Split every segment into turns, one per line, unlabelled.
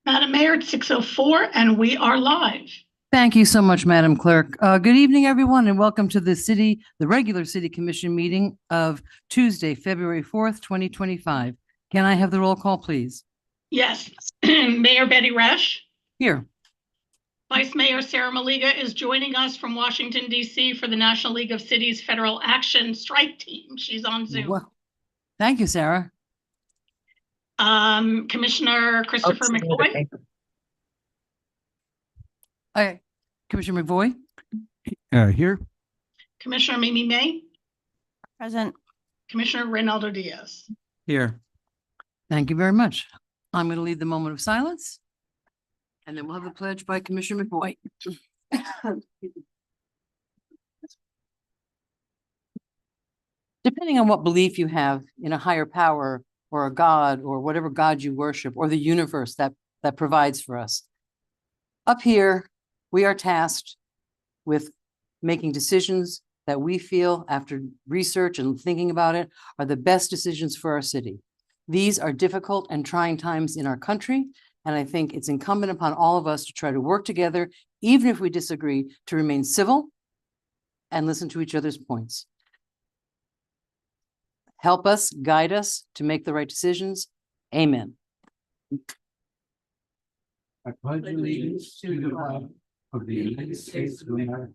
Madam Mayor, it's 6:04 and we are live.
Thank you so much, Madam Clerk. Good evening, everyone, and welcome to the regular City Commission meeting of Tuesday, February 4th, 2025. Can I have the roll call, please?
Yes. Mayor Betty Resch.
Here.
Vice Mayor Sarah Maliga is joining us from Washington, D.C. for the National League of Cities Federal Action Strike Team. She's on Zoom.
Well, thank you, Sarah.
Commissioner Christopher McVoy.
Hi, Commissioner McVoy.
Here.
Commissioner Mimi May.
Present.
Commissioner Reynaldo Diaz.
Here.
Thank you very much. I'm going to lead the moment of silence, and then we'll have the pledge by Commissioner McVoy. Depending on what belief you have in a higher power or a God or whatever God you worship or the universe that provides for us, up here, we are tasked with making decisions that we feel, after research and thinking about it, are the best decisions for our city. These are difficult and trying times in our country, and I think it's incumbent upon all of us to try to work together, even if we disagree, to remain civil and listen to each other's points. Help us, guide us to make the right decisions. Amen.
I pledge allegiance to the flag of the United States of America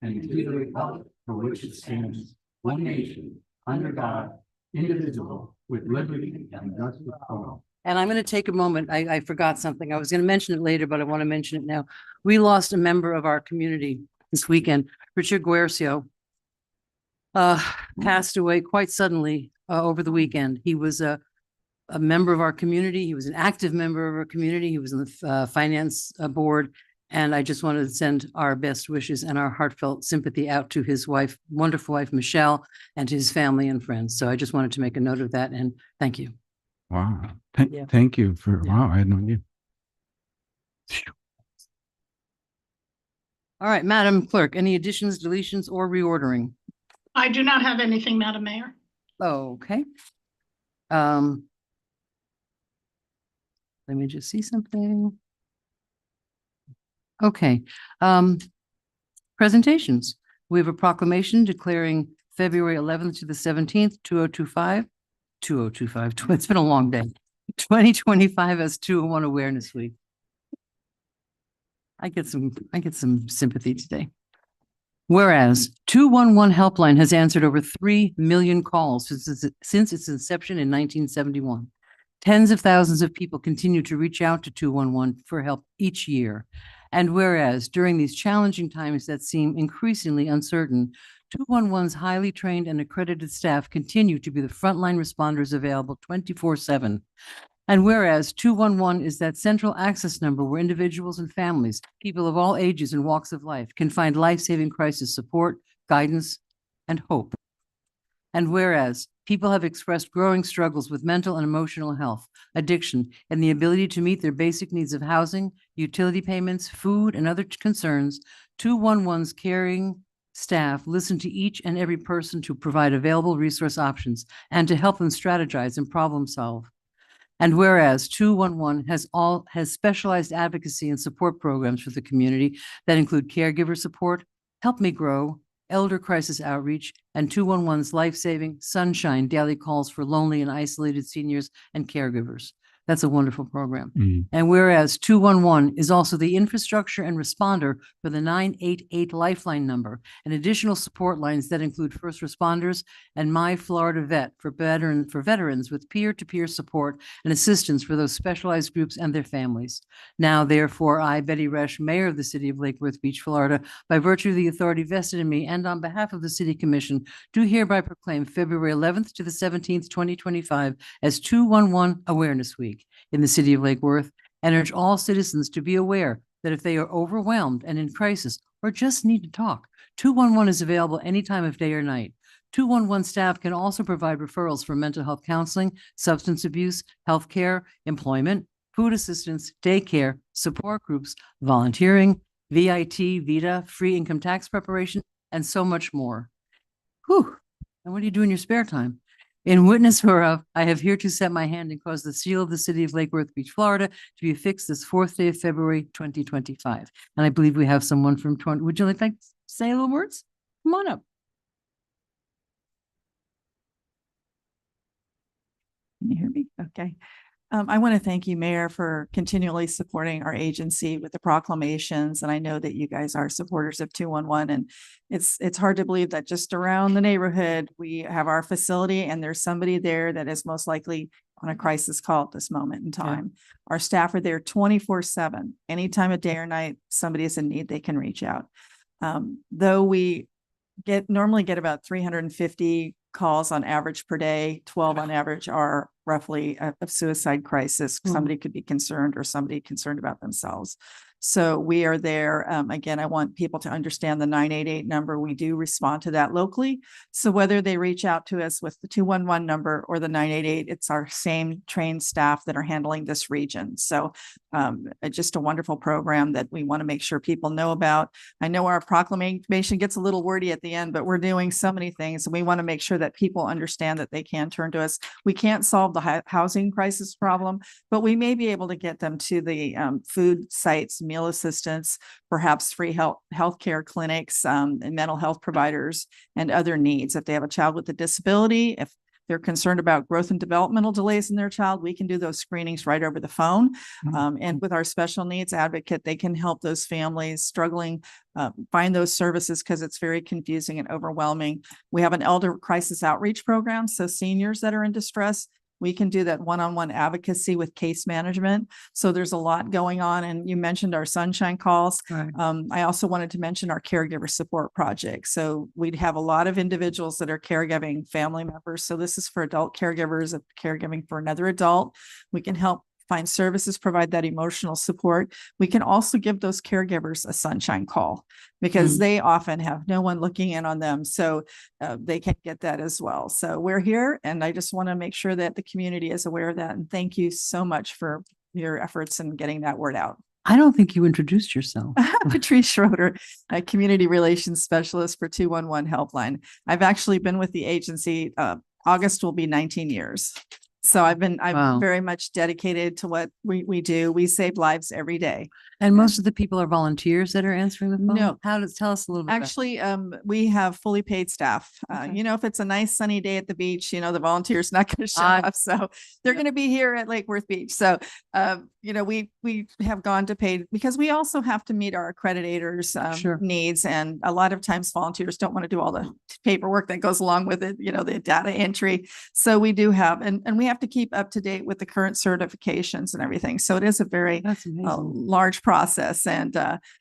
and to the republic for which it stands, one nation, under God, indivisible, with liberty and justice for all.
And I'm going to take a moment. I forgot something. I was going to mention it later, but I want to mention it now. We lost a member of our community this weekend. Richard Guercio passed away quite suddenly over the weekend. He was a member of our community. He was an active member of our community. He was on the finance board. And I just wanted to send our best wishes and our heartfelt sympathy out to his wife, wonderful wife, Michelle, and to his family and friends. So I just wanted to make a note of that, and thank you.
Wow.
Yeah.
Thank you for, wow, I had no idea.
All right, Madam Clerk, any additions, deletions, or reordering?
I do not have anything, Madam Mayor.
Okay. Let me just see something. Okay. Presentations. We have a proclamation declaring February 11th to the 17th, 2025. It's been a long day. 2025 as 201 Awareness Week. I get some sympathy today. Whereas 211 Helpline has answered over 3 million calls since its inception in 1971. Tens of thousands of people continue to reach out to 211 for help each year. And whereas during these challenging times that seem increasingly uncertain, 211's highly trained and accredited staff continue to be the frontline responders available 24/7. And whereas 211 is that central access number where individuals and families, people of all ages and walks of life, can find life-saving crisis support, guidance, and hope. And whereas people have expressed growing struggles with mental and emotional health, addiction, and the ability to meet their basic needs of housing, utility payments, food, and other concerns, 211's caring staff listen to each and every person to provide available resource options and to help them strategize and problem solve. And whereas 211 has specialized advocacy and support programs for the community that include caregiver support, Help Me Grow, elder crisis outreach, and 211's life-saving Sunshine daily calls for lonely and isolated seniors and caregivers. That's a wonderful program. And whereas 211 is also the infrastructure and responder for the 988 Lifeline number and additional support lines that include first responders and My Florida Vet for veterans with peer-to-peer support and assistance for those specialized groups and their families. Now, therefore, I, Betty Resch, Mayor of the City of Lake Worth Beach, Florida, by virtue of the authority vested in me and on behalf of the City Commission, do hereby proclaim February 11th to the 17th, 2025 as 211 Awareness Week in the City of Lake Worth, and urge all citizens to be aware that if they are overwhelmed and in crisis or just need to talk, 211 is available any time of day or night. 211 staff can also provide referrals for mental health counseling, substance abuse, healthcare, employment, food assistance, daycare, support groups, volunteering, VIT, VITA, free income tax preparation, and so much more. Whew. And what do you do in your spare time? In witness whereof, I have here to set my hand and cause the seal of the city of Lake Worth Beach, Florida, to be affixed this 4th day of February, 2025. And I believe we have someone from would you like to say a little words? Come on up.
Can you hear me? Okay. I want to thank you, Mayor, for continually supporting our agency with the proclamations. And I know that you guys are supporters of 211. And it's hard to believe that just around the neighborhood, we have our facility and there's somebody there that is most likely on a crisis call at this moment in time. Our staff are there 24/7. Any time of day or night, somebody is in need, they can reach out. Though we normally get about 350 calls on average per day, 12 on average are roughly a suicide crisis. Somebody could be concerned or somebody concerned about themselves. So we are there. Again, I want people to understand the 988 number. We do respond to that locally. So whether they reach out to us with the 211 number or the 988, it's our same trained staff that are handling this region. So just a wonderful program that we want to make sure people know about. I know our proclamation gets a little wordy at the end, but we're doing so many things and we want to make sure that people understand that they can turn to us. We can't solve the housing crisis problem, but we may be able to get them to the food sites, meal assistance, perhaps free healthcare clinics, and mental health providers and other needs. If they have a child with a disability, if they're concerned about growth and developmental delays in their child, we can do those screenings right over the phone. And with our special needs advocate, they can help those families struggling find those services because it's very confusing and overwhelming. We have an elder crisis outreach program. So seniors that are in distress, we can do that one-on-one advocacy with case management. So there's a lot going on. And you mentioned our sunshine calls.
Right.
I also wanted to mention our caregiver support project. So we'd have a lot of individuals that are caregiving family members. So this is for adult caregivers, caregiving for another adult. We can help find services, provide that emotional support. We can also give those caregivers a sunshine call because they often have no one looking in on them. So they can get that as well. So we're here and I just want to make sure that the community is aware of that. And thank you so much for your efforts in getting that word out.
I don't think you introduced yourself.
Patrice Schroeder, a community relations specialist for 211 Helpline. I've actually been with the agency. August will be 19 years. So I'm
Wow.
very much dedicated to what we do. We save lives every day.
And most of the people are volunteers that are answering the phone?
No.
Tell us a little bit. about-
Actually, we have fully paid staff.
Okay.
If it's a nice sunny day at the beach, the volunteer's not going to show
I-
up. So they're going to be here at Lake Worth Beach. So, we have gone to paid because we also have to meet our accreditators
Sure.
needs. And a lot of times volunteers don't want to do all the paperwork that goes along with it, the data entry. So we do have, and we have to keep up to date with the current certifications and everything. So it is a very
That's amazing.
large process. And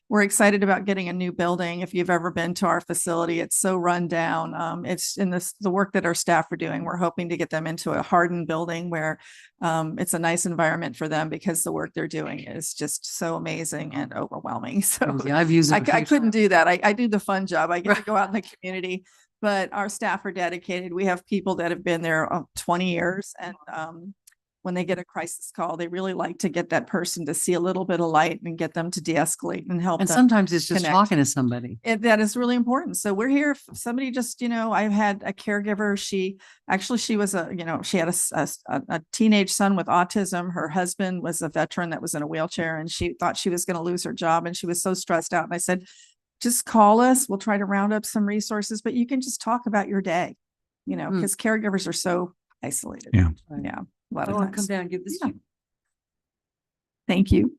we're excited about getting a new building. If you've ever been to our facility, it's so run down. It's in the work that our staff are doing. We're hoping to get them into a hardened building where it's a nice environment for them because the work they're doing is just so amazing and overwhelming. So
Crazy. I've used it.
I couldn't do that. I do the fun job. I get to go out in the community, but our staff are dedicated. We have people that have been there 20 years and when they get a crisis call, they really like to get that person to see a little bit of light and get them to de-escalate and help
And
them.
sometimes it's just
connect.
talking to somebody.
That is really important. So we're here. If somebody just, I've had a caregiver. She was she had a teenage son with autism. Her husband was a veteran that was in a wheelchair and she thought she was going to lose her job. And she was so stressed out. And I said, just call us. We'll try to round up some resources, but you can just talk about your day, because caregivers are so isolated.
Yeah.
Yeah. A lot
I
of
want to come
times.
down and give this
Yeah.
to you.
Thank you.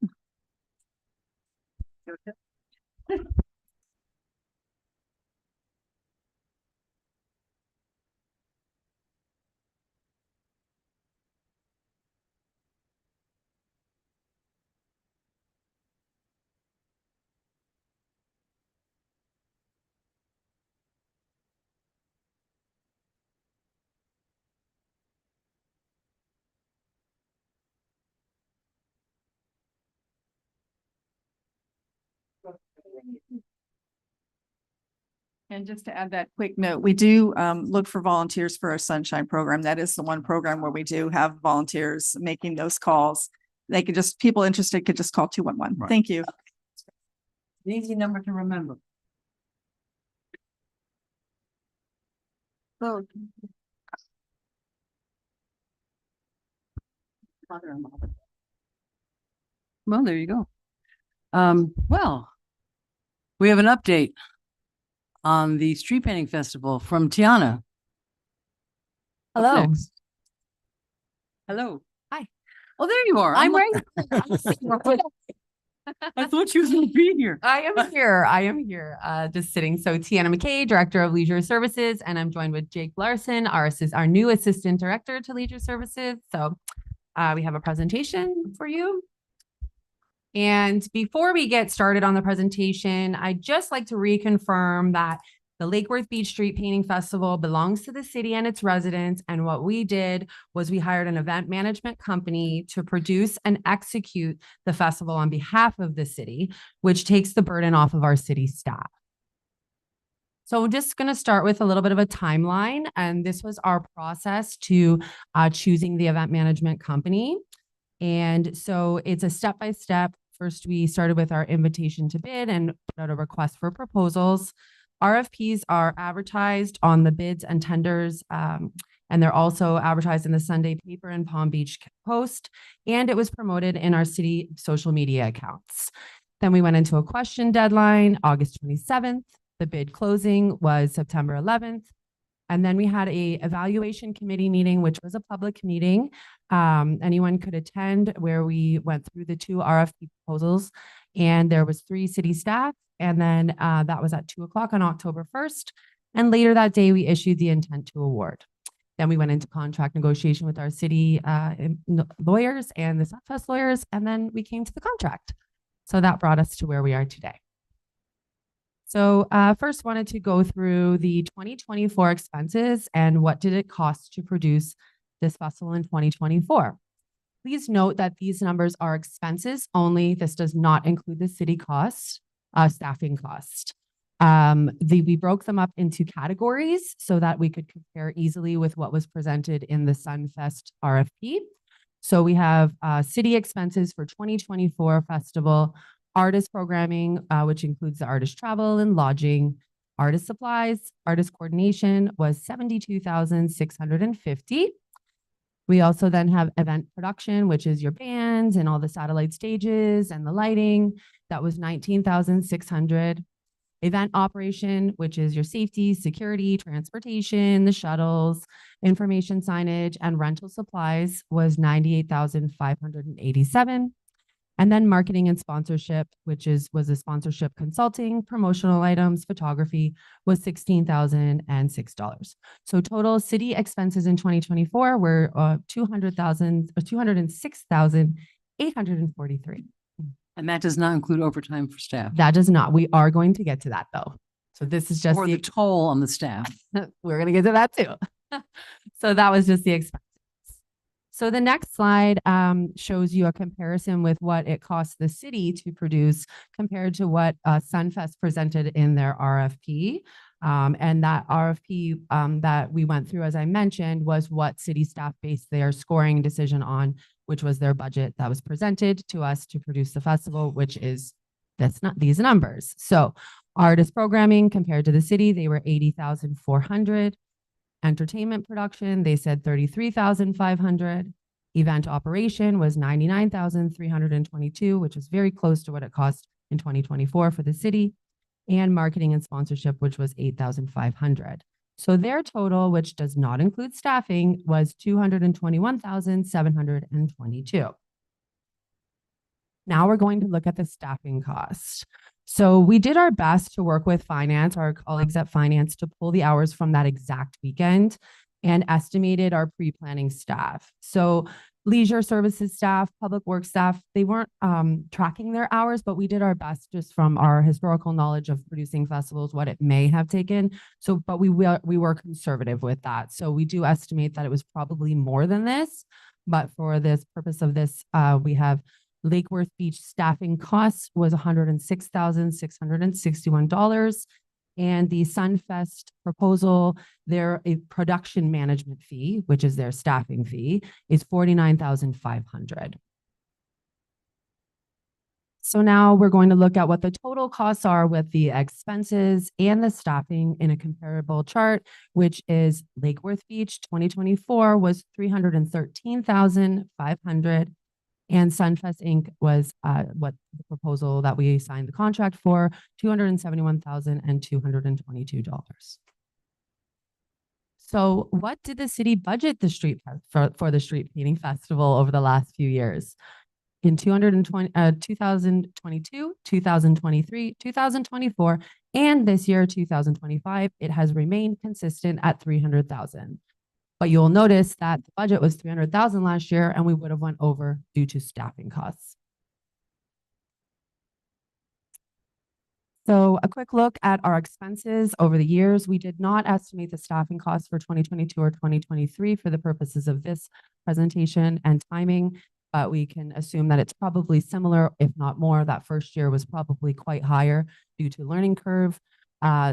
And just to add that quick note, we do look for volunteers for our Sunshine program. That is the one program where we do have volunteers making those calls. They could people interested could just call 211.
Right.
Thank you.
An easy number to remember. So Well, there you go. Well, we have an update on the Street Painting Festival from Tiana. Up
Hello.
next. Hello.
Hi.
Oh, there you are.
I'm
like-
right.
I thought you was going to be here.
I am here. I am here, just sitting. So Tiana McKay, Director of Leisure Services, and I'm joined with Jake Larson, our new Assistant Director to Leisure Services. So we have a presentation for you. And before we get started on the presentation, I'd just like to reconfirm that the Lake Worth Beach Street Painting Festival belongs to the city and its residents. And what we did was we hired an event management company to produce and execute the festival on behalf of the city, which takes the burden off of our city staff. So we're just going to start with a little bit of a timeline. And this was our process to choosing the event management company. And so it's a step-by-step. First, we started with our invitation to bid and put out a request for proposals. RFPs are advertised on the bids and tenders, and they're also advertised in the Sunday paper and Palm Beach Post, and it was promoted in our city social media accounts. Then we went into a question deadline, August 27th. The bid closing was September 11th. And then we had a evaluation committee meeting, which was a public meeting. Anyone could attend, where we went through the 2 RFP proposals, and there was 3 city staff. And then that was at 2:00 on October 1st. And later that day, we issued the intent to award. Then we went into contract negotiation with our city lawyers and the Sunfest lawyers, and then we came to the contract. So that brought us to where we are today. So first wanted to go through the 2024 expenses and what did it cost to produce this festival in 2024. Please note that these numbers are expenses only. This does not include the city costs, staffing cost. We broke them up into categories so that we could compare easily with what was presented in the Sunfest RFP. So we have city expenses for 2024 festival, artist programming, which includes the artist travel and lodging, artist supplies, artist coordination was $72,650. We also then have event production, which is your bands and all the satellite stages and the lighting. That was $19,600. Event operation, which is your safety, security, transportation, the shuttles, information signage, and rental supplies was $98,587. And then marketing and sponsorship, which was a sponsorship consulting, promotional items, photography, was $16,006. So total city expenses in 2024 were $206,843.
And that does not include overtime for staff
That does not. We are going to get to that though. So this is just
or the toll on the staff.
we're going to get to that too. So that was just the expenses. So the next slide shows you a comparison with what it costs the city to produce compared to what Sunfest presented in their RFP. And that RFP that we went through, as I mentioned, was what city staff based their scoring decision on, which was their budget that was presented to us to produce the festival, which is these numbers. So artist programming compared to the city, they were $80,400. Entertainment production, they said $33,500. Event operation was $99,322, which is very close to what it cost in 2024 for the city. And marketing and sponsorship, which was $8,500. So their total, which does not include staffing, was $221,722. Now we're going to look at the staffing costs. So we did our best to work with finance, our colleagues at finance, to pull the hours from that exact weekend and estimated our pre-planning staff. So leisure services staff, public works staff, they weren't tracking their hours, but we did our best just from our historical knowledge of producing festivals, what it may have taken. So, but we were conservative with that. So we do estimate that it was probably more than this, but for this purpose of this, we have Lake Worth Beach staffing costs was $106,661. And the Sunfest proposal, their production management fee, which is their staffing fee, is $49,500. So now we're going to look at what the total costs are with the expenses and the staffing in a comparable chart, which is Lake Worth Beach 2024 was $313,500. And Sunfest Inc. was what the proposal that we signed the contract for, $271,222. So what did the city budget the street for the street painting festival over the last few years? In 2022, 2023, 2024, and this year, 2025, it has remained consistent at 300,000. But you'll notice that the budget was 300,000 last year, and we would have went over due to staffing costs. So a quick look at our expenses over the years. We did not estimate the staffing costs for 2022 or 2023 for the purposes of this presentation and timing, but we can assume that it's probably similar, if not more. That first year was probably quite higher due to learning curve.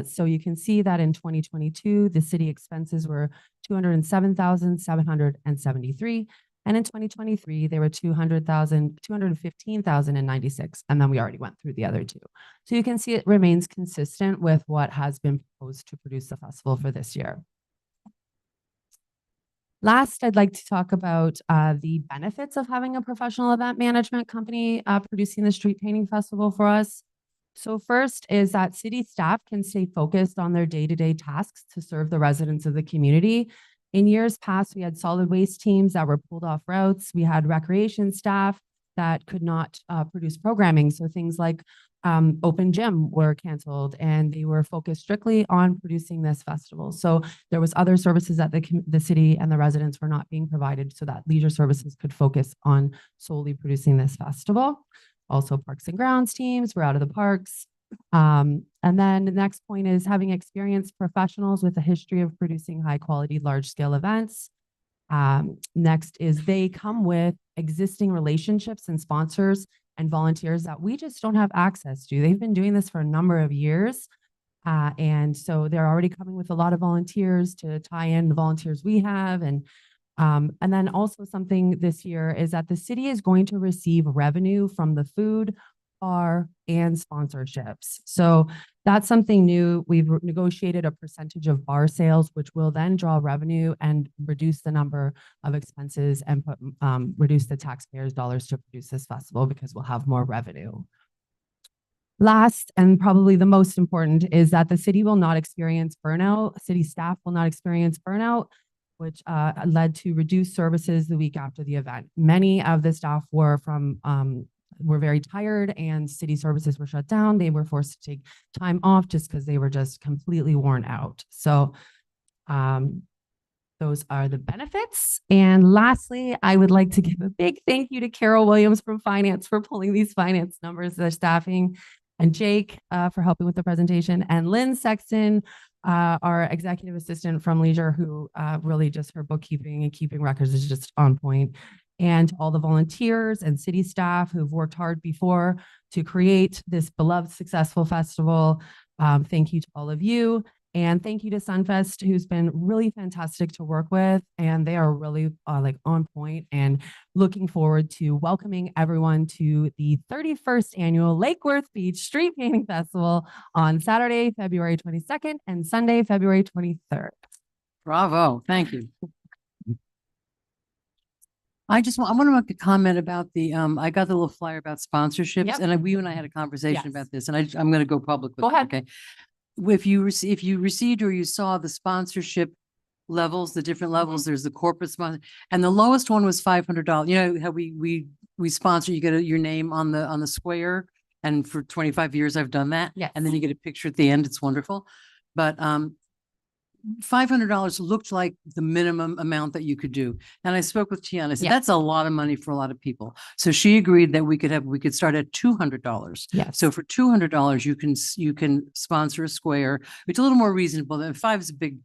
So you can see that in 2022, the city expenses were 207,773. And in 2023, they were 215,096. And then we already went through the other two. So you can see it remains consistent with what has been proposed to produce the festival for this year. Last, I'd like to talk about the benefits of having a professional event management company producing the street painting festival for us. So first is that city staff can stay focused on their day-to-day tasks to serve the residents of the community. In years past, we had solid waste teams that were pulled off routes. We had recreation staff that could not produce programming. So things like open gym were canceled, and they were focused strictly on producing this festival. So there was other services that the city and the residents were not being provided, so that leisure services could focus on solely producing this festival. Also, parks and grounds teams were out of the parks. And then the next point is having experienced professionals with a history of producing high quality, large scale events. Next is they come with existing relationships and sponsors and volunteers that we just don't have access to. They've been doing this for a number of years. And so they're already coming with a lot of volunteers to tie in the volunteers we have. And then also something this year is that the city is going to receive revenue from the food, bar, and sponsorships. So that's something new. We've negotiated a percentage of bar sales, which will then draw revenue and reduce the number of expenses and reduce the taxpayers' dollars to produce this festival because we'll have more revenue. Last, and probably the most important, is that the city will not experience burnout. City staff will not experience burnout, which led to reduced services the week after the event. Many of the staff were very tired, and city services were shut down. They were forced to take time off just because they were just completely worn out. So those are the benefits. And lastly, I would like to give a big thank you to Carol Williams from Finance for pulling these finance numbers, the staffing, and Jake for helping with the presentation, and Lynn Sexton, our executive assistant from Leisure, who really just her bookkeeping and keeping records is just on point. And all the volunteers and city staff who've worked hard before to create this beloved, successful festival. Thank you to all of you. And thank you to Sunfest, who's been really fantastic to work with. And they are really like on point, and looking forward to welcoming everyone to the 31st annual Lake Worth Beach Street Painting Festival on Saturday, February 22nd and Sunday, February 23rd.
Bravo. Thank you. I want to make a comment about the, I got the little flyer about sponsorships.
Yep.
And you and I had a conversation
Yes.
about this, and I'm going to go public with
Go
it,
ahead.
okay? If you received or you saw the sponsorship levels, the different levels, there's the corporate sponsor, and the lowest one was $500. You know how we sponsor, you get your name on the square, and for 25 years I've done that.
Yes.
And then you get a picture at the end. It's wonderful. But $500 looked like the minimum amount that you could do. And I spoke with Tiana. I said,
Yeah.
that's a lot of money for a lot of people. So she agreed that we could start at $200.
Yes.
So for $200, you can sponsor a square. It's a little more reasonable than $5 is a big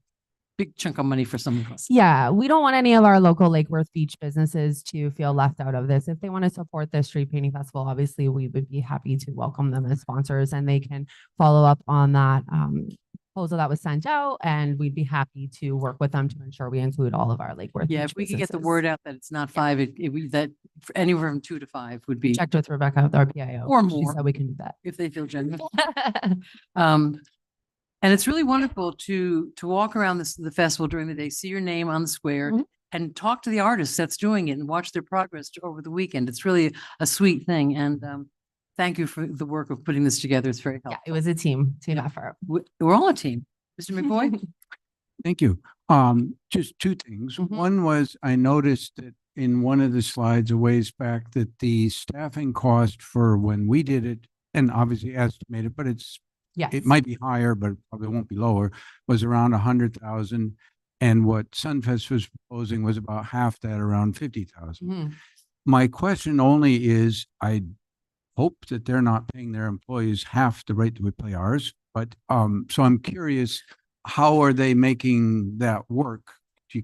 chunk of money for some of us.
Yeah, we don't want any of our local Lake Worth Beach businesses to feel left out of this. If they want to support the Street Painting Festival, obviously we would be happy to welcome them as sponsors, and they can follow up on that proposal that was sent out, and we'd be happy to work with them to ensure we include all of our Lake Worth.
Yeah,
Beach
if we could get the
businesses.
word out that it's not five, that anywhere from 2 to 5 would be,
Checked with Rebecca, our PIO.
Or
She
more.
said we can do that.
if they feel generous. And it's really wonderful to walk around the festival during the day, see your name on the square
Mhm.
and talk to the artist that's doing it and watch their progress over the weekend. It's really a sweet thing. And thank you for the work of putting this together. It's very
Yeah,
helpful.
it was a team
Yeah.
effort.
We're all a team. Mr. McCoy?
Thank you. Just two things.
Mhm.
One was I noticed that in one of the slides a ways back that the staffing cost for when we did it, and obviously estimated, but
Yes.
it might be higher, but it probably won't be lower, was around 100,000. And what Sunfest was proposing was about half that, around 50,000.
Mhm.
My question only is, I hope that they're not paying their employees half the rate that we pay ours. But so I'm curious, how are they making that work?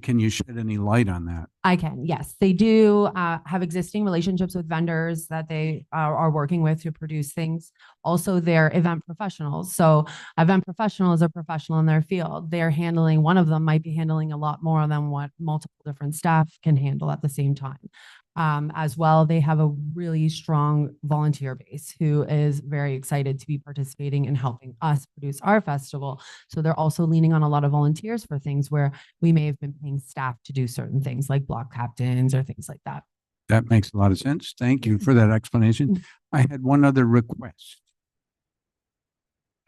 Can you shed any light on that?
I can, yes. They do have existing relationships with vendors that they are working with to produce things. Also, they're event professionals. So event professional is a professional in their field. They're handling, one of them might be handling a lot more than what multiple different staff can handle at the same time. As well, they have a really strong volunteer base who is very excited to be participating and helping us produce our festival. So they're also leaning on a lot of volunteers for things where we may have been paying staff to do certain things like block captains or things like that.
That makes a lot of sense. Thank you for that explanation. I had one other request.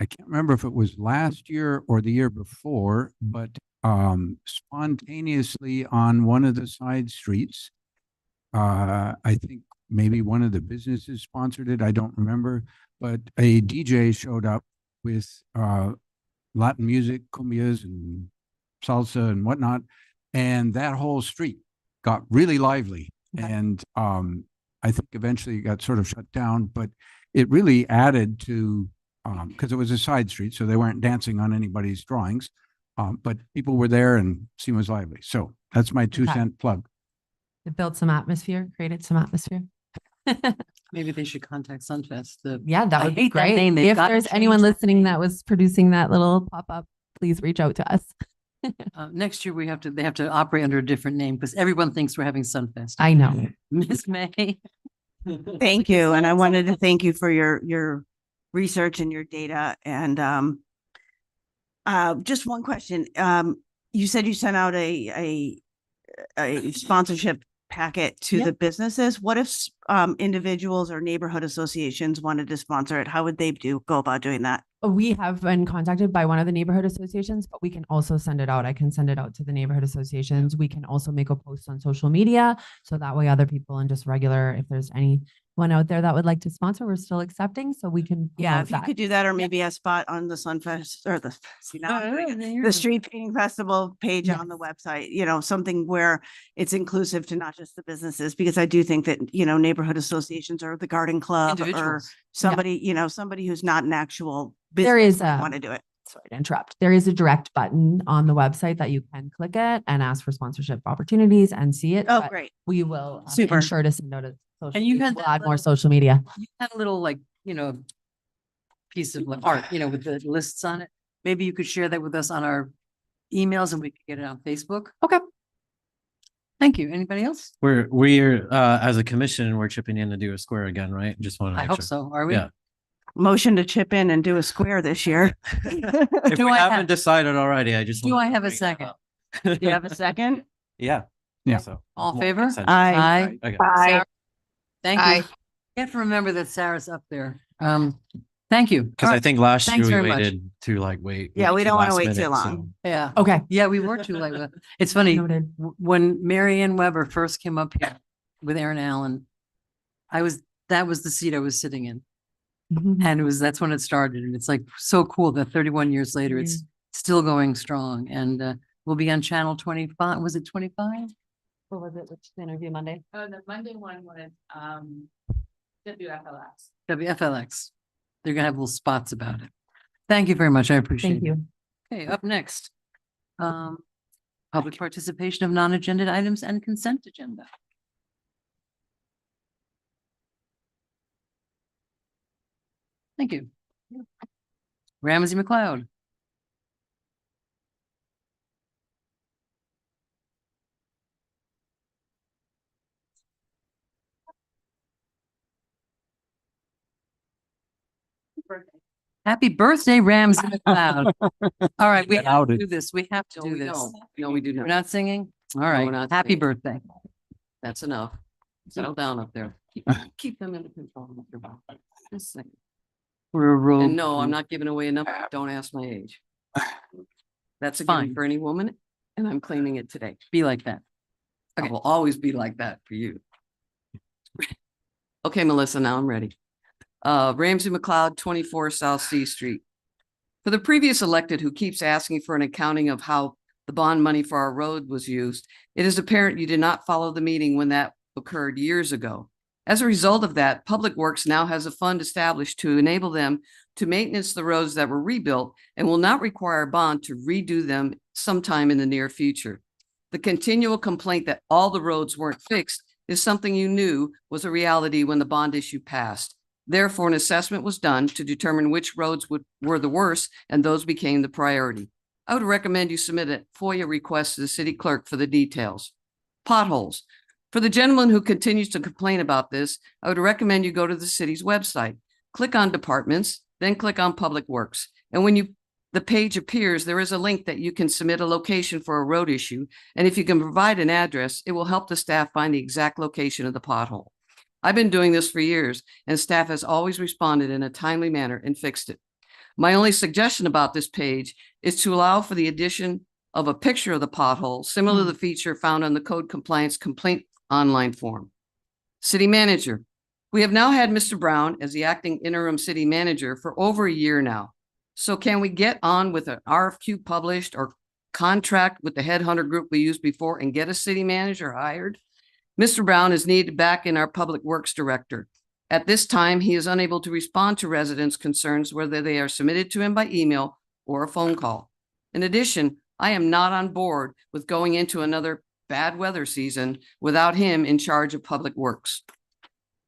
I can't remember if it was last year or the year before, but spontaneously on one of the side streets, I think maybe one of the businesses sponsored it. I don't remember, but a DJ showed up with Latin music, cumbias and salsa and whatnot. And that whole street got really lively.
Okay.
And I think eventually it got sort of shut down, but it really added to, because it was a side street, so they weren't dancing on anybody's drawings. But people were there and scene was lively. So that's my 2-cent plug.
It built some atmosphere, created some atmosphere.
Maybe they should contact Sunfest.
Yeah, that
I
would be
hate that
great.
name. They've
If
got to
there's
change
anyone
the
listening
name.
that was producing that little pop-up, please reach out to us.
Next year, they have to operate under a different name because everyone thinks we're having Sunfest.
I know.
Miss May?
Thank you. And I wanted to thank you for your research and your data. And just one question. You said you sent out a sponsorship packet to
Yep.
the businesses. What if individuals or neighborhood associations wanted to sponsor it? How would they go about doing that?
We have been contacted by one of the neighborhood associations, but we can also send it out. I can send it out to the neighborhood associations. We can also make a post on social media. So that way other people and just regular, if there's anyone out there that would like to sponsor, we're still accepting. So we can.
Yeah,
promote
if you
that.
could do that, or maybe a spot on the Sunfest or the, see, now I'm doing it. The Street Painting Festival page on the website, something where it's inclusive to not just the businesses, because I do think that, neighborhood associations or the garden club or
Individuals.
somebody, somebody who's not an actual
There
business
is
want to do it.
Sorry to interrupt. There is a direct button on the website that you can click it and ask for sponsorship opportunities and see it.
Oh,
but
great.
We will
Super.
ensure to send out a social.
And you
media.
had
We'll
that
add more
little-
social media.
You had a little piece of art, with the lists on it. Maybe you could share that with us on our emails and we could get it on Facebook.
Okay.
Thank you. Anybody else?
We're as a commission, we're chipping in to do a square again, right? Just want to.
I hope so. Are we?
Yeah.
Motion to chip in and do a square this year.
If
Do
we
I have-
haven't decided already, I just.
Do
wanted
I
to
have a
bring that
second?
up.
Do you have a second?
Yeah.
Yeah.
So.
All in
more
favor?
consensus.
Aye.
Aye.
Okay.
Sarah? Thank you. You have to remember that Sarah's up there. Thank you.
Because
All
I
right.
think last
Thanks
year we
very much.
waited to wait.
Yeah, we don't wanna
last
wait too
minute,
long.
Yeah.
Okay.
Yeah, we were too late. It's funny.
Noted.
When Mary Ann Weber first came up here with Aaron Allen, that was the seat I was sitting in. And that's when it started. And it's like so cool that 31 years later, it's still going strong. And we'll be on channel 25. Was it 25? What was it? Which interview Monday?
Oh, the Monday one was, WFLX.
WFLX. They're gonna have little spots about it. Thank you very much. I appreciate
Thank
it.
you.
Okay, up next. Public participation of non-agenda items and consent agenda. Thank you. Ramsey McLeod. Happy birthday, Ramsey McLeod. All right, we
Get
have to
outed.
do this. We have to do this.
No, we do
We're
not.
not singing? All
we're
right,
not
happy
singing.
birthday.
That's enough. Settle down up there. Keep them under control. Mr. Bob. Just saying.
We're a road.
And no, I'm
group.
not giving away a number. Don't ask my age. That's a
Fine.
given for any woman, and I'm claiming it today.
Be like that.
I
Okay.
will always be like that for you. Okay, Melissa, now I'm ready. Ramsey McLeod, 24 South C Street. For the previous elected who keeps asking for an accounting of how the bond money for our road was used, it is apparent you did not follow the meeting when that occurred years ago. As a result of that, Public Works now has a fund established to enable them to maintenance the roads that were rebuilt and will not require a bond to redo them sometime in the near future. The continual complaint that all the roads weren't fixed is something you knew was a reality when the bond issue passed. Therefore, an assessment was done to determine which roads were the worst, and those became the priority. I would recommend you submit a FOIA request to the city clerk for the details. Potholes. For the gentleman who continues to complain about this, I would recommend you go to the city's website, click on departments, then click on Public Works. And when the page appears, there is a link that you can submit a location for a road issue. And if you can provide an address, it will help the staff find the exact location of the pothole. I've been doing this for years, and staff has always responded in a timely manner and fixed it. My only suggestion about this page is to allow for the addition of a picture of the pothole, similar to the feature found on the code compliance complaint online form. City manager. We have now had Mr. Brown as the acting interim city manager for over a year now. So can we get on with an RFQ published or contract with the headhunter group we used before and get a city manager hired? Mr. Brown is needed back in our public works director. At this time, he is unable to respond to residents' concerns, whether they are submitted to him by email or a phone call. In addition, I am not on board with going into another bad weather season without him in charge of public works.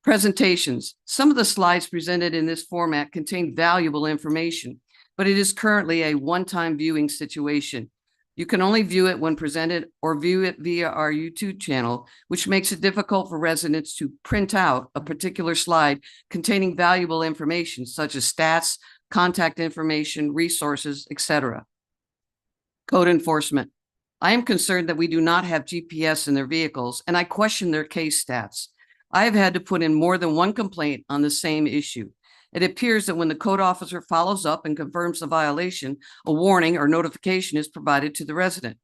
Presentations. Some of the slides presented in this format contain valuable information, but it is currently a one-time viewing situation. You can only view it when presented or view it via our YouTube channel, which makes it difficult for residents to print out a particular slide containing valuable information such as stats, contact information, resources, etc. Code enforcement. I am concerned that we do not have GPS in their vehicles, and I question their case stats. I have had to put in more than one complaint on the same issue. It appears that when the code officer follows up and confirms the violation, a warning or notification is provided to the resident.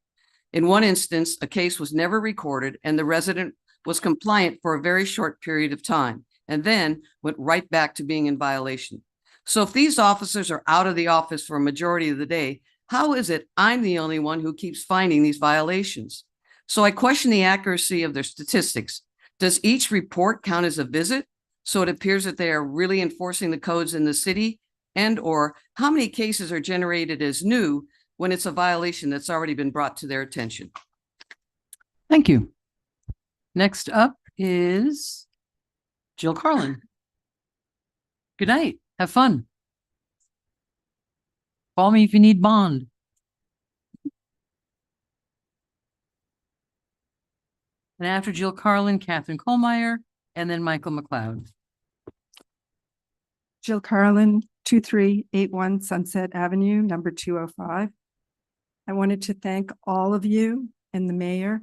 In one instance, a case was never recorded and the resident was compliant for a very short period of time and then went right back to being in violation. So if these officers are out of the office for a majority of the day, how is it I'm the only one who keeps finding these violations? So I question the accuracy of their statistics. Does each report count as a visit? So it appears that they are really enforcing the codes in the city, and or how many cases are generated as new when it's a violation that's already been brought to their attention?
Thank you. Next up is Jill Carlin. Good night. Have fun. Call me if you need bond. And after Jill Carlin, Catherine Kohlmeyer, and then Michael McLeod.
Jill Carlin, 2381 Sunset Avenue, number 205. I wanted to thank all of you and the mayor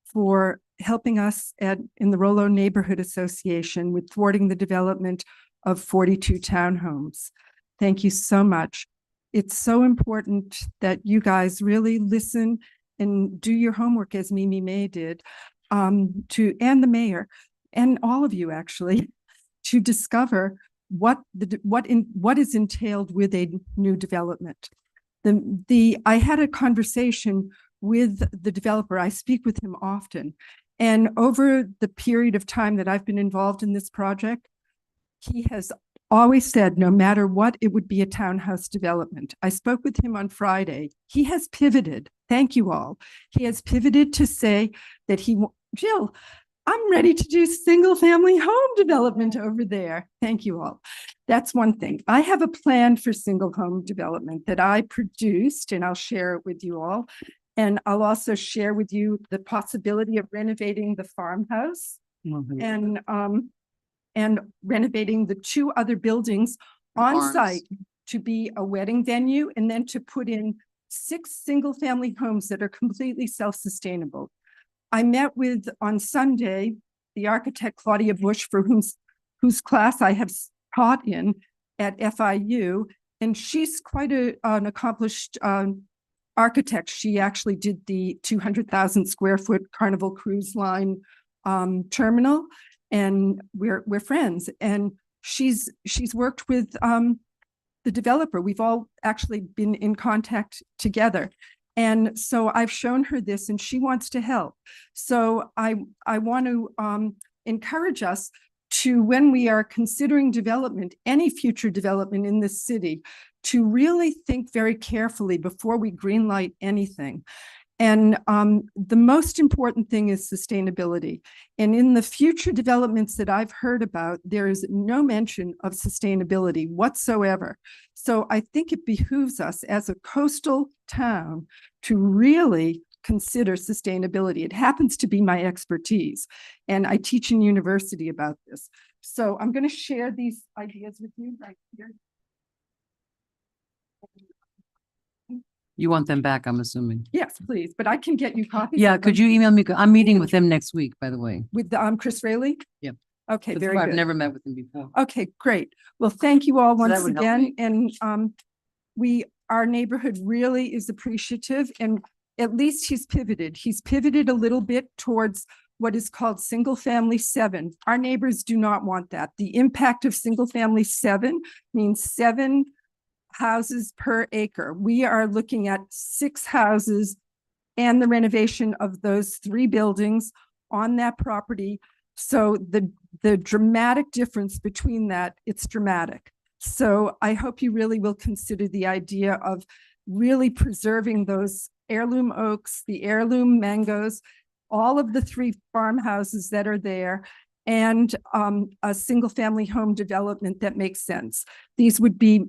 for helping us in the Rollo Neighborhood Association with thwarting the development of 42 townhomes. Thank you so much. It's so important that you guys really listen and do your homework as Mimi May did, and the mayor and all of you actually, to discover what is entailed with a new development. I had a conversation with the developer. I speak with him often. And over the period of time that I've been involved in this project, he has always said, no matter what, it would be a townhouse development. I spoke with him on Friday. He has pivoted. Thank you all. He has pivoted to say that Jill, I'm ready to do single family home development over there. Thank you all. That's one thing. I have a plan for single home development that I produced, and I'll share it with you all. And I'll also share with you the possibility of renovating the farmhouse and renovating the two other buildings on
barns.
site to be a wedding venue and then to put in 6 single-family homes that are completely self-sustainable. I met with, on Sunday, the architect Claudia Bush, for whose class I have taught in at FIU, and she's quite an accomplished architect. She actually did the 200,000 square foot Carnival Cruise Line terminal, and we're friends. And she's worked with the developer. We've all actually been in contact together. And so I've shown her this and she wants to help. So I want to encourage us to, when we are considering development, any future development in this city, to really think very carefully before we greenlight anything. And the most important thing is sustainability. And in the future developments that I've heard about, there is no mention of sustainability whatsoever. So I think it behooves us as a coastal town to really consider sustainability. It happens to be my expertise, and I teach in university about this. So I'm going to share these ideas with you right here.
You want them back, I'm assuming.
Yes, please, but I can get you copies.
Yeah,
of
could
them
you email me? I'm meeting with them next week, by the way.
with Chris Rayleigh?
Yep.
Okay,
That's
very
why I've
good.
never met with them before.
Okay, great. Well, thank you all
So that
once
would help
again.
me.
And our neighborhood really is appreciative, and at least he's pivoted. He's pivoted a little bit towards what is called single family 7. Our neighbors do not want that. The impact of single family 7 means 7 houses per acre. We are looking at 6 houses and the renovation of those 3 buildings on that property. So the dramatic difference between that, it's dramatic. So I hope you really will consider the idea of really preserving those heirloom oaks, the heirloom mangoes, all of the 3 farmhouses that are there, and a single family home development that makes sense. These would be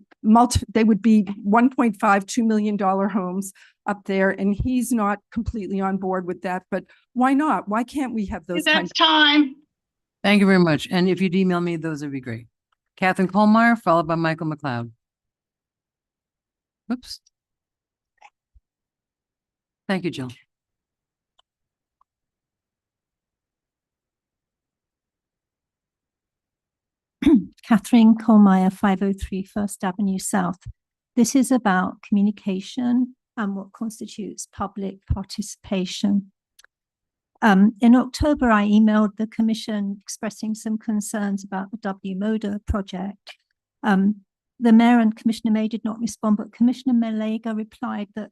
they would be $1.5, $2 million homes up there, and he's not completely on board with that, but why not? Why can't we have those kinds?
That's time.
Thank you very much. And if you'd email me, those would be great. Catherine Kohlmeyer, followed by Michael McLeod. Whoops. Thank you, Jill.
Catherine Kohlmeyer, 503 First Avenue South. This is about communication and what constitutes public participation. In October, I emailed the Commission expressing some concerns about the W Moda project. The Mayor and Commissioner May did not respond, but Commissioner Malega replied that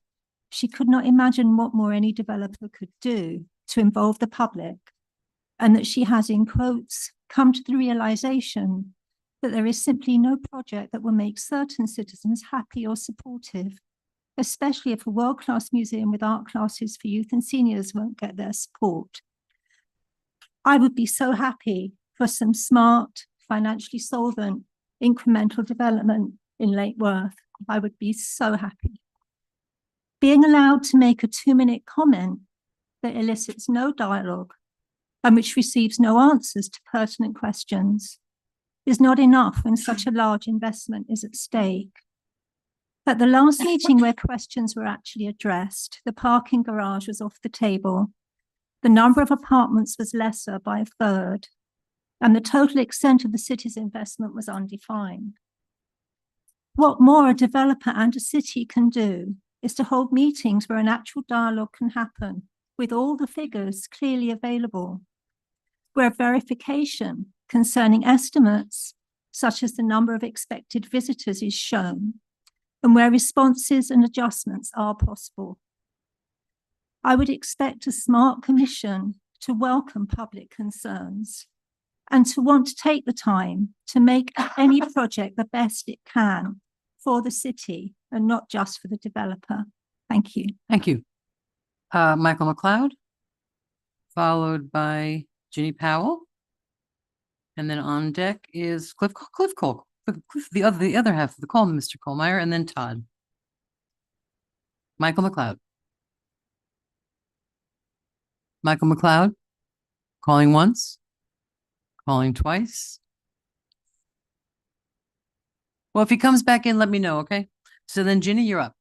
she could not imagine what more any developer could do to involve the public, and that she has, in quotes, come to the realization that there is simply no project that will make certain citizens happy or supportive, especially if a world-class museum with art classes for youth and seniors won't get their support. I would be so happy for some smart, financially solvent, incremental development in Lake Worth. I would be so happy. Being allowed to make a 2-minute comment that elicits no dialogue and which receives no answers to pertinent questions is not enough when such a large investment is at stake. At the last meeting where questions were actually addressed, the parking garage was off the table, the number of apartments was lesser by 1/3, and the total extent of the city's investment was undefined. What more a developer and a city can do is to hold meetings where an actual dialogue can happen with all the figures clearly available, where verification concerning estimates, such as the number of expected visitors, is shown, and where responses and adjustments are possible. I would expect a smart commission to welcome public concerns and to want to take the time to make any project the best it can for the city and not just for the developer. Thank you.
Thank you. Michael McLeod, followed by Ginny Powell. And then on deck is Cliff Cole, the other half of the call, Mr. Kohlmeyer, and then Todd. Michael McLeod. Michael McLeod, calling once, calling twice. Well, if he comes back in, let me know, okay? So then Ginny, you're up.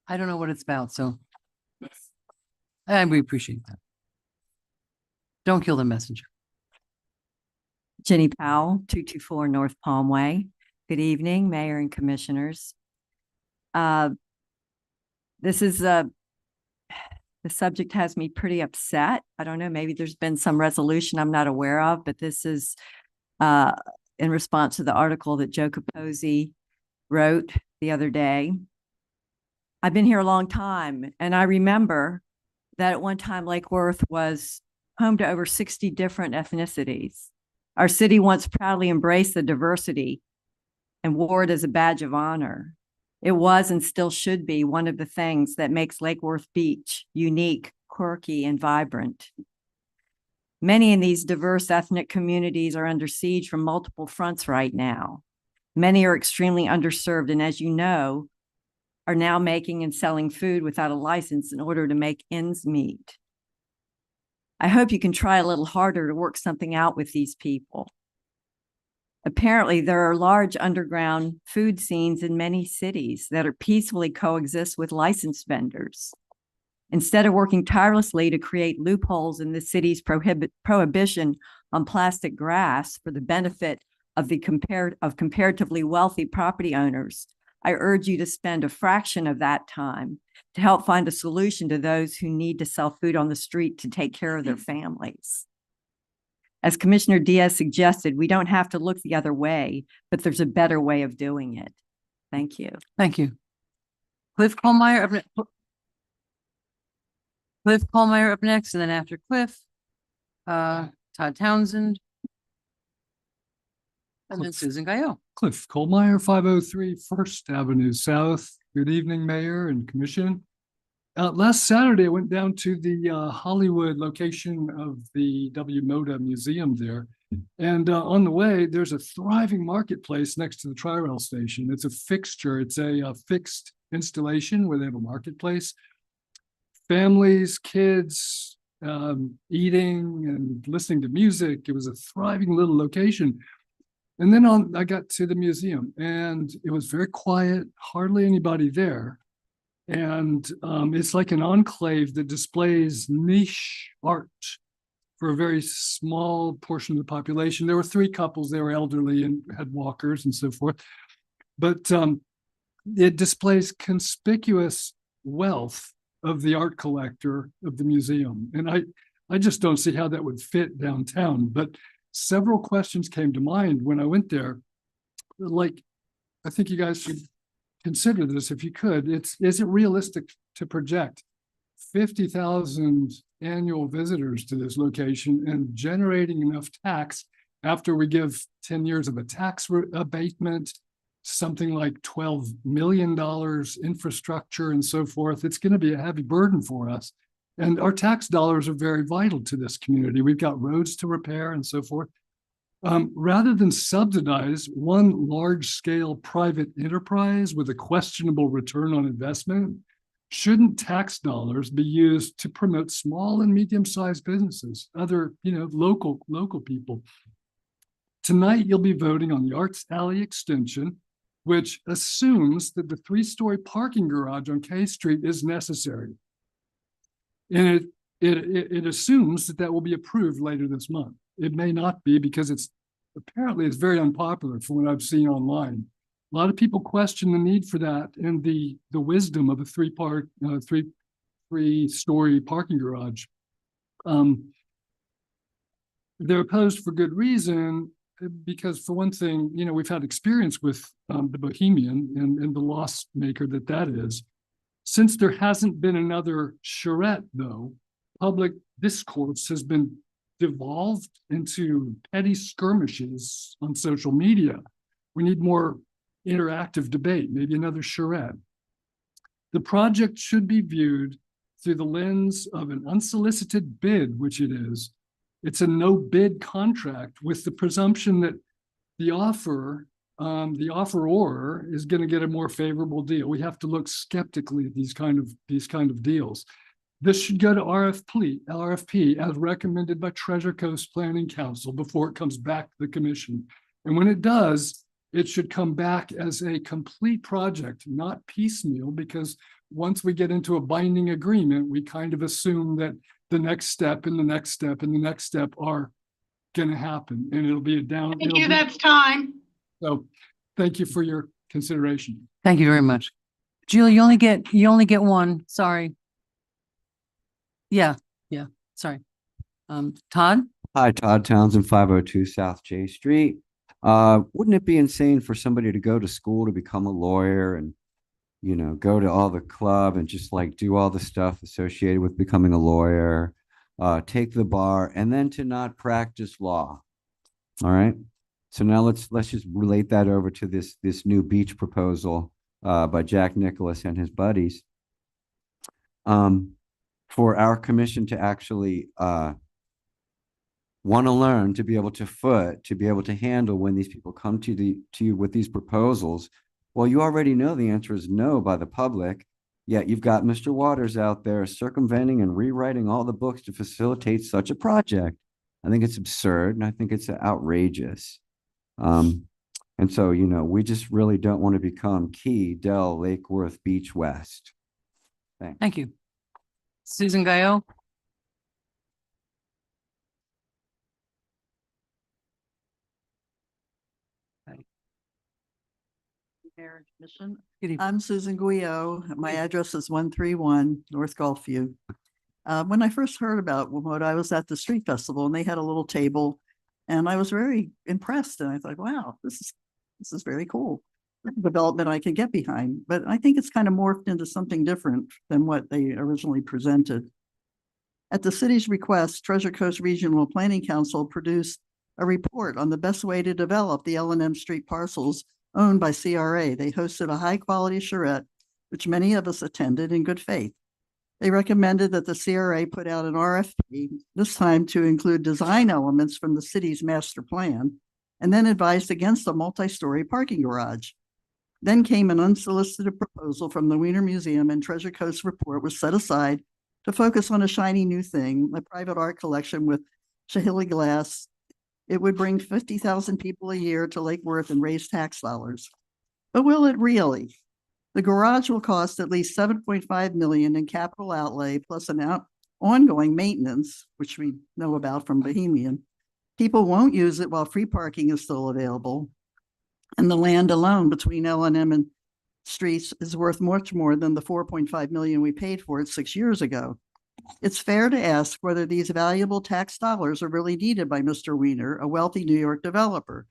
I don't know what it's about, so. And we appreciate that. Don't kill the messenger.
Jenny Powell, 224 North Palm Way. Good evening, Mayor and Commissioners. This is the subject has me pretty upset. I don't know, maybe there's been some resolution I'm not aware of, but this is in response to the article that Joe Capozzi wrote the other day. I've been here a long time, and I remember that at one time Lake Worth was home to over 60 different ethnicities. Our city once proudly embraced the diversity and wore it as a badge of honor. It was and still should be one of the things that makes Lake Worth Beach unique, quirky, and vibrant. Many in these diverse ethnic communities are under siege from multiple fronts right now. Many are extremely underserved, and as you know, are now making and selling food without a license in order to make ends meet. I hope you can try a little harder to work something out with these people. Apparently, there are large underground food scenes in many cities that are peacefully coexist with licensed vendors. Instead of working tirelessly to create loopholes in the city's prohibition on plastic grass for the benefit of the comparatively wealthy property owners, I urge you to spend a fraction of that time to help find a solution to those who need to sell food on the street to take care of their families. As Commissioner Diaz suggested, we don't have to look the other way, but there's a better way of doing it. Thank you.
Thank you. Cliff Kohlmeyer up next, and then after Cliff, Todd Townsend, and then Susan Gaillot.
Cliff Kohlmeyer, 503 First Avenue South. Good evening, Mayor and Commission. Last Saturday, I went down to the Hollywood location of the W. Moda Museum there. And on the way, there's a thriving marketplace next to the Tri-Rail station. It's a fixture. It's a fixed installation where they have a marketplace. Families, kids, eating and listening to music. It was a thriving little location. And then I got to the museum, and it was very quiet, hardly anybody there. And it's like an enclave that displays niche art for a very small portion of the population. There were 3 couples, they were elderly and had walkers and so forth. But it displays conspicuous wealth of the art collector of the museum. And I just don't see how that would fit downtown. But several questions came to mind when I went there. Like, I think you guys should consider this if you could. Is it realistic to project 50,000 annual visitors to this location and generating enough tax after we give 10 years of a tax abatement, something like $12 million infrastructure and so forth? It's going to be a heavy burden for us. And our tax dollars are very vital to this community. We've got roads to repair and so forth. Rather than subsidize one large-scale private enterprise with a questionable return on investment, shouldn't tax dollars be used to promote small and medium-sized businesses, other, local people? Tonight, you'll be voting on the Arts Alley extension, which assumes that the 3-story parking garage on K Street is necessary. And it assumes that will be approved later this month. It may not be, because it's very unpopular from what I've seen online. A lot of people question the need for that and the wisdom of a 3-story parking garage. They're opposed for good reason, because for one thing, we've had experience with the Bohemian and the loss maker that is. Since there hasn't been another charrette, though, public discourse has been devolved into petty skirmishes on social media. We need more interactive debate, maybe another charrette. The project should be viewed through the lens of an unsolicited bid, which it is. It's a no-bid contract with the presumption that the offeror is going to get a more favorable deal. We have to look skeptically at these kind of deals. This should go to RFP as recommended by Treasure Coast Planning Council before it comes back to the commission. And when it does, it should come back as a complete project, not piecemeal, because once we get into a binding agreement, we kind of assume that the next step and the next step and the next step are going to happen, and it'll be a down.
Thank you, that's time.
So thank you for your consideration.
Thank you very much. Jill, you only get one. Sorry. Yeah, sorry. Todd?
Hi, Todd Townsend, 502 South J Street. Wouldn't it be insane for somebody to go to school to become a lawyer and, you know, go to all the club and just like do all the stuff associated with becoming a lawyer, take the bar, and then to not practice law? All right. So now let's just relate that over to this new beach proposal by Jack Nicholas and his buddies. For our commission to actually want to learn, to be able to handle when these people come to you with these proposals. Well, you already know the answer is no by the public, yet you've got Mr. Waters out there circumventing and rewriting all the books to facilitate such a project. I think it's absurd, and I think it's outrageous. And so, you know, we just really don't want to become Key, Dell, Lake Worth, Beach West. Thanks.
Thank you. Susan Gaio?
Mayor Commission.
Good evening.
I'm Susan Guillot. My address is 131 North Gulfview. When I first heard about WMODA, I was at the street festival and they had a little table and I was very impressed. And I thought, wow, this is very cool development I can get behind. But I think it's kind of morphed into something different than what they originally presented. At the city's request, Treasure Coast Regional Planning Council produced a report on the best way to develop the L&M Street parcels owned by CRA. They hosted a high-quality charrette, which many of us attended in good faith. They recommended that the CRA put out an RFP, this time to include design elements from the city's master plan, and then advised against a multi-story parking garage. Then came an unsolicited proposal from the Wiener Museum, and Treasure Coast report was set aside to focus on a shiny new thing, a private art collection with Shahili glass. It would bring 50,000 people a year to Lake Worth and raise tax dollars. But will it really? The garage will cost at least $7.5 million in capital outlay, plus an ongoing maintenance, which we know about from Bohemian. People won't use it while free parking is still available. And the land alone between L&M and streets is worth much more than the $4.5 million we paid for it 6 years ago. It's fair to ask whether these valuable tax dollars are really needed by Mr. Wiener, a wealthy New York developer.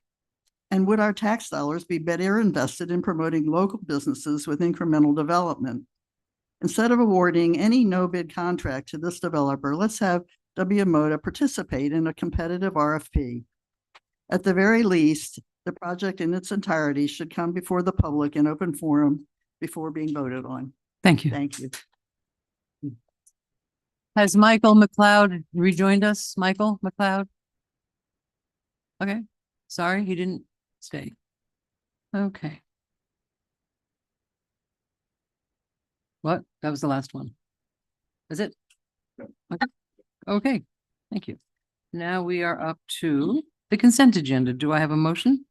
And would our tax dollars be better invested in promoting local businesses with incremental development? Instead of awarding any no-bid contract to this developer, let's have WMODA participate in a competitive RFP. At the very least, the project in its entirety should come before the public in open forum before being voted on.
Thank you.
Thank you.
Has Michael McLeod rejoined us? Michael McLeod? Okay, sorry, he didn't stay. Okay. What? That was the last one. Is it? Okay. Okay, thank you. Now we are up to the consent agenda. Do I have a motion?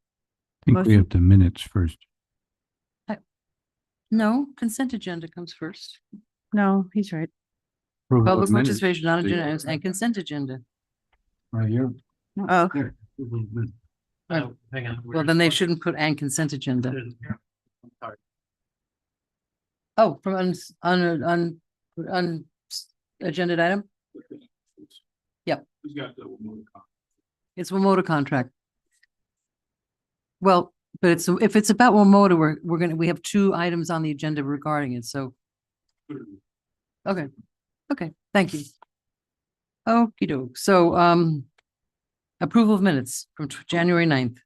I think we have the minutes first.
No, consent agenda comes first.
No, he's right.
Approval of
Public
minutes.
participation, non-agenda items, and consent agenda.
Right here.
Oh,
There.
Oh, hang on.
Well, then they shouldn't put and consent agenda. Oh, from agenda item? Yep. It's WMODA contract. Well, but if it's about WMODA, we have two items on the agenda regarding it, so. Okay, thank you. Okey doke, so, approval of minutes from January 9th.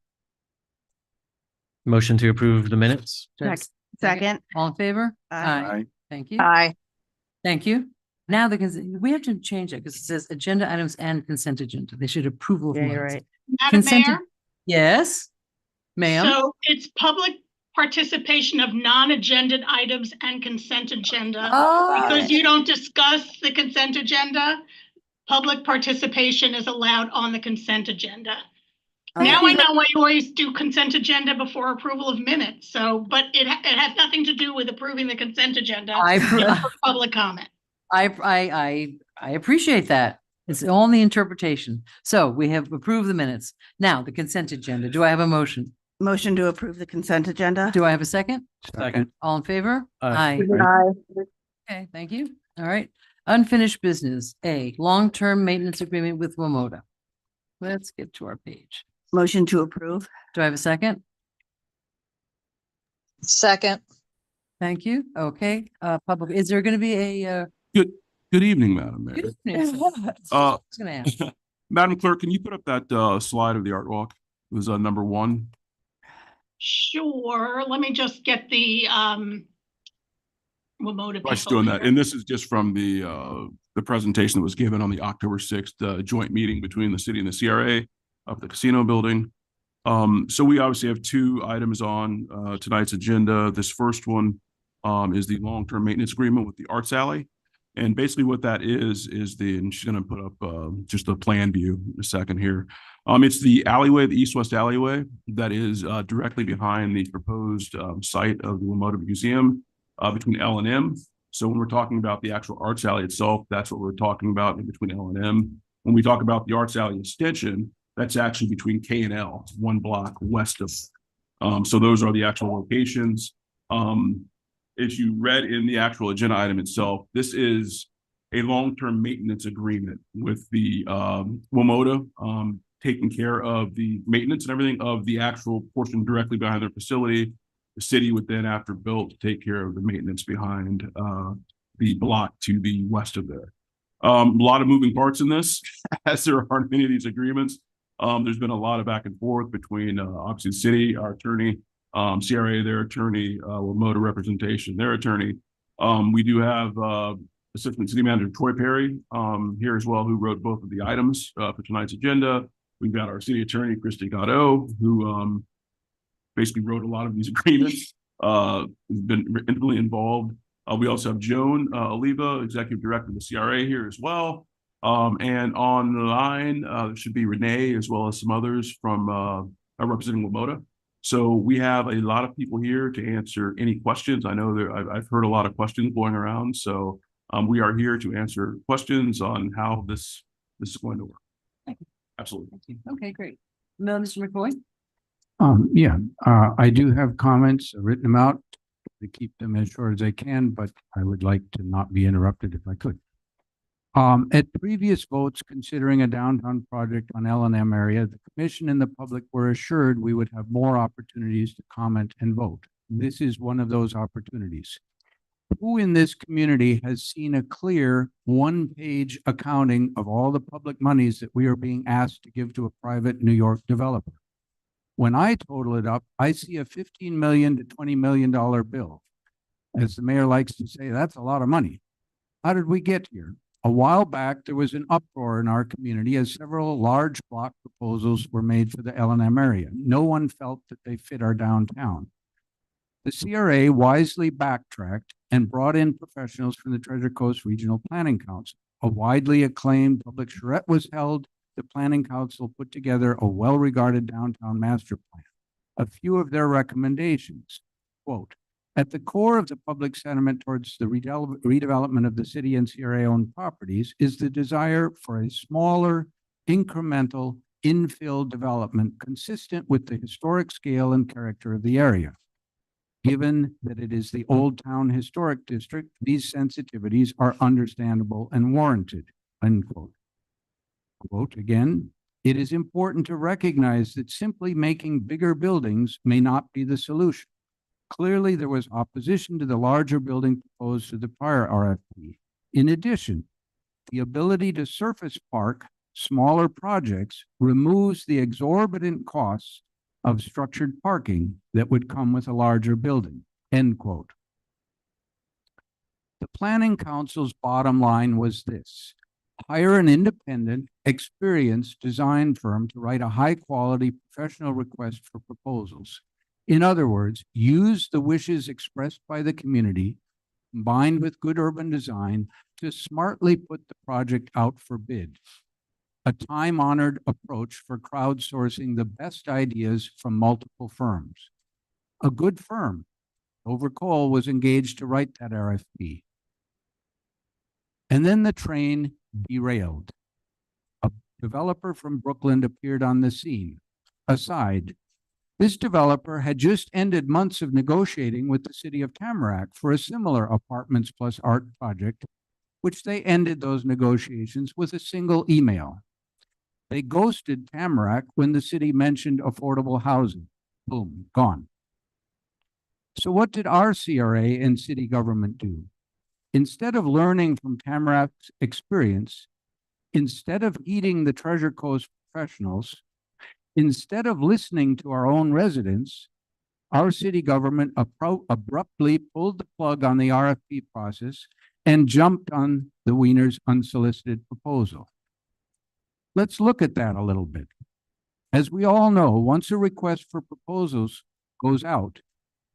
Motion to approve the minutes.
second.
All in favor?
Aye.
Thank you.
Aye.
Thank you. Now we have to change it because it says agenda items and consent agenda. They should approval of
Yeah, you're
minutes.
right.
Madam
Consent-
Mayor?
Yes, ma'am.
So it's public participation of non-agenda items and consent agenda.
Oh,
Because you don't discuss the consent agenda, public participation is allowed on the consent agenda. Now I know why you always do consent agenda before approval of minutes. So, but it has nothing to do with approving the consent agenda. It's for public comment.
I appreciate that. It's all in the interpretation. So we have approved the minutes. Now the consent agenda. Do I have a motion?
Motion to approve the consent agenda.
Do I have a second?
Second.
All in favor?
Aye.
Okay, thank you. All right. Unfinished business. A, long-term maintenance agreement with WMODA. Let's get to our page.
Motion to approve.
Do I have a second?
Second.
Thank you. Okay, public, is there going to be a,
Good evening, Madam Mayor.
good evening, sir. I was gonna ask.
Madam Clerk, can you put up that slide of the art walk? It was number 1.
Sure. Let me just get the WMODA
I was
people
doing that.
here.
And this is just from the presentation that was given on the October 6th joint meeting between the city and the CRA of the casino building. So we obviously have 2 items on tonight's agenda. This first one is the long-term maintenance agreement with the Arts Alley. And basically what that is and she's going to put up just a plan view in a second here. It's the alleyway, the east-west alleyway that is directly behind the proposed site of the WMODA Museum between L and M. So when we're talking about the actual Arts Alley itself, that's what we're talking about in between L and M. When we talk about the Arts Alley extension, that's actually between K and L, 1 block west of. So those are the actual locations. As you read in the actual agenda item itself, this is a long-term maintenance agreement with the WMODA taking care of the maintenance and everything of the actual portion directly behind their facility. The city would then, after built, take care of the maintenance behind the block to the west of there. A lot of moving parts in this, as there are many of these agreements. There's been a lot of back and forth between obviously the city, our attorney, CRA, their attorney, WMODA representation, their attorney. We do have Assistant City Manager Troy Perry here as well, who wrote both of the items for tonight's agenda. We've got our city attorney, Christy Gatto, who basically wrote a lot of these agreements, has been intimately involved. We also have Joan Oliva, Executive Director of the CRA here as well. And on the line, there should be Renee as well as some others from representing WMODA. So we have a lot of people here to answer any questions. I know I've heard a lot of questions going around. So we are here to answer questions on how this is going to work.
Thank you.
Absolutely.
Thank you. Okay, great. No, Mr. McCoy?
I do have comments, I've written them out to keep them as short as I can, but I would like to not be interrupted if I could. At previous votes considering a downtown project on L&M area, the commission and the public were assured we would have more opportunities to comment and vote. This is one of those opportunities. Who in this community has seen a clear 1-page accounting of all the public monies that we are being asked to give to a private New York developer? When I total it up, I see a $15 million to $20 million bill. As the mayor likes to say, that's a lot of money. How did we get here? A while back, there was an uproar in our community as several large block proposals were made for the L&M area. No one felt that they fit our downtown. The CRA wisely backtracked and brought in professionals from the Treasure Coast Regional Planning Council. A widely acclaimed public charrette was held. The Planning Council put together a well-regarded downtown master plan. A few of their recommendations, quote, at the core of the public sentiment towards the redevelopment of the city and CRA-owned properties is the desire for a smaller, incremental infill development consistent with the historic scale and character of the area. Given that it is the Old Town Historic District, these sensitivities are understandable and warranted, unquote. Quote again, it is important to recognize that simply making bigger buildings may not be the solution. Clearly, there was opposition to the larger building proposed to the prior RFP. In addition, the ability to surface park smaller projects removes the exorbitant costs of structured parking that would come with a larger building, end quote. The Planning Council's bottom line was this: hire an independent, experienced design firm to write a high-quality professional request for proposals. In other words, use the wishes expressed by the community, combined with good urban design, to smartly put the project out for bid. A time-honored approach for crowdsourcing the best ideas from multiple firms. A good firm, Dover Cole, was engaged to write that RFP. And then the train derailed. A developer from Brooklyn appeared on the scene. Aside, this developer had just ended months of negotiating with the city of Tamarack for a similar apartments plus art project, which they ended those negotiations with a single email. They ghosted Tamarack when the city mentioned affordable housing. Boom, gone. So what did our CRA and city government do? Instead of learning from Tamarack's experience, instead of heeding the Treasure Coast professionals, instead of listening to our own residents, our city government abruptly pulled the plug on the RFP process and jumped on the Wiener's unsolicited proposal. Let's look at that a little bit. As we all know, once a request for proposals goes out,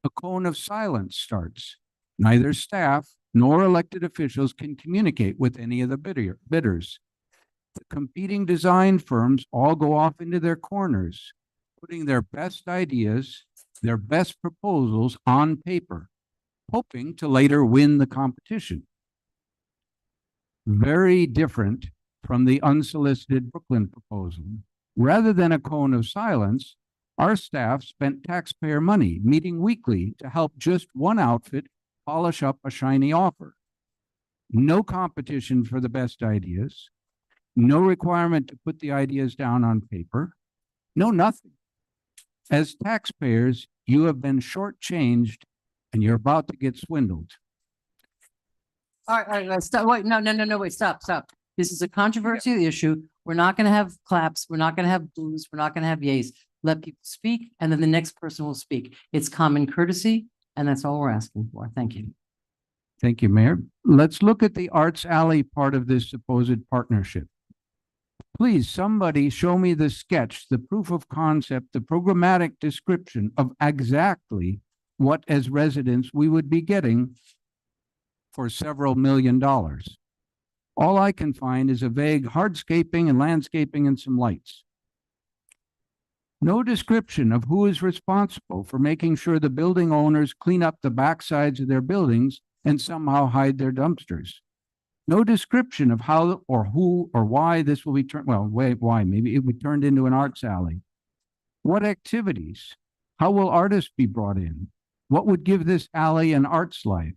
a cone of silence starts. Neither staff nor elected officials can communicate with any of the bidders. The competing design firms all go off into their corners, putting their best ideas, their best proposals on paper, hoping to later win the competition. Very different from the unsolicited Brooklyn proposal. Rather than a cone of silence, our staff spent taxpayer money meeting weekly to help just one outfit polish up a shiny offer. No competition for the best ideas, no requirement to put the ideas down on paper, no nothing. As taxpayers, you have been shortchanged and you're about to get swindled.
All right, stop. Wait, no, wait, stop. This is a controversial issue. We're not going to have claps. We're not going to have boos. We're not going to have yays. Let people speak, and then the next person will speak. It's common courtesy, and that's all we're asking for. Thank you.
Thank you, Mayor. Let's look at the Arts Alley part of this supposed partnership. Please, somebody show me the sketch, the proof of concept, the programmatic description of exactly what, as residents, we would be getting for several $1 million. All I can find is a vague hardscaping and landscaping and some lights. No description of who is responsible for making sure the building owners clean up the backsides of their buildings and somehow hide their dumpsters. No description of how or who or why this will be turned, well, why, maybe it would be turned into an arts alley. What activities? How will artists be brought in? What would give this alley an arts life?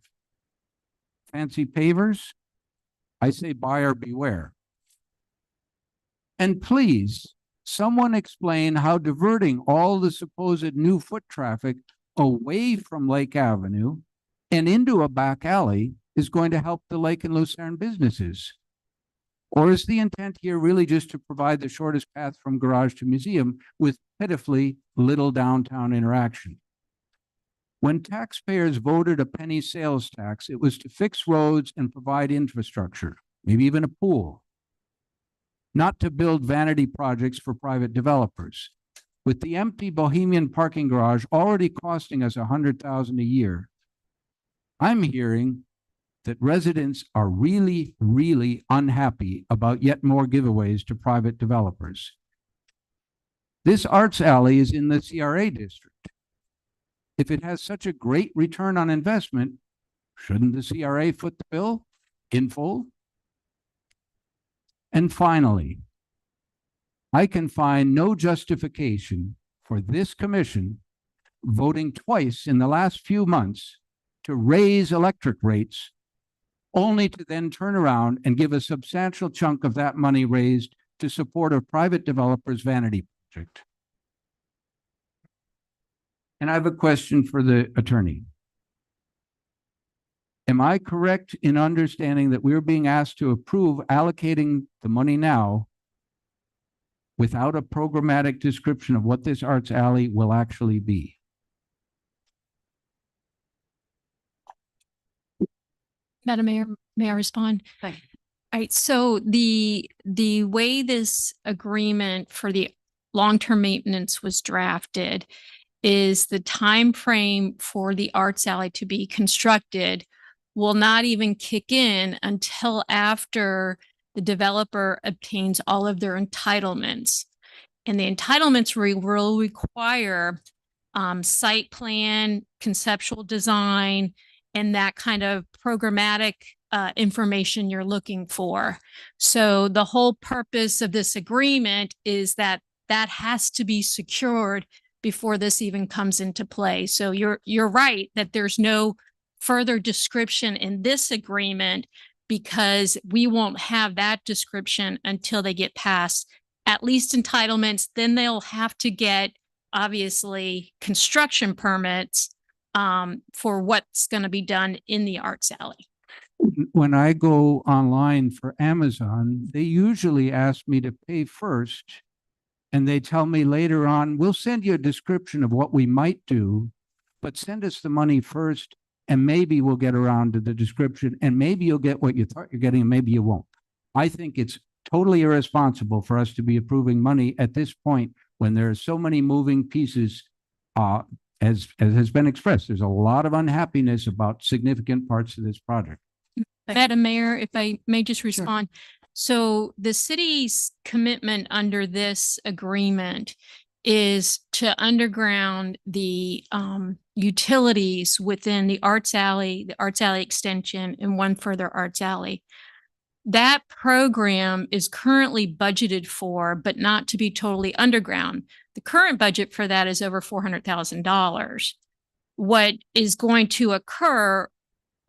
Fancy pavers? I say buyer beware. And please, someone explain how diverting all the supposed new foot traffic away from Lake Avenue and into a back alley is going to help the Lake and Lucerne businesses. Or is the intent here really just to provide the shortest path from garage to museum with pitifully little downtown interaction? When taxpayers voted a penny sales tax, it was to fix roads and provide infrastructure, maybe even a pool, not to build vanity projects for private developers. With the empty Bohemian parking garage already costing us $100,000 a year, I'm hearing that residents are really, really unhappy about yet more giveaways to private developers. This arts alley is in the CRA district. If it has such a great return on investment, shouldn't the CRA foot the bill in full? And finally, I can find no justification for this commission voting twice in the last few months to raise electric rates, only to then turn around and give a substantial chunk of that money raised to support a private developer's vanity project. And I have a question for the attorney. Am I correct in understanding that we're being asked to approve allocating the money now without a programmatic description of what this arts alley will actually be?
Madam Mayor, may I respond?
Thank you.
All right, so the way this agreement for the long-term maintenance was drafted, is the time frame for the arts alley to be constructed will not even kick in until after the developer obtains all of their entitlements. And the entitlements will require site plan, conceptual design, and that kind of programmatic information you're looking for. So the whole purpose of this agreement is that that has to be secured before this even comes into play. So you're right that there's no further description in this agreement because we won't have that description until they get past at least entitlements. Then they'll have to get obviously construction permits for what's going to be done in the arts alley.
When I go online for Amazon, they usually ask me to pay first. And they tell me later on, we'll send you a description of what we might do, but send us the money first, and maybe we'll get around to the description, and maybe you'll get what you thought you're getting, and maybe you won't. I think it's totally irresponsible for us to be approving money at this point when there are so many moving pieces, as has been expressed. There's a lot of unhappiness about significant parts of this project.
Madam Mayor, if I may just respond. Sure. So the city's commitment under this agreement is to underground the utilities within the arts alley extension, and one further arts alley. That program is currently budgeted for, but not to be totally underground. The current budget for that is over $400,000. What is going to occur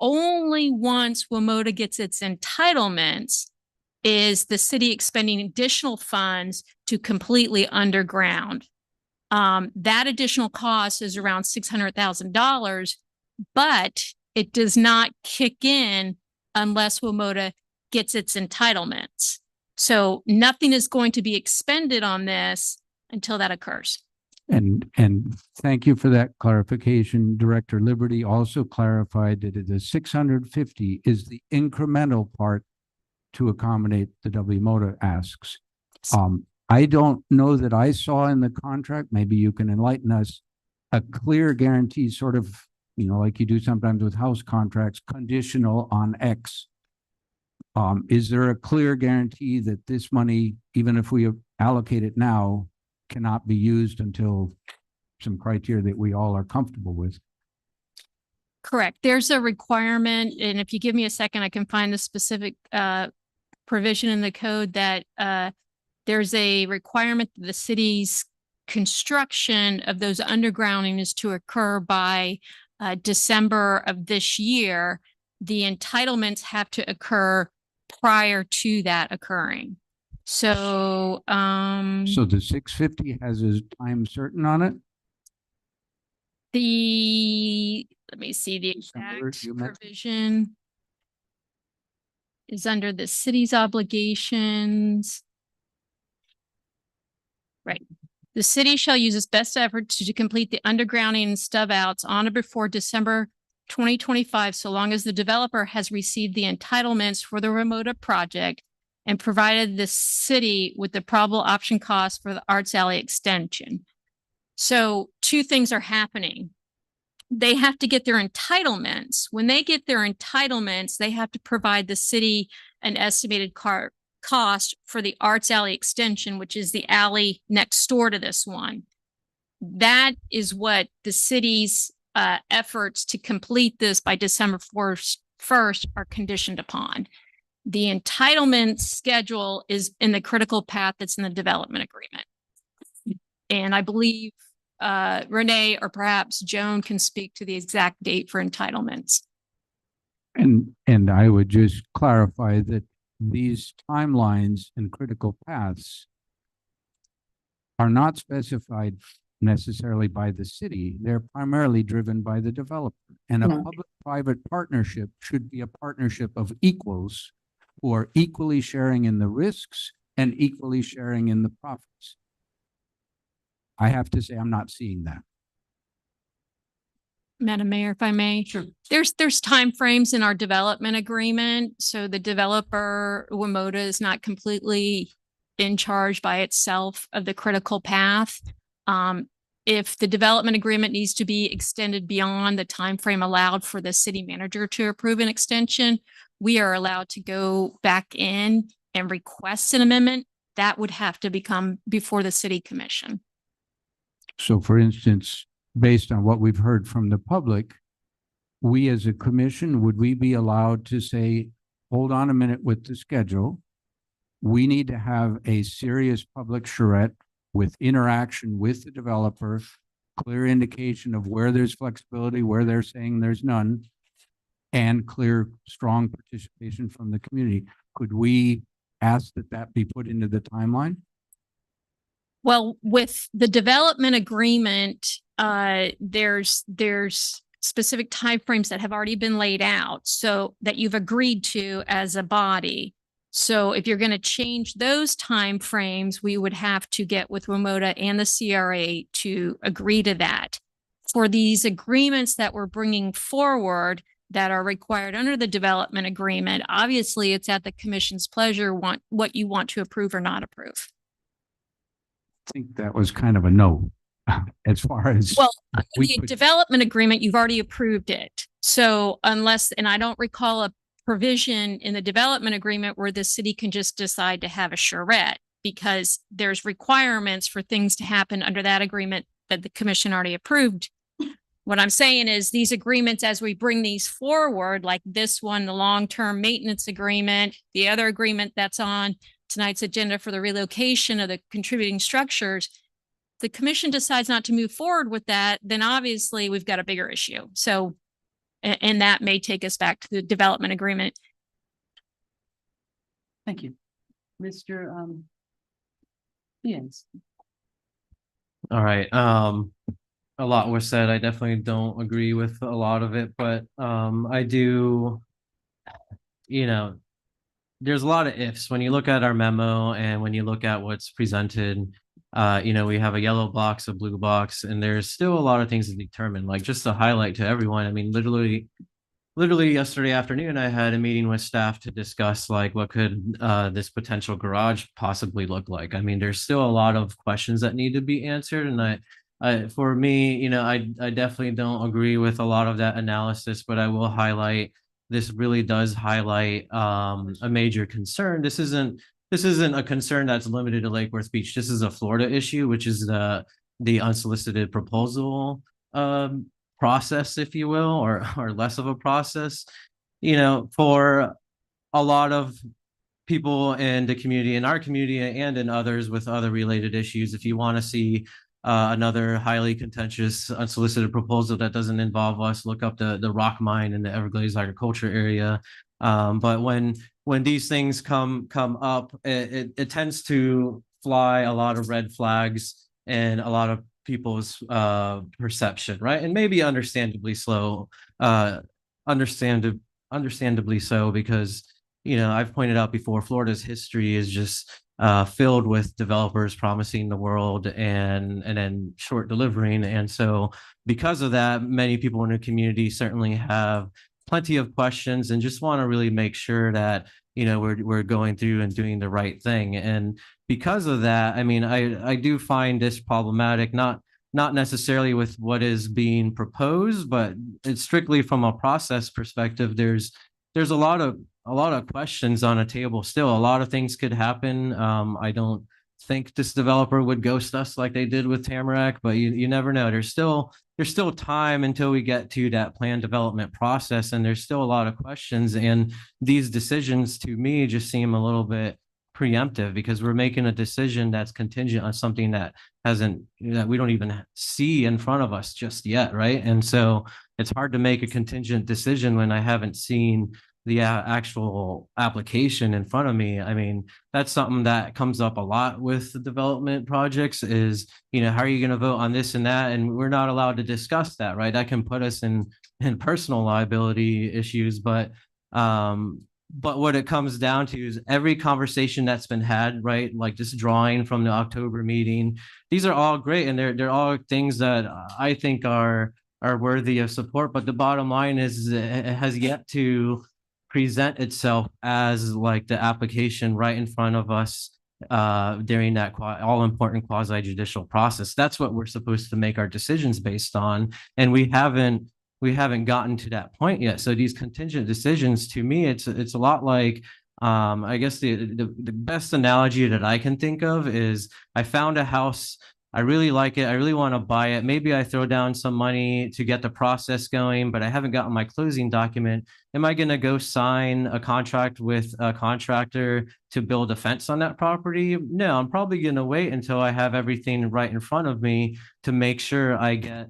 only once WMOTA gets its entitlements is the city expending additional funds to completely underground. That additional cost is around $600,000, but it does not kick in unless WMOTA gets its entitlements. So nothing is going to be expended on this until that occurs.
And thank you for that clarification. Director Liberty also clarified that the 650 is the incremental part to accommodate the WMOTA asks. I don't know that I saw in the contract, maybe you can enlighten us, a clear guarantee, sort of, like you do sometimes with house contracts, conditional on X. Is there a clear guarantee that this money, even if we allocate it now, cannot be used until some criteria that we all are comfortable with?
Correct. There's a requirement, and if you give me a second, I can find the specific provision in the code that there's a requirement that the city's construction of those undergrounding is to occur by December of this year. The entitlements have to occur prior to that occurring. So,
so the 650 has a time certain on it?
Let me see, the exact provision is under the city's obligations. Right. The city shall use its best efforts to complete the undergrounding and stub outs on or before December 2025, so long as the developer has received the entitlements for the WMOTA project and provided the city with the probable option cost for the arts alley extension. So two things are happening. They have to get their entitlements. When they get their entitlements, they have to provide the city an estimated cost for the arts alley extension, which is the alley next door to this one. That is what the city's efforts to complete this by December 1st are conditioned upon. The entitlement schedule is in the critical path that's in the development agreement. And I believe Renee or perhaps Joan can speak to the exact date for entitlements.
And I would just clarify that these timelines and critical paths are not specified necessarily by the city. They're primarily driven by the developer. And a public-private partnership should be a partnership of equals who are equally sharing in the risks and equally sharing in the profits. I have to say, I'm not seeing that.
Madam Mayor, if I may. Sure. There's timeframes in our development agreement. So the developer, WMOTA, is not completely in charge by itself of the critical path. if the development agreement needs to be extended beyond the time frame allowed for the city manager to approve an extension, we are allowed to go back in and request an amendment. That would have to become before the city commission.
So for instance, based on what we've heard from the public, we as a commission, would we be allowed to say, hold on a minute with the schedule? We need to have a serious public charrette with interaction with the developer, clear indication of where there's flexibility, where they're saying there's none, and clear, strong participation from the community. Could we ask that that be put into the timeline?
Well, with the development agreement, there's specific timeframes that have already been laid out, so that you've agreed to as a body. So if you're going to change those timeframes, we would have to get with WMOTA and the CRA to agree to that. For these agreements that we're bringing forward that are required under the development agreement, obviously it's at the commission's pleasure what you want to approve or not approve.
I think that was kind of a no, as far as.
Well,
we
the
could-
development agreement, you've already approved it. So unless, and I don't recall a provision in the development agreement where the city can just decide to have a charrette, because there's requirements for things to happen under that agreement that the commission already approved. What I'm saying is these agreements, as we bring these forward, like this one, the long-term maintenance agreement, the other agreement that's on tonight's agenda for the relocation of the contributing structures, the commission decides not to move forward with that, then obviously we've got a bigger issue. So, and that may take us back to the development agreement.
Thank you. Mr. Yes.
All right. A lot was said. I definitely don't agree with a lot of it, but I do, there's a lot of ifs when you look at our memo and when you look at what's presented. We have a yellow box, a blue box, and there's still a lot of things to determine. Like, just to highlight to everyone, I mean, literally yesterday afternoon, I had a meeting with staff to discuss like what could this potential garage possibly look like. I mean, there's still a lot of questions that need to be answered, and for me, I definitely don't agree with a lot of that analysis, but I will highlight this really does highlight a major concern. This isn't a concern that's limited to Lake Worth Beach. This is a Florida issue, which is the unsolicited proposal process, if you will, or less of a process. For a lot of people in the community, in our community and in others with other related issues, if you want to see another highly contentious unsolicited proposal that doesn't involve us, look up the rock mine in the Everglades agriculture area. But when these things come up, it tends to fly a lot of red flags and a lot of people's perception, right? And maybe understandably so, understandably so, because I've pointed out before, Florida's history is just filled with developers promising the world and then short delivering. And so because of that, many people in the community certainly have plenty of questions and just want to really make sure that, we're going through and doing the right thing. And because of that, I mean, I do find this problematic, not necessarily with what is being proposed, but it's strictly from a process perspective. There's a lot of questions on a table still. A lot of things could happen. I don't think this developer would ghost us like they did with Tamarack, but you never know. There's still time until we get to that plan development process, and there's still a lot of questions. And these decisions to me just seem a little bit preemptive, because we're making a decision that's contingent on something that we don't even see in front of us just yet, right? And so it's hard to make a contingent decision when I haven't seen the actual application in front of me. I mean, that's something that comes up a lot with the development projects is, how are you going to vote on this and that? And we're not allowed to discuss that, right? That can put us in personal liability issues. But what it comes down to is every conversation that's been had, right? Like this drawing from the October meeting, these are all great. And they're all things that I think are worthy of support. But the bottom line is it has yet to present itself as like the application right in front of us during that all important quasi judicial process. That's what we're supposed to make our decisions based on, and we haven't gotten to that point yet. So these contingent decisions, to me, it's a lot like, I guess the best analogy that I can think of is I found a house. I really like it. I really want to buy it. Maybe I throw down some money to get the process going, but I haven't gotten my closing document. Am I going to go sign a contract with a contractor to build a fence on that property? No, I'm probably going to wait until I have everything right in front of me to make sure I get,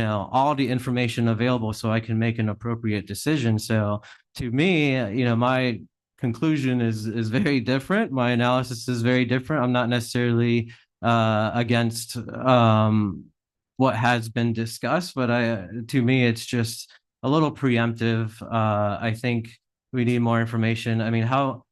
all the information available so I can make an appropriate decision. So to me, my conclusion is very different. My analysis is very different. I'm not necessarily against what has been discussed, but to me, it's just a little preemptive. I think we need more information. I mean, how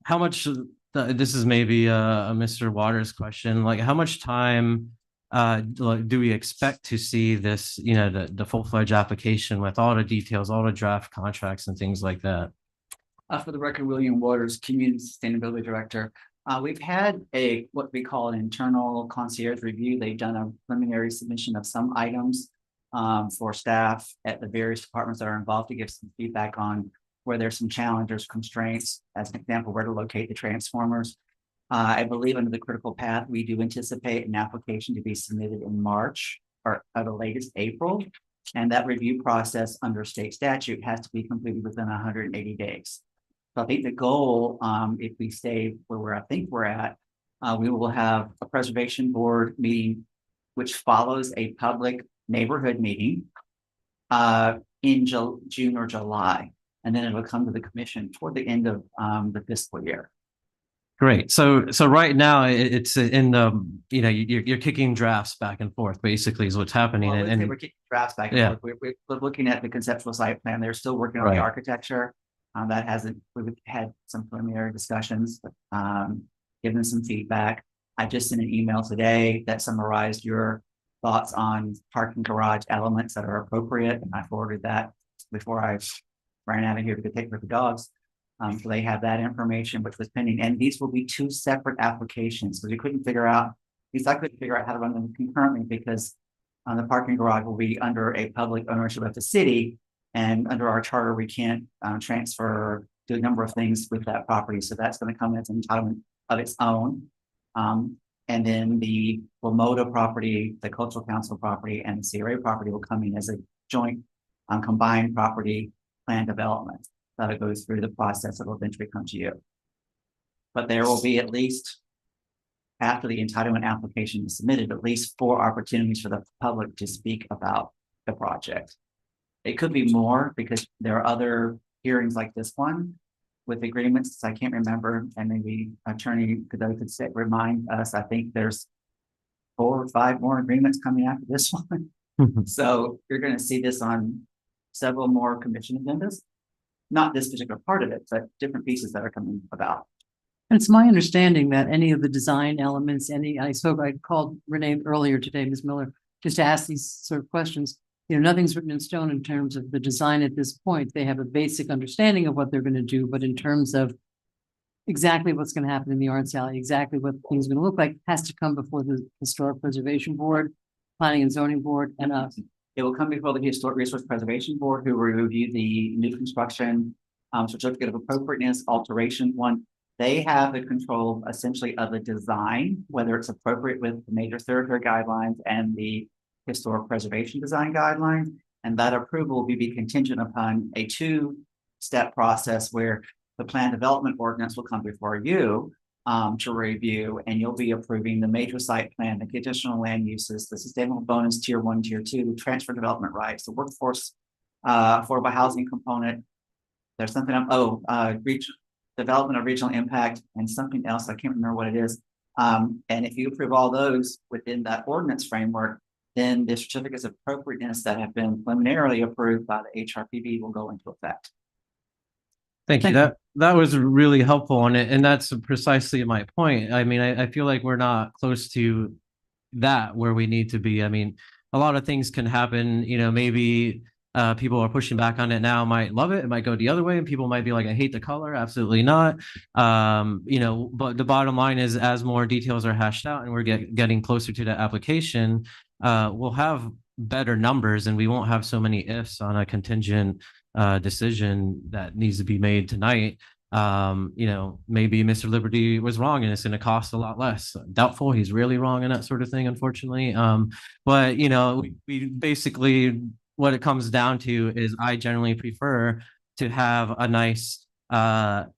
much, this is maybe a Mr. Waters question, like how much time do we expect to see this, the full-fledged application with all the details, all the draft contracts and things like that?
For the record, William Waters, Community Sustainability Director. We've had what we call an internal concierge review. They've done a preliminary submission of some items for staff at the various departments that are involved to give some feedback on where there's some challenges, constraints, as an example, where to locate the transformers. I believe under the critical path, we do anticipate an application to be submitted in March or at the latest April. And that review process under state statute has to be completed within 180 days. So I think the goal, if we stay where I think we're at, we will have a preservation board meeting, which follows a public neighborhood meeting in June or July. And then it will come to the commission toward the end of the fiscal year.
Great. So right now it's in the, you're kicking drafts back and forth, basically is what's happening.
Well,
and
we're kicking drafts back and forth. We're looking at the conceptual site plan. They're still working on the architecture. We've had some preliminary discussions, given some feedback. I just sent an email today that summarized your thoughts on parking garage elements that are appropriate. And I forwarded that before I ran out of here to go take care of the dogs. So they have that information, which was pending. And these will be two separate applications. So we couldn't figure out, at least I couldn't figure out how to run them concurrently because the parking garage will be under a public ownership of the city. And under our charter, we can't transfer, do a number of things with that property. So that's going to come as an entitlement of its own. And then the Lamoda property, the Cultural Council property, and the CRA property will come in as a joint combined property plan development. That goes through the process that will eventually come to you. But there will be at least, after the entitlement application is submitted, at least 4 opportunities for the public to speak about the project. It could be more because there are other hearings like this one with agreements. I can't remember, and maybe Attorney Godot could remind us. I think there's 4 or 5 more agreements coming after this one. So you're going to see this on several more commission agendas. Not this particular part of it, but different pieces that are coming about.
And it's my understanding that any of the design elements, I called Renee earlier today, Ms. Miller, just to ask these sort of questions. Nothing's written in stone in terms of the design at this point. They have a basic understanding of what they're going to do, but in terms of exactly what's going to happen in the Arts Alley, exactly what things are going to look like, has to come before the Historic Preservation Board, Planning and Zoning Board, and us.
It will come before the Historic Resource Preservation Board, who will review the new construction certificate of appropriateness alteration one. They have the control essentially of the design, whether it's appropriate with the major thoroughfare guidelines and the historic preservation design guidelines. And that approval will be contingent upon a 2-step process where the plan development ordinance will come before you to review, and you'll be approving the major site plan, the additional land uses, the sustainable bonus tier 1, tier 2, transfer development rights, the workforce affordable housing component. There's something development of regional impact and something else. I can't remember what it is. And if you approve all those within that ordinance framework, then the certificates of appropriateness that have been preliminarily approved by the HRPB will go into effect.
Thank you. That was really helpful on it. And that's precisely my point. I mean, I feel like we're not close to that where we need to be. I mean, a lot of things can happen, maybe people are pushing back on it now might love it. It might go the other way, and people might be like, I hate the color. Absolutely not. But the bottom line is, as more details are hashed out and we're getting closer to the application, we'll have better numbers, and we won't have so many ifs on a contingent decision that needs to be made tonight. Maybe Mr. Liberty was wrong and it's going to cost a lot less. Doubtful. He's really wrong and that sort of thing, unfortunately. But we basically, what it comes down to is I generally prefer to have a nice, packaged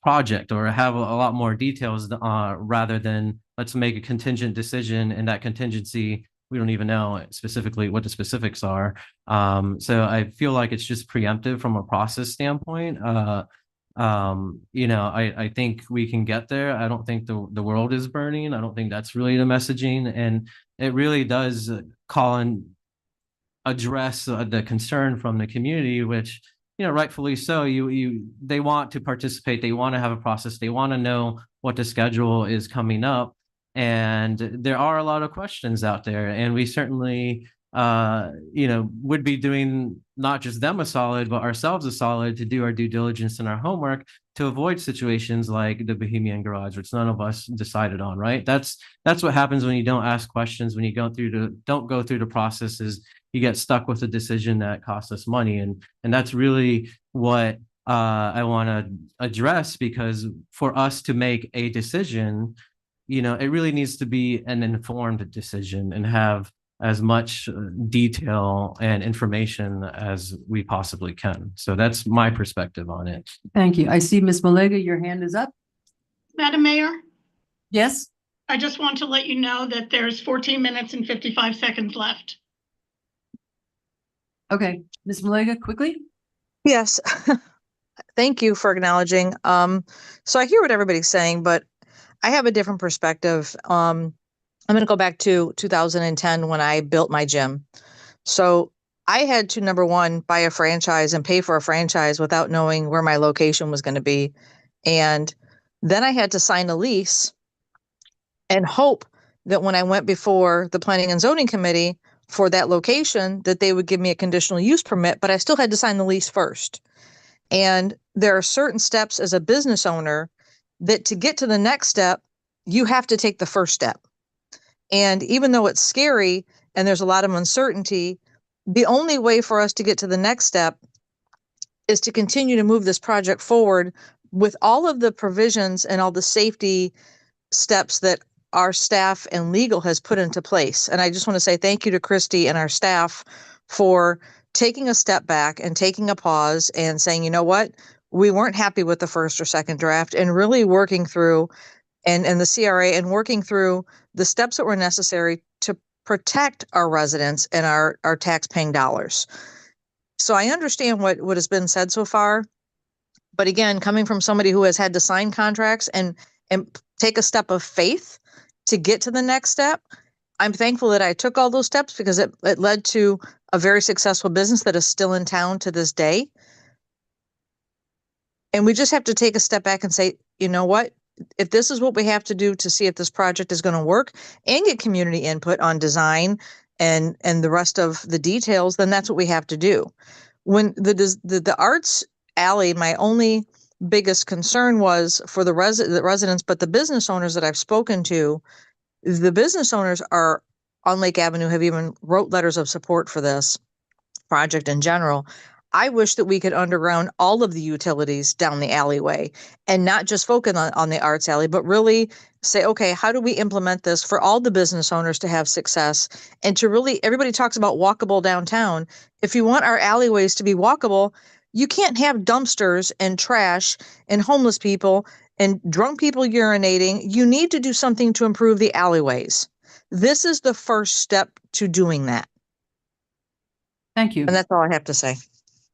project, or have a lot more details rather than let's make a contingent decision, and that contingency, we don't even know specifically what the specifics are. So I feel like it's just preemptive from a process standpoint. I think we can get there. I don't think the world is burning. I don't think that's really the messaging. And it really does call and address the concern from the community, which, rightfully so. They want to participate. They want to have a process. They want to know what the schedule is coming up. And there are a lot of questions out there, and we certainly, would be doing not just them a solid, but ourselves a solid to do our due diligence and our homework to avoid situations like the Bohemian Garage, which none of us decided on, right? That's what happens when you don't ask questions, when you don't go through the processes. You get stuck with a decision that costs us money, and that's really what I want to address, because for us to make a decision, it really needs to be an informed decision and have as much detail and information as we possibly can. So that's my perspective on it.
Thank you. I see Ms. Malega, your hand is up.
Madam Mayor,
Yes?
I just want to let you know that there's 14 minutes and 55 seconds left.
Okay, Ms. Malega, quickly.
Yes. Thank you for acknowledging. So I hear what everybody's saying, but I have a different perspective. I'm going to go back to 2010 when I built my gym. So I had to, number one, buy a franchise and pay for a franchise without knowing where my location was going to be. And then I had to sign a lease and hope that when I went before the Planning and Zoning Committee for that location, that they would give me a conditional use permit, but I still had to sign the lease first. And there are certain steps as a business owner that to get to the next step, you have to take the first step. And even though it's scary and there's a lot of uncertainty, the only way for us to get to the next step is to continue to move this project forward with all of the provisions and all the safety steps that our staff and legal has put into place. And I just want to say thank you to Christy and our staff for taking a step back and taking a pause and saying, you know what, we weren't happy with the first or second draft, and really working through and the CRA and working through the steps that were necessary to protect our residents and our tax-paying dollars. So I understand what has been said so far. But again, coming from somebody who has had to sign contracts and take a step of faith to get to the next step, I'm thankful that I took all those steps, because it led to a very successful business that is still in town to this day. And we just have to take a step back and say, you know what? If this is what we have to do to see if this project is going to work and get community input on design and the rest of the details, then that's what we have to do. When the arts alley, my only biggest concern was for the residents, but the business owners that I've spoken to, the business owners are on Lake Avenue have even wrote letters of support for this project in general. I wish that we could underground all of the utilities down the alleyway and not just focus on the arts alley, but really say, okay, how do we implement this for all the business owners to have success and to really, everybody talks about walkable downtown. If you want our alleyways to be walkable, you can't have dumpsters and trash and homeless people and drunk people urinating. You need to do something to improve the alleyways. This is the first step to doing that.
Thank you.
And that's all I have to say.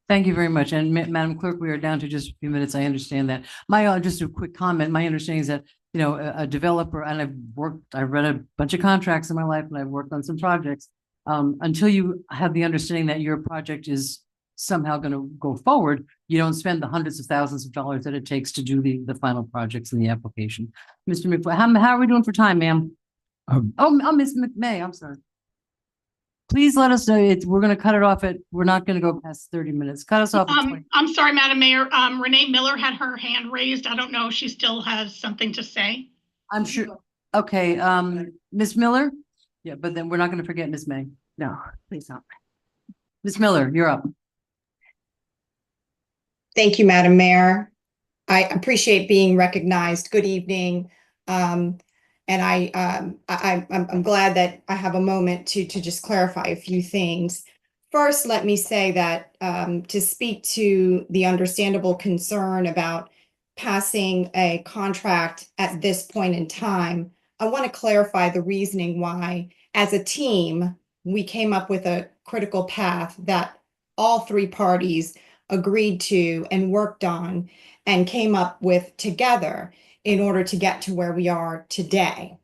Thank you very much. And Madam Clerk, we are down to just a few minutes. I understand that. Just a quick comment. My understanding is that, a developer, and I've read a bunch of contracts in my life, and I've worked on some projects. Until you have the understanding that your project is somehow going to go forward, you don't spend the hundreds of thousands of dollars that it takes to do the final projects in the application. Mr. McFly, how are we doing for time, ma'am? Miss McMay, I'm sorry. please let us know. We're going to cut it off we're not going to go past 30 minutes. Cut us off at 20.
I'm sorry, Madam Mayor. Renee Miller had her hand raised. I don't know if she still has something to say.
I'm sure. Okay, Ms. Miller? Yeah, but then we're not going to forget Ms. May. No, please not. Ms. Miller, you're up.
Thank you, Madam Mayor. I appreciate being recognized. Good evening. And I'm glad that I have a moment to just clarify a few things. First, let me say that to speak to the understandable concern about passing a contract at this point in time, I want to clarify the reasoning why, as a team, we came up with a critical path that all three parties agreed to and worked on and came up with together in order to get to where we are today.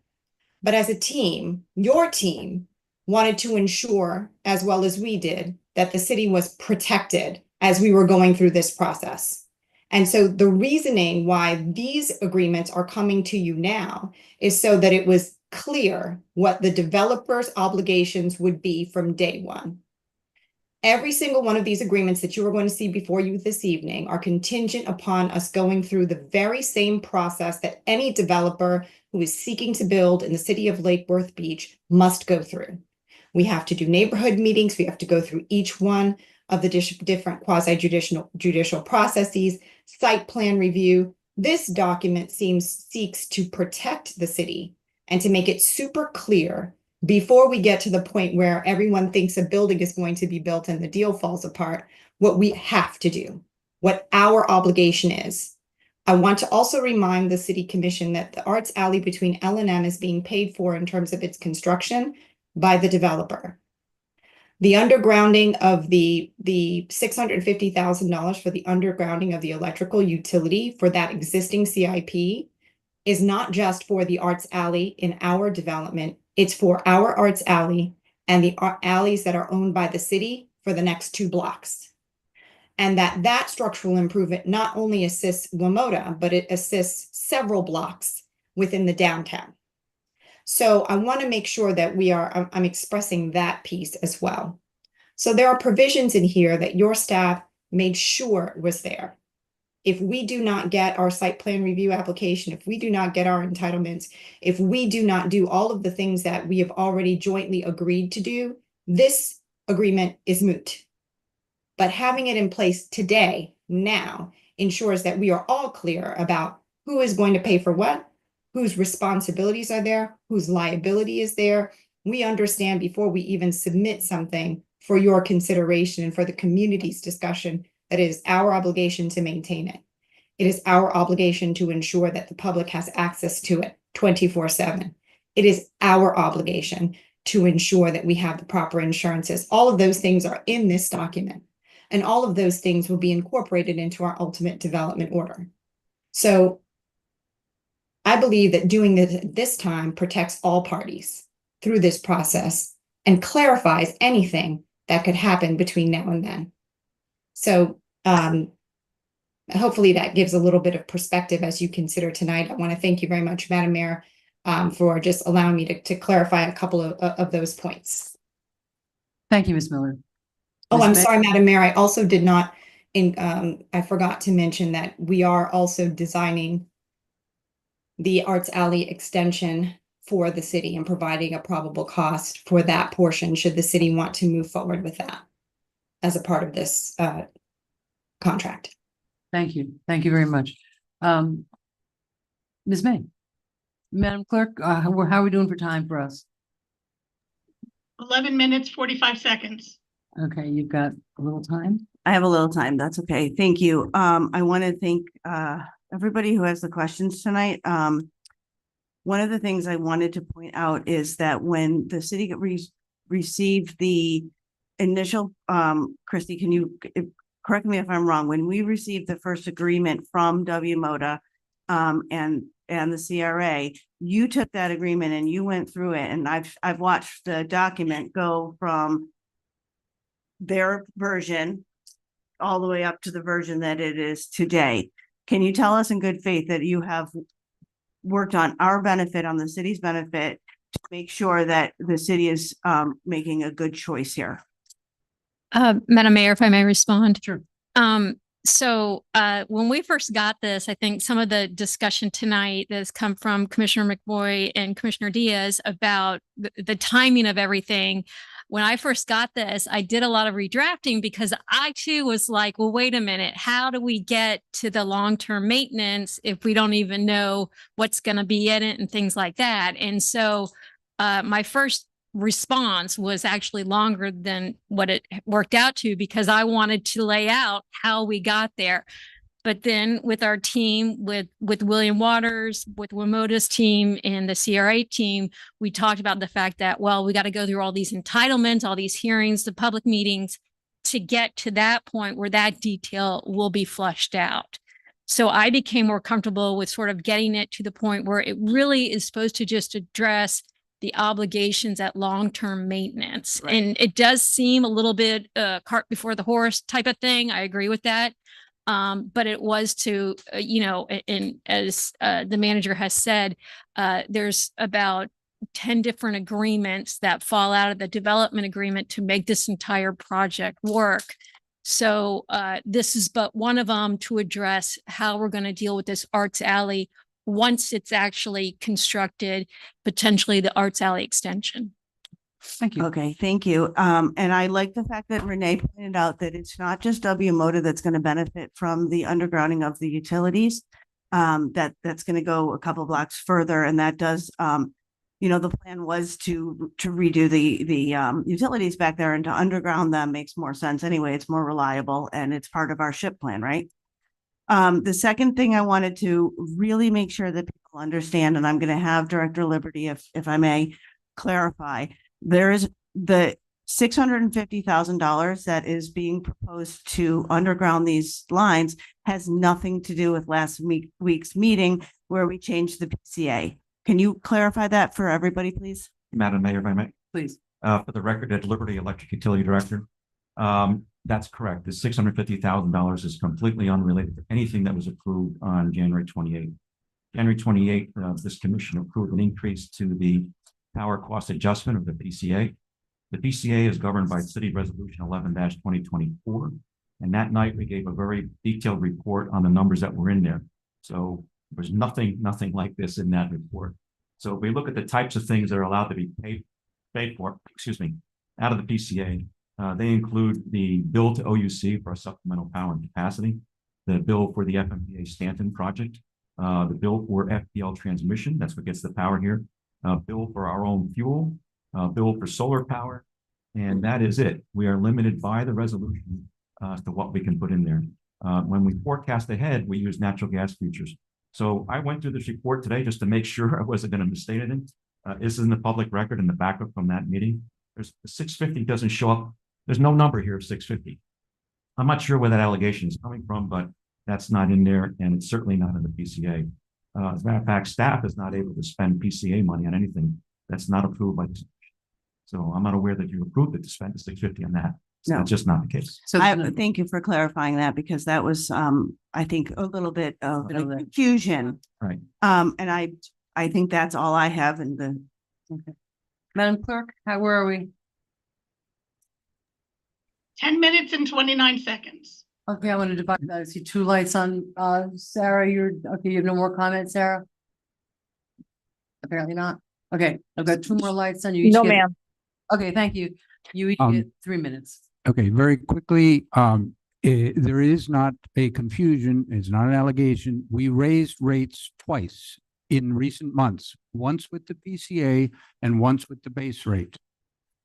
But as a team, your team wanted to ensure, as well as we did, that the city was protected as we were going through this process. And so the reasoning why these agreements are coming to you now is so that it was clear what the developer's obligations would be from day one. Every single one of these agreements that you are going to see before you this evening are contingent upon us going through the very same process that any developer who is seeking to build in the city of Lake Worth Beach must go through. We have to do neighborhood meetings. We have to go through each one of the different quasi-judicial processes, site plan review. This document seeks to protect the city and to make it super clear before we get to the point where everyone thinks a building is going to be built and the deal falls apart, what we have to do, what our obligation is. I want to also remind the City Commission that the Arts Alley between L&M is being paid for in terms of its construction by the developer. The undergrounding of the $650,000 for the undergrounding of the electrical utility for that existing CIP is not just for the Arts Alley in our development. It's for our Arts Alley and the alleys that are owned by the city for the next 2 blocks. And that structural improvement not only assists WMODA, but it assists several blocks within the downtown. So I want to make sure that I'm expressing that piece as well. So there are provisions in here that your staff made sure was there. If we do not get our site plan review application, if we do not get our entitlements, if we do not do all of the things that we have already jointly agreed to do, this agreement is moot. But having it in place today, now, ensures that we are all clear about who is going to pay for what, whose responsibilities are there, whose liability is there. We understand before we even submit something for your consideration and for the community's discussion that it is our obligation to maintain it. It is our obligation to ensure that the public has access to it 24/7. It is our obligation to ensure that we have the proper insurances. All of those things are in this document, and all of those things will be incorporated into our ultimate development order. So I believe that doing this at this time protects all parties through this process and clarifies anything that could happen between now and then. So hopefully that gives a little bit of perspective as you consider tonight. I want to thank you very much, Madam Mayor, for just allowing me to clarify a couple of those points.
Thank you, Ms. Miller.
Oh,
Ms.
I'm
May?
sorry, Madam Mayor. I also did not, I forgot to mention that we are also designing the Arts Alley extension for the city and providing a probable cost for that portion should the city want to move forward with that as a part of this contract.
Thank you. Thank you very much. Ms. May? Madam Clerk, how are we doing for time for us?
11 minutes, 45 seconds.
Okay, you've got a little time.
I have a little time. That's okay. Thank you. I want to thank everybody who has the questions tonight. One of the things I wanted to point out is that when the city received the initial, Christy, can you correct me if I'm wrong, when we received the first agreement from WMODA and the CRA, you took that agreement and you went through it, and I've watched the document go from their version all the way up to the version that it is today. Can you tell us in good faith that you have worked on our benefit, on the city's benefit, to make sure that the city is making a good choice here.
Madam Mayor, if I may respond.
Sure.
When we first got this, I think some of the discussion tonight that has come from Commissioner McBoy and Commissioner Diaz about the timing of everything. When I first got this, I did a lot of redrafting because I too was like, well, wait a minute, how do we get to the long-term maintenance if we don't even know what's going to be in it and things like that? And so my first response was actually longer than what it worked out to, because I wanted to lay out how we got there. But then with our team, with William Waters, with WMODA's team and the CRA team, we talked about the fact that, well, we got to go through all these entitlements, all these hearings, the public meetings to get to that point where that detail will be flushed out. So I became more comfortable with sort of getting it to the point where it really is supposed to just address the obligations at long-term maintenance. Right. And it does seem a little bit cart before the horse type of thing. I agree with that. But it was to, and as the manager has said, there's about 10 different agreements that fall out of the development agreement to make this entire project work. So this is but one of them to address how we're going to deal with this Arts Alley once it's actually constructed, potentially the Arts Alley extension.
Thank you.
Okay, thank you. And I like the fact that Renee pointed out that it's not just WMODA that's going to benefit from the undergrounding of the utilities. That's going to go a couple blocks further, and that does, the plan was to redo the utilities back there, and to underground them makes more sense anyway. It's more reliable, and it's part of our SHIP plan, right? The second thing I wanted to really make sure that people understand, and I'm going to have Director Liberty, if I may, clarify. There is the $650,000 that is being proposed to underground these lines has nothing to do with last week's meeting where we changed the PCA. Can you clarify that for everybody, please?
Madam Mayor, if I may.
Please.
For the record, at Liberty Electric Utility Director, that's correct. The $650,000 is completely unrelated to anything that was approved on January 28th. January 28th, this commission approved an increase to the power cost adjustment of the PCA. The PCA is governed by City Resolution 11-2024. And that night we gave a very detailed report on the numbers that were in there. So there's nothing like this in that report. So if we look at the types of things that are allowed to be paid for, out of the PCA, they include the bill to OUC for a supplemental power and capacity, the bill for the FMPA Stanton project, the bill for FPL transmission, that's what gets the power here, bill for our own fuel, bill for solar power, and that is it. We are limited by the resolution to what we can put in there. When we forecast ahead, we use natural gas futures. So I went through this report today just to make sure I wasn't going to misstate anything. This is in the public record in the backup from that meeting. There's 650 doesn't show up. There's no number here of 650. I'm not sure where that allegation is coming from, but that's not in there, and it's certainly not in the PCA. As a matter of fact, staff is not able to spend PCA money on anything that's not approved by the commission. So I'm not aware that you approved it to spend the 650 on that. So
No.
that's just not the case.
So thank you for clarifying that, because that was, I think, a little bit of confusion.
Right.
And I think that's all I have in the.
Okay. Madam Clerk, where are we?
10 minutes and 29 seconds.
Okay, I want to divide that. I see two lights on. Sarah, you're okay. You have no more comments, Sarah? Apparently not. Okay, I've got two more lights on you.
No, ma'am.
Okay, thank you. You each get 3 minutes.
Okay, very quickly, there is not a confusion. It's not an allegation. We raised rates twice in recent months, once with the PCA and once with the base rate.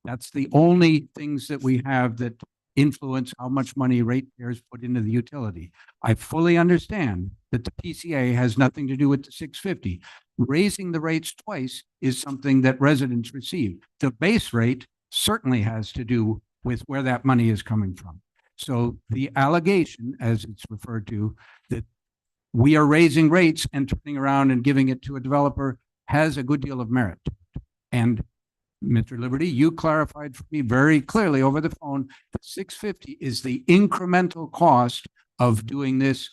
That's the only things that we have that influence how much money ratepayers put into the utility. I fully understand that the PCA has nothing to do with the 650. Raising the rates twice is something that residents receive. The base rate certainly has to do with where that money is coming from. So the allegation, as it's referred to, that we are raising rates and turning around and giving it to a developer has a good deal of merit. And Mr. Liberty, you clarified for me very clearly over the phone that 650 is the incremental cost of doing this,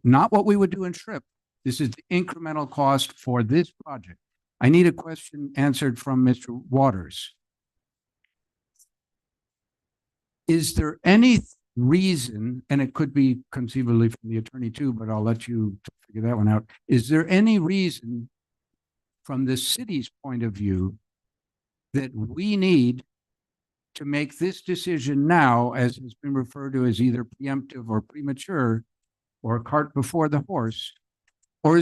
not what we would do in SHRIP. This is the incremental cost for this project. I need a question answered from Mr. Waters. Is there any reason, and it could be conceivably from the attorney too, but I'll let you figure that one out. Is there any reason from the city's point of view that we need to make this decision now, as has been referred to as either preemptive or premature, or cart before the horse? Or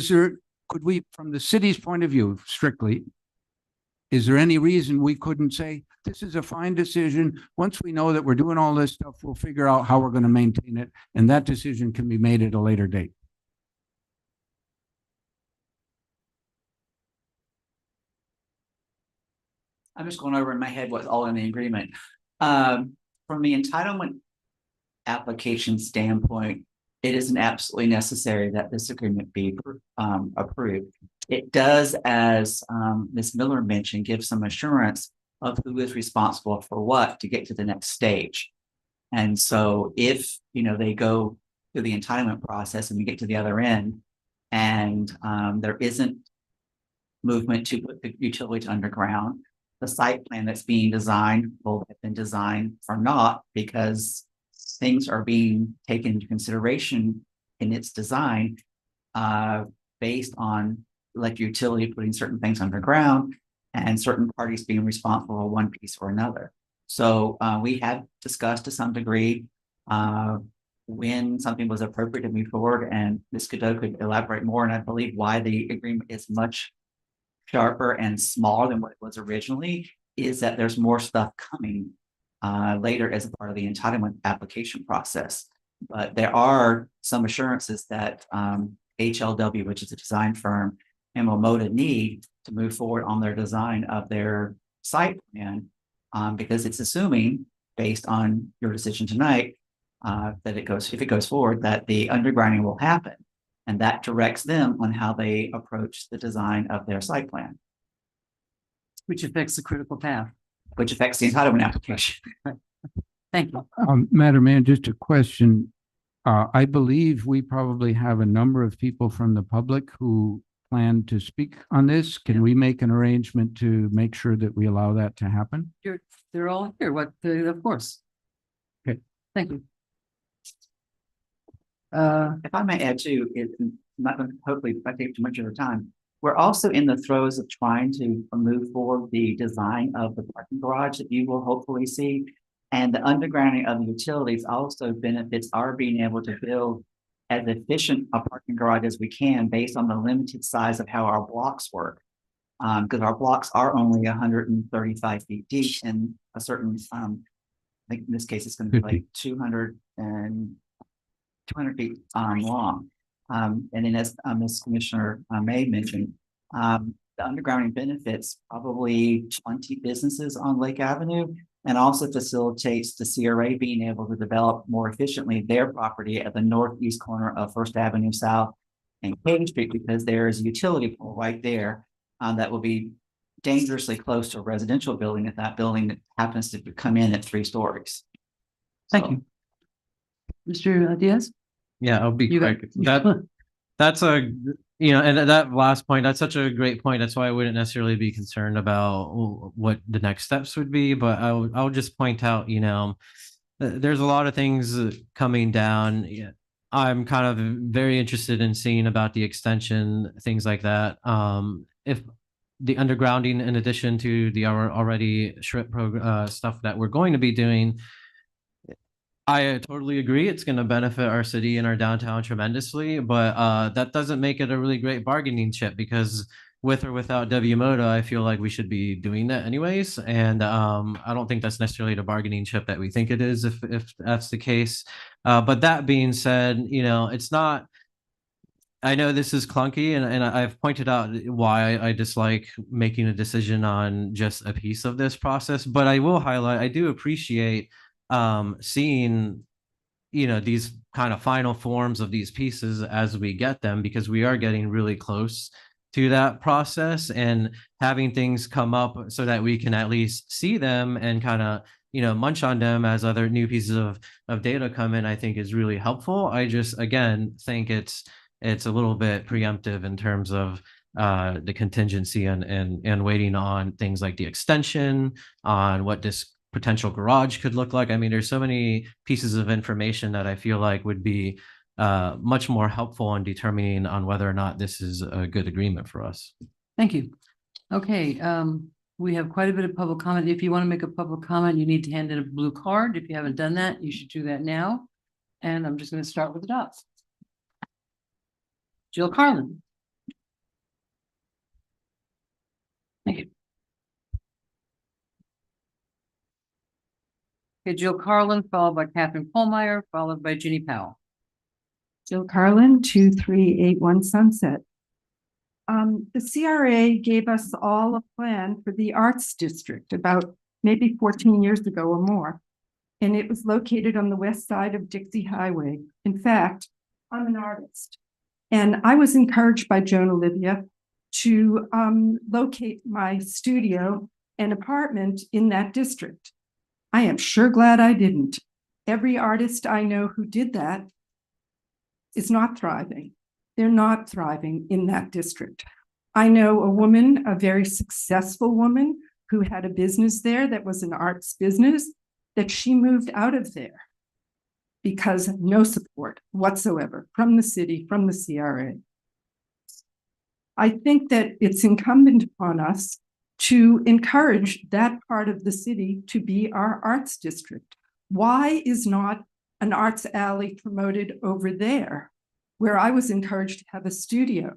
could we, from the city's point of view strictly, is there any reason we couldn't say, this is a fine decision. Once we know that we're doing all this stuff, we'll figure out how we're going to maintain it. And that decision can be made at a later date.
I'm just going over in my head what's all in the agreement. From the entitlement application standpoint, it isn't absolutely necessary that this agreement be approved. It does, as Ms. Miller mentioned, give some assurance of who is responsible for what to get to the next stage. And so if, they go through the entitlement process and we get to the other end and there isn't movement to put the utilities underground, the site plan that's being designed will have been designed for naught because things are being taken into consideration in its design based on like utility putting certain things underground and certain parties being responsible for one piece or another. So we have discussed to some degree when something was appropriate to move forward, and Ms. Cadeau could elaborate more, and I believe why the agreement is much sharper and smaller than what it was originally is that there's more stuff coming later as a part of the entitlement application process. But there are some assurances that HLW, which is a design firm, and WMOTA need to move forward on their design of their site plan because it's assuming, based on your decision tonight, that if it goes forward, that the undergrounding will happen. And that directs them on how they approach the design of their site plan.
Which affects the critical path.
Which affects the entitlement application.
Thank you.
Madam Mayor, just a question. I believe we probably have a number of people from the public who plan to speak on this. Can we make an arrangement to make sure that we allow that to happen?
They're all here. Of course.
Okay.
Thank you.
If I may add too, I'm not going to hopefully I take too much of your time. We're also in the throes of trying to move forward the design of the parking garage that you will hopefully see. And the undergrounding of the utilities also benefits our being able to build as efficient a parking garage as we can based on the limited size of how our blocks work. Because our blocks are only 135 feet deep and a certain, I think in this case, it's going to be like 200 feet long. And then as Ms. Commissioner May mentioned, the undergrounding benefits probably 20 businesses on Lake Avenue and also facilitates the CRA being able to develop more efficiently their property at the northeast corner of First Avenue South and King Street because there is a utility pole right there that will be dangerously close to a residential building if that building happens to come in at 3 stories.
Thank you. Mr. Diaz?
Yeah, I'll be quick. That's a, and that last point, that's such a great point. That's why I wouldn't necessarily be concerned about what the next steps would be. But I'll just point out, there's a lot of things coming down. I'm kind of very interested in seeing about the extension, things like that. If the undergrounding, in addition to the already SHRIP stuff that we're going to be doing, I totally agree. It's going to benefit our city and our downtown tremendously, but that doesn't make it a really great bargaining chip because with or without WMOTA, I feel like we should be doing that anyways. And I don't think that's necessarily the bargaining chip that we think it is if that's the case. But that being said, it's not, I know this is clunky and I've pointed out why I dislike making a decision on just a piece of this process, but I will highlight, I do appreciate seeing these kind of final forms of these pieces as we get them because we are getting really close to that process and having things come up so that we can at least see them and kind of munch on them as other new pieces of data come in, I think is really helpful. I just again think it's a little bit preemptive in terms of the contingency and waiting on things like the extension, on what this potential garage could look like. I mean, there's so many pieces of information that I feel like would be much more helpful in determining on whether or not this is a good agreement for us.
Thank you. Okay, we have quite a bit of public comment. If you want to make a public comment, you need to hand in a blue card. If you haven't done that, you should do that now. And I'm just going to start with the dots. Jill Carlin. Thank you. Okay, Jill Carlin, followed by Catherine Kohlmeyer, followed by Ginny Powell.
Jill Carlin, 2381 Sunset. The CRA gave us all a plan for the Arts District about maybe 14 years ago or more. And it was located on the west side of Dixie Highway. In fact, I'm an artist. And I was encouraged by Joan Olivia to locate my studio and apartment in that district. I am sure glad I didn't. Every artist I know who did that is not thriving. They're not thriving in that district. I know a woman, a very successful woman, who had a business there that was an arts business, that she moved out of there because of no support whatsoever from the city, from the CRA. I think that it's incumbent upon us to encourage that part of the city to be our arts district. Why is not an arts alley promoted over there, where I was encouraged to have a studio?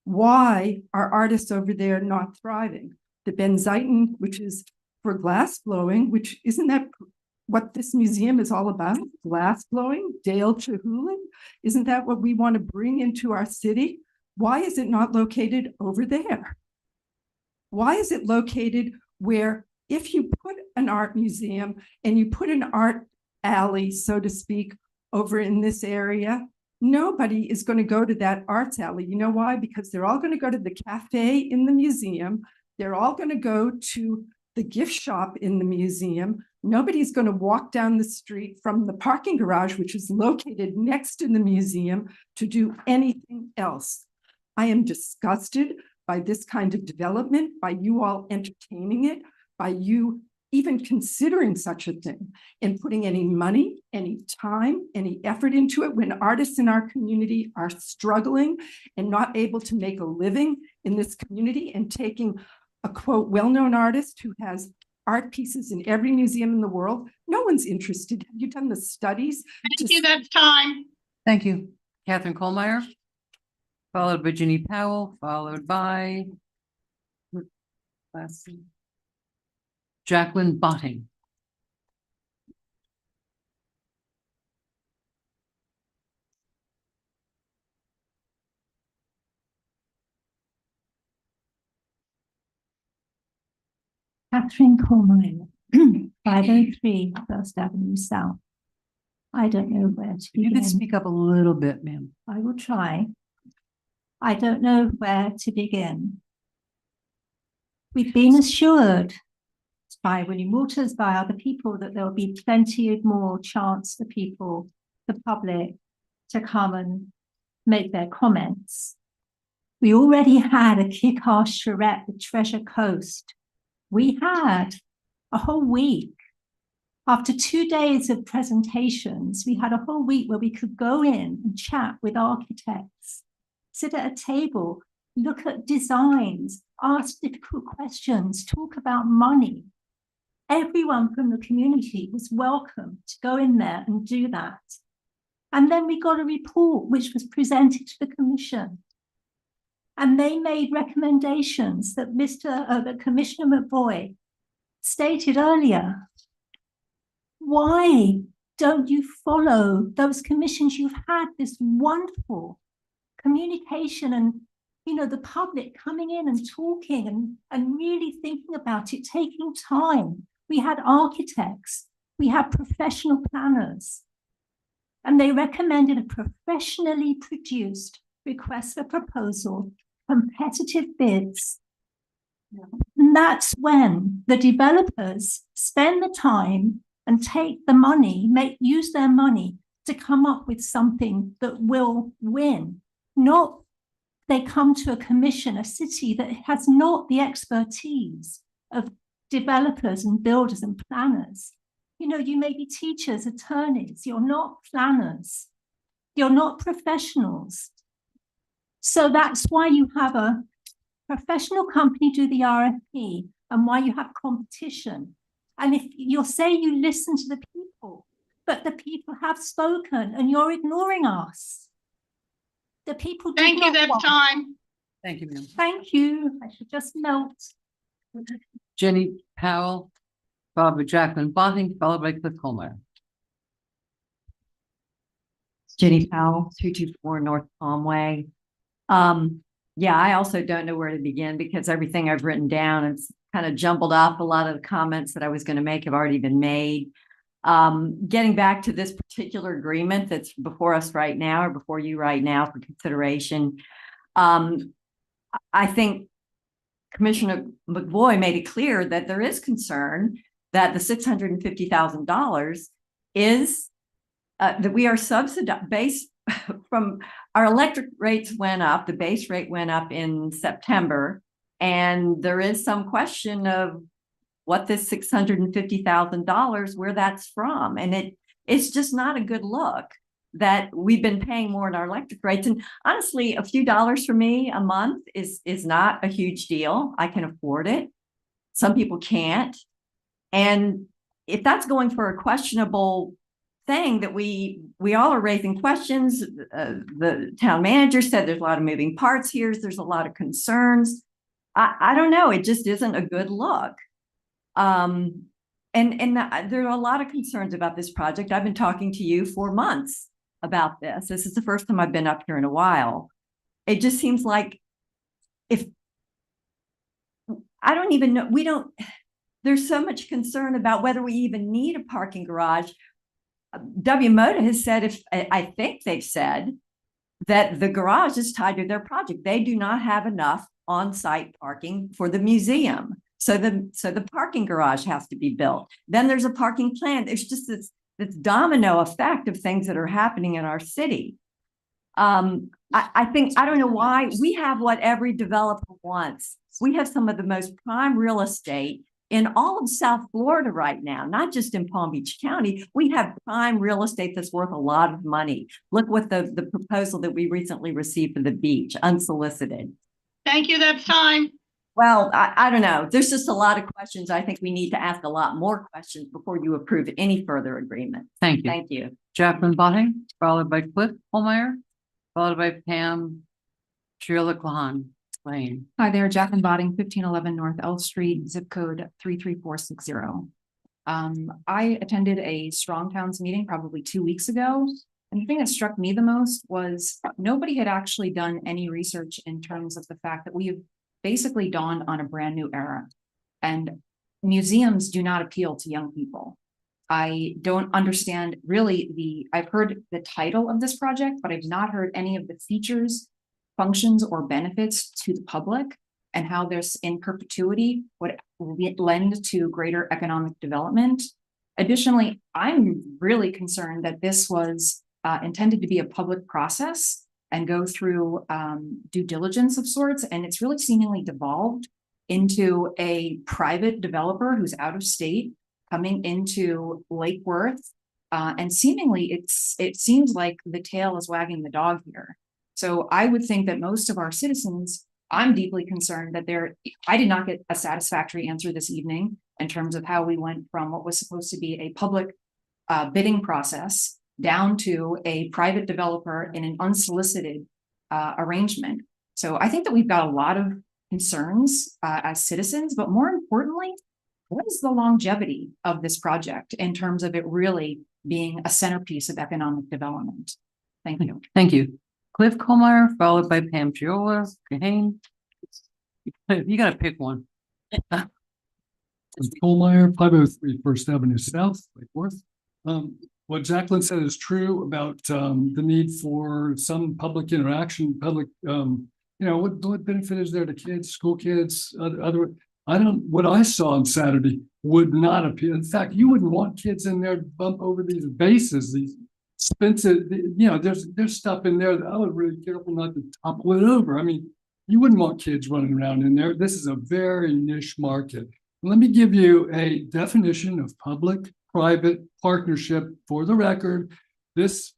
Why are artists over there not thriving? The Benziken, which is for glass blowing, which isn't that what this museum is all about? Glass blowing, Dale Chihulan? Isn't that what we want to bring into our city? Why is it not located over there? Why is it located where if you put an art museum and you put an art alley, so to speak, over in this area, nobody is going to go to that arts alley. You know why? Because they're all going to go to the cafe in the museum. They're all going to go to the gift shop in the museum. Nobody's going to walk down the street from the parking garage, which is located next to the museum, to do anything else. I am disgusted by this kind of development, by you all entertaining it, by you even considering such a thing and putting any money, any time, any effort into it when artists in our community are struggling and not able to make a living in this community, and taking a quote well-known artist who has art pieces in every museum in the world. No one's interested. Have you done the studies?
Thank you, that's time.
Thank you. Catherine Kohlmeyer, followed by Ginny Powell, followed by Jacqueline Botting.
Catherine Kohlmeyer, 503 First Avenue South. I don't know where to begin.
You can speak up a little bit, ma'am.
I will try. I don't know where to begin. We've been assured by William Walters, by other people, that there will be plenty of more chance for people, the public, to come and make their comments. We already had a kick-ass charrette with Treasure Coast. We had a whole week. After 2 days of presentations, we had a whole week where we could go in and chat with architects, sit at a table, look at designs, ask difficult questions, talk about money. Everyone from the community was welcome to go in there and do that. And then we got a report which was presented to the commission. And they made recommendations that Commissioner McVoy stated earlier. Why don't you follow those commissions? You've had this wonderful communication and, you know, the public coming in and talking and really thinking about it, taking time. We had architects, we had professional planners, and they recommended a professionally produced request for proposal, competitive bids. And that's when the developers spend the time and take the money, use their money to come up with something that will win, not they come to a commission, a city that has not the expertise of developers and builders and planners. You know, you may be teachers, attorneys, you're not planners, you're not professionals. So that's why you have a professional company do the RFP and why you have competition. And if you'll say you listen to the people, but the people have spoken and you're ignoring us. The people.
Thank you, that's time.
Thank you, ma'am.
Thank you. I should just melt.
Jenny Powell, followed by Jacqueline Botting, followed by Cliff Colmeyer.
Jenny Powell, 224 North Palm Way. Yeah, I also don't know where to begin because everything I've written down is kind of jumbled up. A lot of the comments that I was going to make have already been made. Getting back to this particular agreement that's before us right now, or before you right now for consideration, I think Commissioner McVoy made it clear that there is concern that the $650,000 is that we are subsidized based from our electric rates went up, the base rate went up in September, and there is some question of what this $650,000, where that's from. And it's just not a good look that we've been paying more in our electric rates. And honestly, a few dollars for me a month is not a huge deal. I can afford it. Some people can't. And if that's going for a questionable thing that we all are raising questions, the town manager said there's a lot of moving parts here. There's a lot of concerns. I don't know. It just isn't a good look. And there are a lot of concerns about this project. I've been talking to you for months about this. This is the first time I've been up here in a while. It just seems like I don't even know, there's so much concern about whether we even need a parking garage. WMOTA has said, I think they've said that the garage is tied to their project. They do not have enough on-site parking for the museum. So the parking garage has to be built. Then there's a parking plan. There's just this domino effect of things that are happening in our city. I think, I don't know why we have what every developer wants. We have some of the most prime real estate in all of South Florida right now, not just in Palm Beach County. We have prime real estate that's worth a lot of money. Look what the proposal that we recently received for the beach, unsolicited.
Thank you, that's time.
Well, I don't know. There's just a lot of questions. I think we need to ask a lot more questions before you approve any further agreement.
Thank you.
Thank you.
Jacqueline Botting, followed by Cliff Holmeyer, followed by Pam Chirla-Klahan. Lane.
Hi there, Jacqueline Botting, 1511 North L Street, zip code 33460. I attended a Strong Towns meeting probably 2 weeks ago. And the thing that struck me the most was nobody had actually done any research in terms of the fact that we have basically dawned on a brand new era. And museums do not appeal to young people. I don't understand really I've heard the title of this project, but I've not heard any of the features, functions, or benefits to the public and how this in perpetuity would lend to greater economic development. Additionally, I'm really concerned that this was intended to be a public process and go through due diligence of sorts. And it's really seemingly devolved into a private developer who's out of state coming into Lake Worth. And seemingly it seems like the tail is wagging the dog here. So I would think that most of our citizens, I'm deeply concerned that I did not get a satisfactory answer this evening in terms of how we went from what was supposed to be a public bidding process down to a private developer in an unsolicited arrangement. So I think that we've got a lot of concerns as citizens, but more importantly, what is the longevity of this project in terms of it really being a centerpiece of economic development? Thank you.
Thank you. Cliff Colmeyer, followed by Pam Chirla-Klahan. You got to pick one.
Colmeyer, 503 First Avenue South, Lake Worth. What Jacqueline said is true about the need for some public interaction, what benefit is there to kids, school kids, what I saw on Saturday would not appeal. In fact, you wouldn't want kids in there to bump over these bases, these expensive, there's stuff in there that I was really careful not to topple it over. I mean, you wouldn't want kids running around in there. This is a very niche market. Let me give you a definition of public-private partnership for the record. This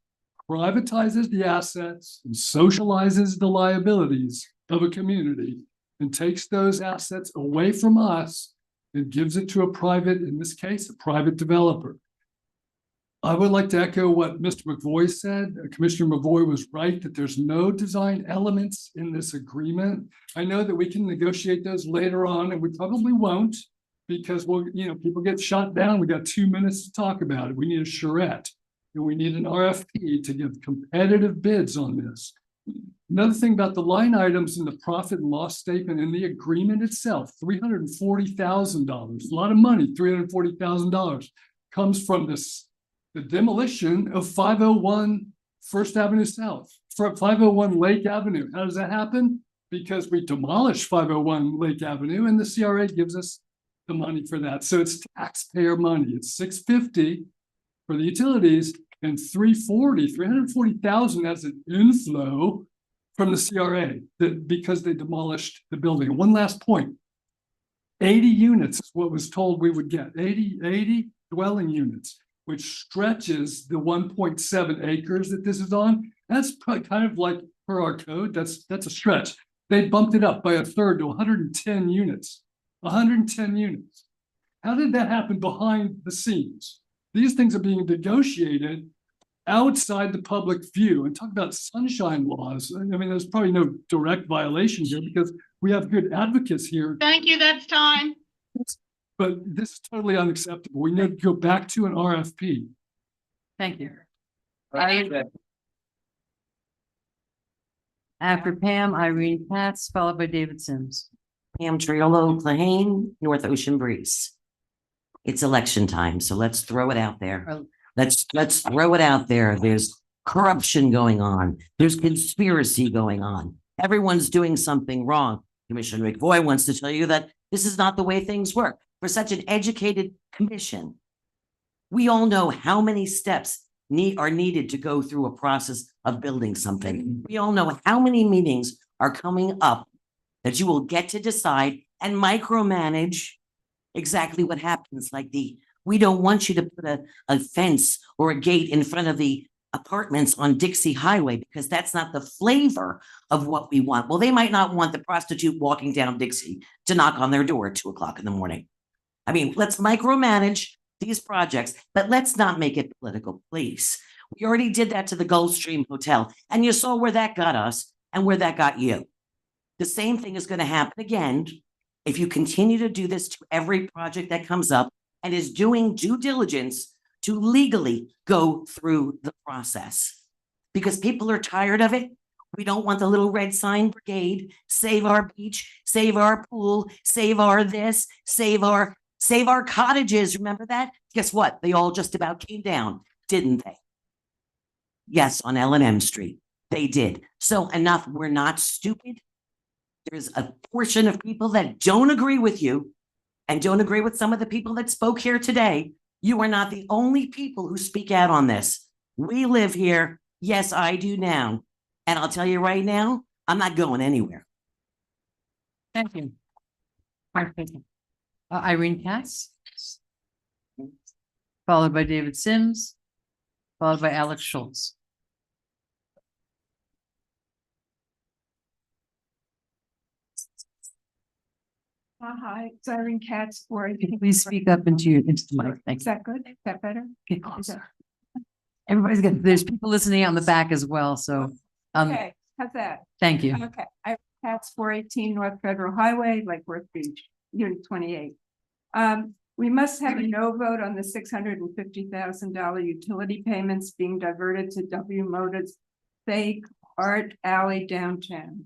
privatizes the assets and socializes the liabilities of a community and takes those assets away from us and gives it to a private, in this case, a private developer. I would like to echo what Mr. McVoy said. Commissioner McVoy was right that there's no design elements in this agreement. I know that we can negotiate those later on, and we probably won't, because people get shot down. We got 2 minutes to talk about it. We need a charrette, and we need an RFP to give competitive bids on this. Another thing about the line items in the profit and loss statement in the agreement itself, $340,000, a lot of money, $340,000 comes from the demolition of 501 First Avenue South, 501 Lake Avenue. How does that happen? Because we demolished 501 Lake Avenue and the CRA gives us the money for that. So it's taxpayer money. It's $650 for the utilities and $340,000 as an inflow from the CRA because they demolished the building. One last point. 80 units is what was told we would get. 80 dwelling units, which stretches the 1.7 acres that this is on. That's kind of like per our code, that's a stretch. They bumped it up by a third to 110 units. 110 units. How did that happen behind the scenes? These things are being negotiated outside the public view. And talk about sunshine laws. I mean, there's probably no direct violation here because we have good advocates here.
Thank you, that's time.
But this is totally unacceptable. We need to go back to an RFP.
Thank you. After Pam, Irene Katz, followed by David Sims.
Pam Triolo, Clahane, North Ocean Breeze. It's election time, so let's throw it out there. Let's throw it out there. There's corruption going on. There's conspiracy going on. Everyone's doing something wrong. Commissioner McVoy wants to tell you that this is not the way things work. For such an educated commission, we all know how many steps are needed to go through a process of building something. We all know how many meetings are coming up that you will get to decide and micromanage exactly what happens. Like we don't want you to put a fence or a gate in front of the apartments on Dixie Highway because that's not the flavor of what we want. Well, they might not want the prostitute walking down Dixie to knock on their door at 2 o'clock in the morning. I mean, let's micromanage these projects, but let's not make it political, please. We already did that to the Gulfstream Hotel, and you saw where that got us and where that got you. The same thing is going to happen again if you continue to do this to every project that comes up and is doing due diligence to legally go through the process. Because people are tired of it. We don't want the little red sign brigade, save our beach, save our pool, save our this, save our cottages. Remember that? Guess what? They all just about came down, didn't they? Yes, on L&M Street. They did. So enough. We're not stupid. There's a portion of people that don't agree with you and don't agree with some of the people that spoke here today. You are not the only people who speak out on this. We live here. Yes, I do now. And I'll tell you right now, I'm not going anywhere.
Thank you. Irene Katz, followed by David Sims, followed by Alex Schultz.
Hi, it's Irene Katz.
Please speak up into the mic. Thanks.
Is that good? Is that better?
Get closer. Everybody's good. There's people listening on the back as well. So,
okay, how's that?
Thank you.
Okay, Irene Katz, 418 North Federal Highway, Lake Worth Beach, Unit 28. We must have a no vote on the $650,000 utility payments being diverted to W Moda's fake art alley downtown.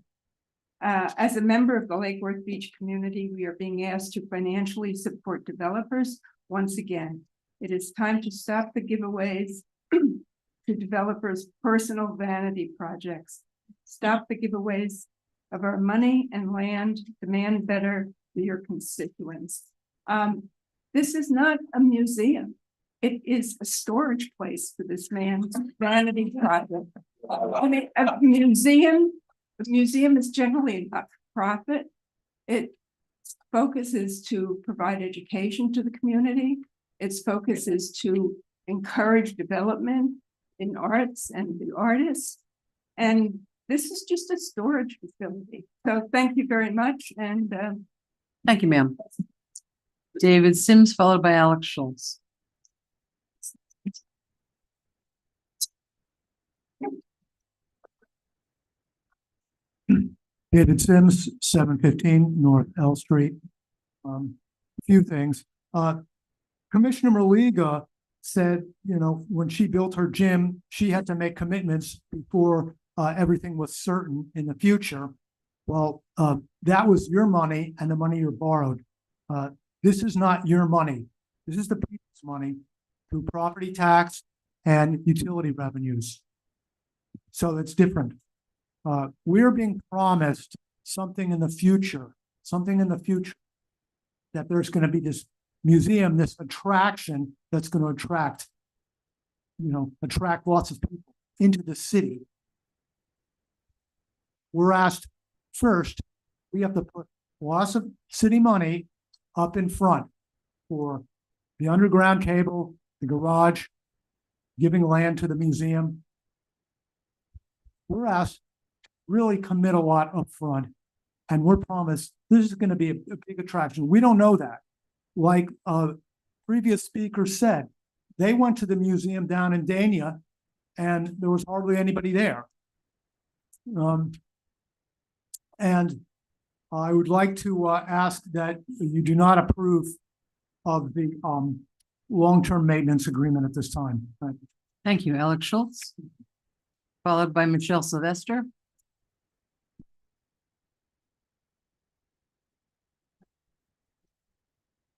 As a member of the Lake Worth Beach community, we are being asked to financially support developers. Once again, it is time to stop the giveaways to developers' personal vanity projects. Stop the giveaways of our money and land. Demand better for your constituents. This is not a museum. it is a storage place for this man's vanity project. I mean, a museum, the museum is generally not for profit. It focuses to provide education to the community. Its focus is to encourage development in arts and the artists. And this is just a storage facility. So thank you very much. And
Thank you, ma'am. David Sims, followed by Alex Schultz.
David Sims, 715 North L Street. A few things. Commissioner Maliga said, you know, when she built her gym, she had to make commitments before everything was certain in the future. Well, that was your money and the money you borrowed. This is not your money. This is the people's money through property tax and utility revenues. So that's different. We're being promised something in the future, that there's going to be this museum, this attraction that's going to attract lots of people into the city. We're asked first, we have to put lots of city money up in front for the underground cable, the garage, giving land to the museum. We're asked to really commit a lot up front, and we're promised this is going to be a big attraction. We don't know that. Like previous speaker said, they went to the museum down in Dania and there was hardly anybody there. And I would like to ask that you do not approve of the long-term maintenance agreement at this time. Thank you.
Thank you, Alex Schultz, followed by Michelle Sylvester.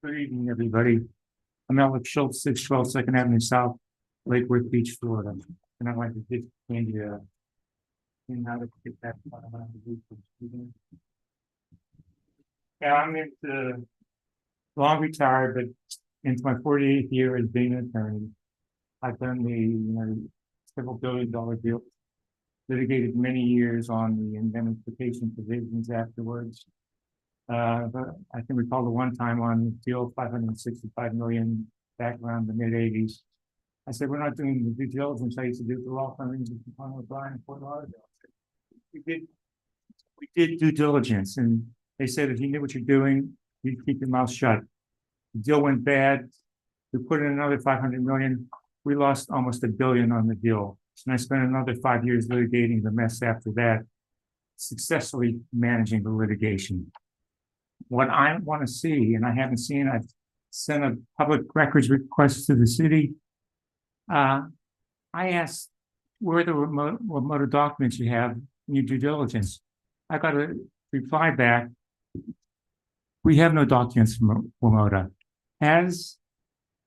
Good evening, everybody. I'm Alex Schultz, 612 Second Avenue South, Lake Worth Beach, Florida. And I'd like to give Andy how to get that. Yeah, I'm into long retired, but into my 48th year as being an attorney. I've done the several $billion deals, litigated many years on the indemnification provisions afterwards. But I can recall the one time on the deal, 565 million back around the mid 80s. I said, we're not doing the due diligence I used to do for law firms with Brian in Fort Lauderdale. We did due diligence, and they said if you knew what you're doing, you'd keep your mouth shut. The deal went bad. We put in another 500 million. We lost almost $1 billion on the deal. And I spent another 5 years litigating the mess after that, successfully managing the litigation. What I want to see, and I haven't seen, I've sent a public records request to the city. I asked where the remote documents you have in your due diligence. I got a reply back. We have no documents from WMODA. Has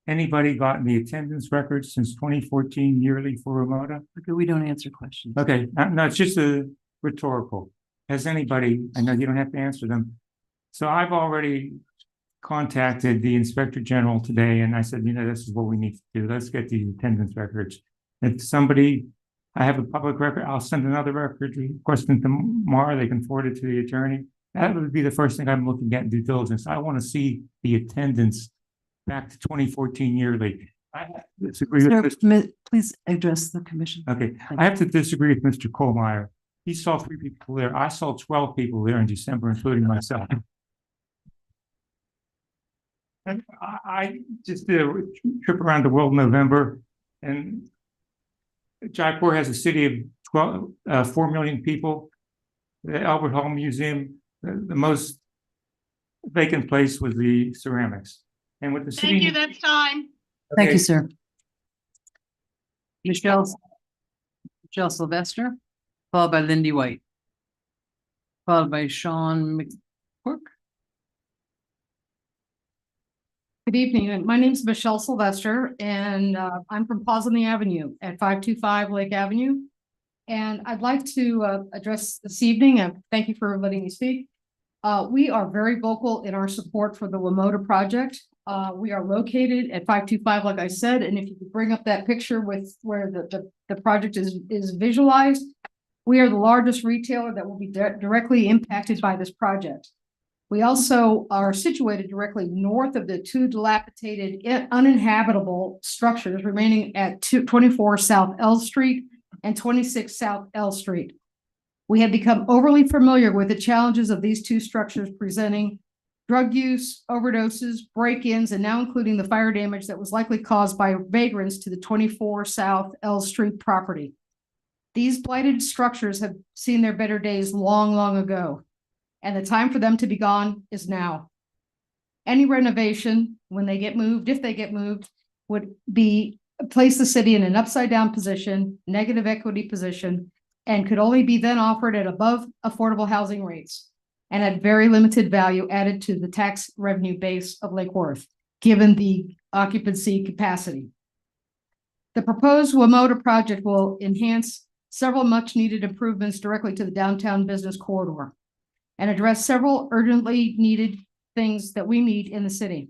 anybody gotten the attendance records since 2014 yearly for WMODA?
Okay, we don't answer questions.
Okay, no, it's just a rhetorical. Has anybody, I know you don't have to answer them. So I've already contacted the Inspector General today, and I said, this is what we need to do. Let's get the attendance records. If somebody, I have a public record, I'll send another record request tomorrow. They can forward it to the attorney. That would be the first thing I'm looking at in due diligence. I want to see the attendance back to 2014 yearly. I disagree with
please address the commission.
Okay, I have to disagree with Mr. Kohlmeyer. He saw 3 people there. I saw 12 people there in December, including myself. And I just did a trip around the world in November, and Jaipur has a city of 4 million people. The Albert Hall Museum, the most vacant place was the ceramics. And with the city.
Thank you, that's time.
Thank you, sir. Michelle Sylvester, followed by Lindy White, followed by Sean McCork.
Good evening. My name is Michelle Sylvester, and I'm from Posney Avenue at 525 Lake Avenue. And I'd like to address this evening, and thank you for letting me speak. We are very vocal in our support for the WMODA project. We are located at 525, like I said, and if you could bring up that picture with where the project is visualized, we are the largest retailer that will be directly impacted by this project. We also are situated directly north of the two dilapidated, uninhabitable structures remaining at 24 South L Street and 26 South L Street. We have become overly familiar with the challenges of these two structures presenting drug use, overdoses, break-ins, and now including the fire damage that was likely caused by vagrants to the 24 South L Street property. These blighted structures have seen their better days long, long ago, and the time for them to be gone is now. Any renovation, when they get moved, if they get moved, would place the city in an upside-down position, negative equity position, and could only be then offered at above affordable housing rates and at very limited value added to the tax revenue base of Lake Worth, given the occupancy capacity. The proposed WMOTA project will enhance several much-needed improvements directly to the downtown business corridor and address several urgently needed things that we need in the city.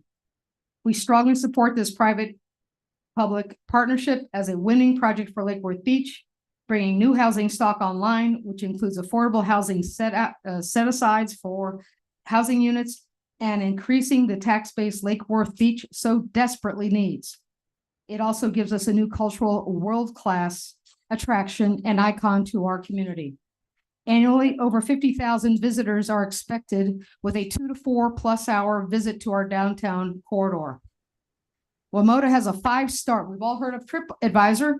We strongly support this private-public partnership as a winning project for Lake Worth Beach, bringing new housing stock online, which includes affordable housing set-asides for housing units and increasing the tax base Lake Worth Beach so desperately needs. It also gives us a new cultural world-class attraction and icon to our community. Annually, over 50,000 visitors are expected with a 2 to 4+ hour visit to our downtown corridor. WMOTA has a 5-star. We've all heard of TripAdvisor.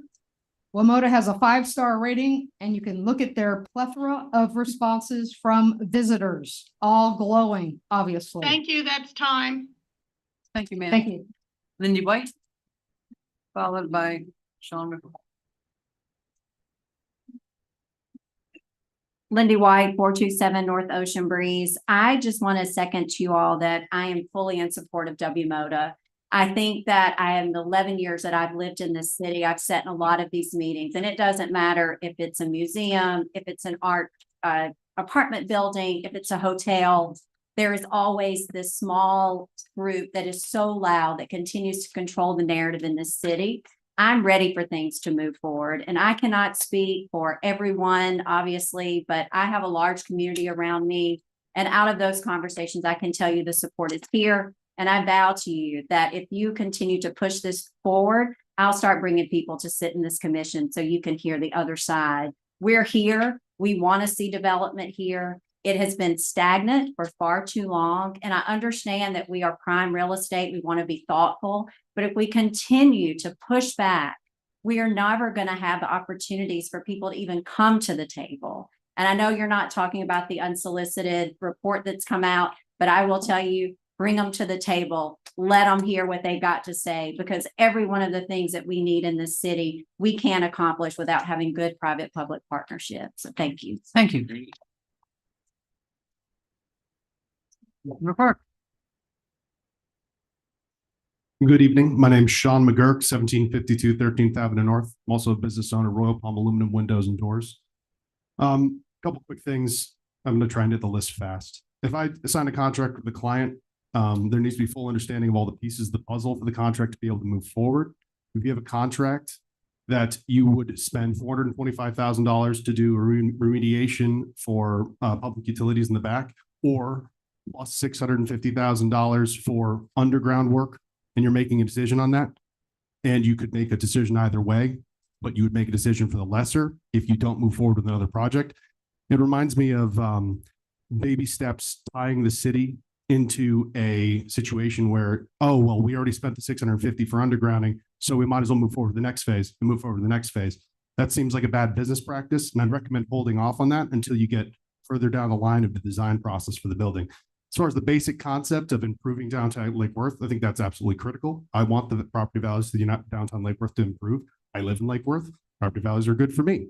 WMOTA has a 5-star rating, and you can look at their plethora of responses from visitors, all glowing, obviously.
Thank you. That's time.
Thank you, ma'am.
Thank you.
Lindy White, followed by Sean McCoy.
Lindy White, 427 North Ocean Breeze. I just want to second to you all that I am fully in support of WMOTA. I think that I am 11 years that I've lived in this city. I've sat in a lot of these meetings, and it doesn't matter if it's a museum, if it's an art apartment building, if it's a hotel, there is always this small group that is so loud that continues to control the narrative in this city. I'm ready for things to move forward, and I cannot speak for everyone, obviously, but I have a large community around me. And out of those conversations, I can tell you the support is here. And I vow to you that if you continue to push this forward, I'll start bringing people to sit in this commission so you can hear the other side. We're here. We want to see development here. It has been stagnant for far too long. And I understand that we are prime real estate. We want to be thoughtful. But if we continue to push back, we are never going to have the opportunities for people to even come to the table. And I know you're not talking about the unsolicited report that's come out, but I will tell you, bring them to the table, let them hear what they got to say, because every one of the things that we need in this city, we can't accomplish without having good private-public partnerships. So thank you.
Thank you. McCark.
Good evening. My name is Sean McGurk, 1752 13th Avenue North. I'm also a business owner, Royal Palm Aluminum Windows and Doors. Couple quick things. I'm going to try and hit the list fast. If I sign a contract with the client, there needs to be full understanding of all the pieces of the puzzle for the contract to be able to move forward. If you have a contract that you would spend $425,000 to do a remediation for public utilities in the back, or plus $650,000 for underground work, and you're making a decision on that, and you could make a decision either way, but you would make a decision for the lesser if you don't move forward with another project. It reminds me of baby steps tying the city into a situation where, oh, well, we already spent the $650 for undergrounding, so we might as well move forward to the next phase and move forward to the next phase. That seems like a bad business practice, and I'd recommend holding off on that until you get further down the line of the design process for the building. As far as the basic concept of improving downtown Lake Worth, I think that's absolutely critical. I want the property values of the downtown Lake Worth to improve. I live in Lake Worth. Property values are good for me.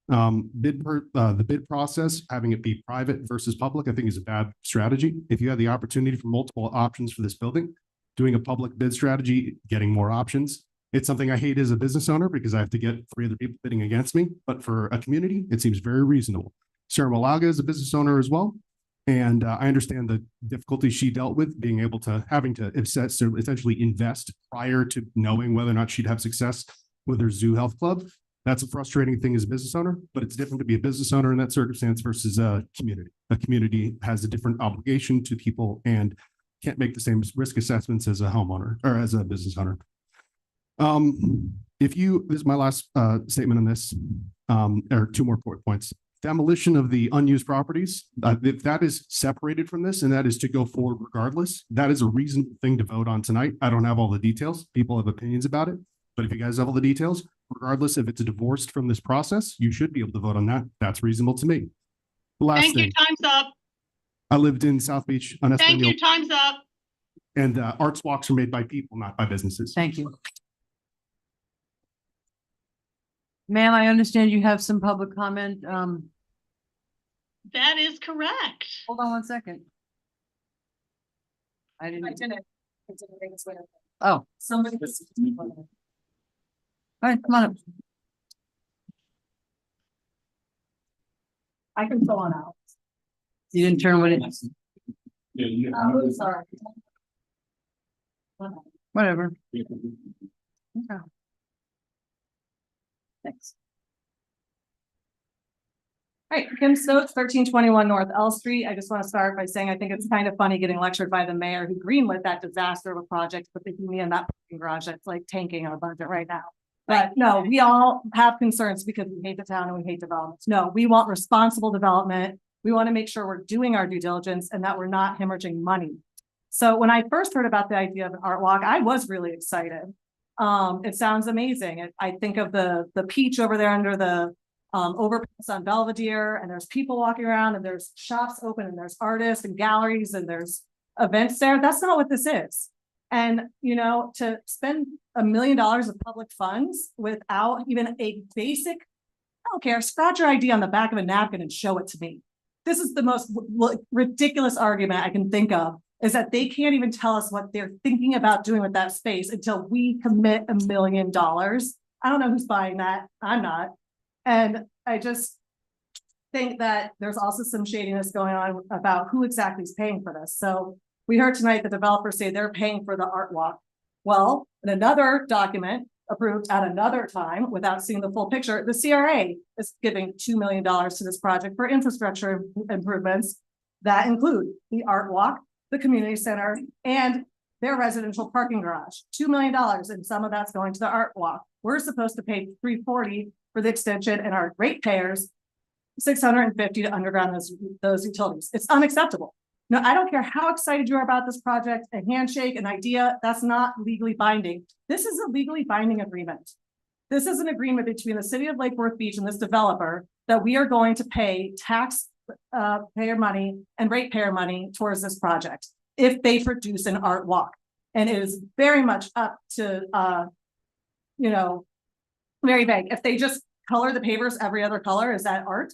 The bid process, having it be private versus public, I think is a bad strategy. If you have the opportunity for multiple options for this building, doing a public bid strategy, getting more options. It's something I hate as a business owner because I have to get 3 other people bidding against me. But for a community, it seems very reasonable. Sarah Malaga is a business owner as well. And I understand the difficulty she dealt with being able to having to essentially invest prior to knowing whether or not she'd have success with her zoo health club. That's a frustrating thing as a business owner, but it's different to be a business owner in that circumstance versus a community. A community has a different obligation to people and can't make the same risk assessments as a homeowner or as a business owner. This is my last statement on this, or two more points. Demolition of the unused properties, if that is separated from this and that is to go forward regardless, that is a reasonable thing to vote on tonight. I don't have all the details. People have opinions about it, but if you guys have all the details, regardless if it's divorced from this process, you should be able to vote on that. That's reasonable to me. Last
Thank
thing,
you. Time's up.
I lived in South Beach on
Thank
Espanol,
you. Time's up.
and arts walks are made by people, not by businesses.
Thank you. Ma'am, I understand you have some public comment.
That is correct.
Hold on one second. I didn't. Oh.
Somebody.
All right, come on up.
I can fill on out.
You didn't turn what it.
I'm sorry.
Whatever. Okay.
Thanks. All right, Kim Stokes, 1321 North L Street. I just want to start by saying I think it's kind of funny getting lectured by the mayor who greenlit that disaster of a project, but thinking me in that parking garage that's like tanking our budget right now. But no, we all have concerns because we hate the town and we hate development. No, we want responsible development. We want to make sure we're doing our due diligence and that we're not hemorrhaging money. So when I first heard about the idea of an art walk, I was really excited. It sounds amazing. I think of the peach over there under the overpass on Belvedere, and there's people walking around and there's shops open and there's artists and galleries and there's events there. That's not what this is. And, you know, to spend $1 million of public funds without even a basic, I don't care, scratch your ID on the back of a napkin and show it to me. This is the most ridiculous argument I can think of, is that they can't even tell us what they're thinking about doing with that space until we commit $1 million. I don't know who's buying that. I'm not. And I just think that there's also some shadiness going on about who exactly is paying for this. So we heard tonight the developers say they're paying for the art walk. Well, in another document approved at another time without seeing the full picture, the CRA is giving $2 million to this project for infrastructure improvements that include the art walk, the community center, and their residential parking garage. $2 million, and some of that's going to the art walk. We're supposed to pay $340 for the extension, and our ratepayers $650 to underground those utilities. It's unacceptable. No, I don't care how excited you are about this project, a handshake, an idea, that's not legally binding. This is a legally binding agreement. This is an agreement between the city of Lake Worth Beach and this developer that we are going to pay taxpayer money and ratepayer money towards this project if they produce an art walk. And it is very much up to, you know, very vague. If they just color the pavers every other color, is that art?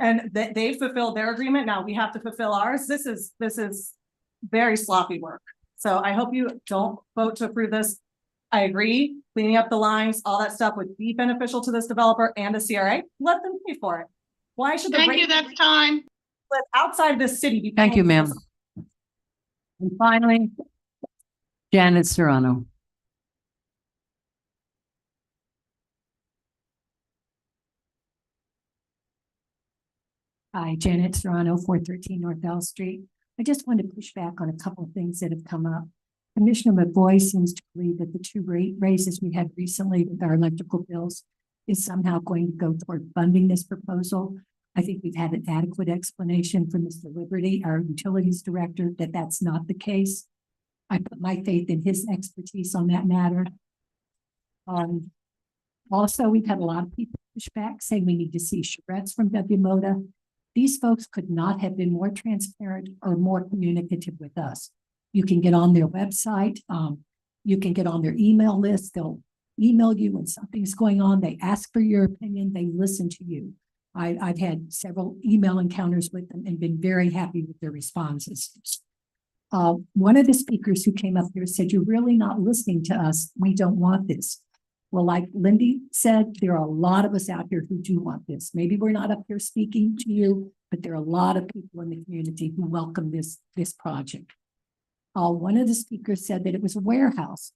And they fulfilled their agreement. Now we have to fulfill ours. This is very sloppy work. So I hope you don't vote to approve this. I agree, cleaning up the lines, all that stuff would be beneficial to this developer and the CRA. Let them pay for it. Why should
Thank you, that's time.
But outside this city be
Thank you,
paying for
ma'am.
this?
And finally, Janet Serrano.
Hi, Janet Serrano, 413 North L Street. I just want to push back on a couple of things that have come up. Commissioner McBoy seems to believe that the two rate raises we had recently with our electrical bills is somehow going to go toward funding this proposal. I think we've had an adequate explanation from Mr. Liberty, our utilities director, that that's not the case. I put my faith in his expertise on that matter. Also, we've had a lot of people push back saying we need to see charrettes from WMODA. These folks could not have been more transparent or more communicative with us. You can get on their website. You can get on their email list. They'll email you when something's going on. They ask for your opinion. They listen to you. I've had several email encounters with them and been very happy with their responses. One of the speakers who came up here said, "You're really not listening to us. We don't want this." Well, like Lindy said, there are a lot of us out here who do want this. Maybe we're not up here speaking to you but there are a lot of people in the community who welcome this project. One of the speakers said that it was a warehouse.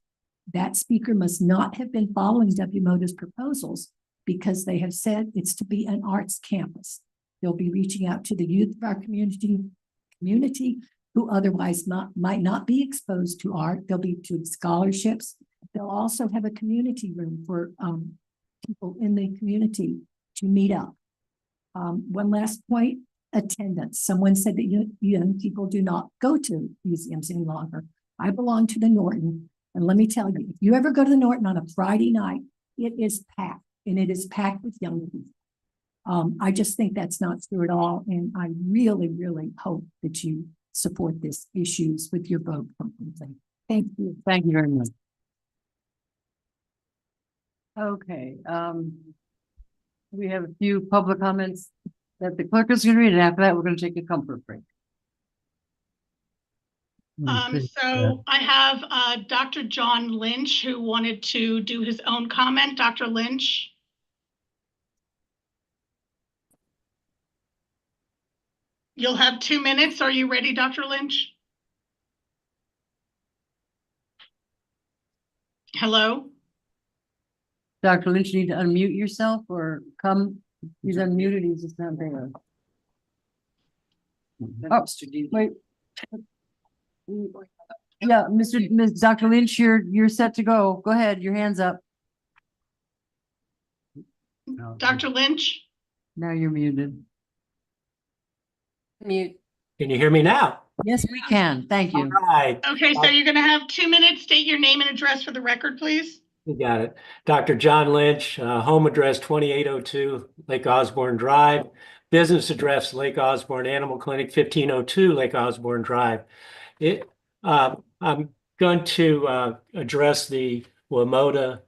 That speaker must not have been following WMODA's proposals because they have said it's to be an arts campus. They'll be reaching out to the youth of our community who otherwise might not be exposed to art. They'll be doing scholarships. They'll also have a community room for people in the community to meet up. One last point, attendance. Someone said that young people do not go to museums any longer. I belong to the Norton, and let me tell you, if you ever go to the Norton on a Friday night, it is packed, and it is packed with young people. I just think that's not true at all, and I really, really hope that you support this issues with your vote. Thank you.
Thank you very much. Okay, we have a few public comments that the clerk is going to read, and after that, we're going to take a comfort break.
So I have Dr. John Lynch who wanted to do his own comment. Dr. Lynch. You'll have 2 minutes. Are you ready, Dr. Lynch? Hello?
Dr. Lynch, you need to unmute yourself or come. He's unmuted. He's just not there. Oh, wait. Yeah, Dr. Lynch, you're set to go. Go ahead. Your hand's up.
Dr. Lynch?
Now you're muted.
Mute. Can you hear me now?
Yes, we can. Thank you.
All right.
Okay, so you're going to have 2 minutes. State your name and address for the record, please.
You got it. Dr. John Lynch, home address 2802 Lake Osborne Drive, business address Lake Osborne Animal Clinic 1502 Lake Osborne Drive. I'm going to address the WMODA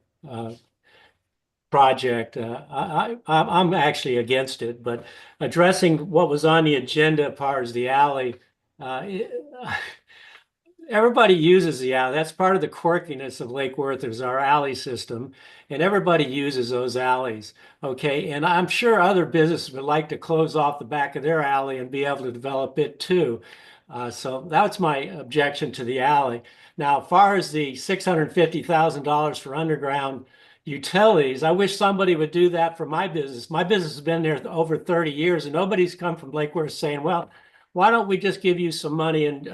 project. I'm actually against it, but addressing what was on the agenda as far as the alley, everybody uses the alley. That's part of the quirkiness of Lake Worth is our alley system, and everybody uses those alleys. Okay, and I'm sure other businesses would like to close off the back of their alley and be able to develop it too. So that's my objection to the alley. Now, as far as the $650,000 for underground utilities, I wish somebody would do that for my business. My business has been there over 30 years, and nobody's come from Lake Worth saying, well, why don't we just give you some money and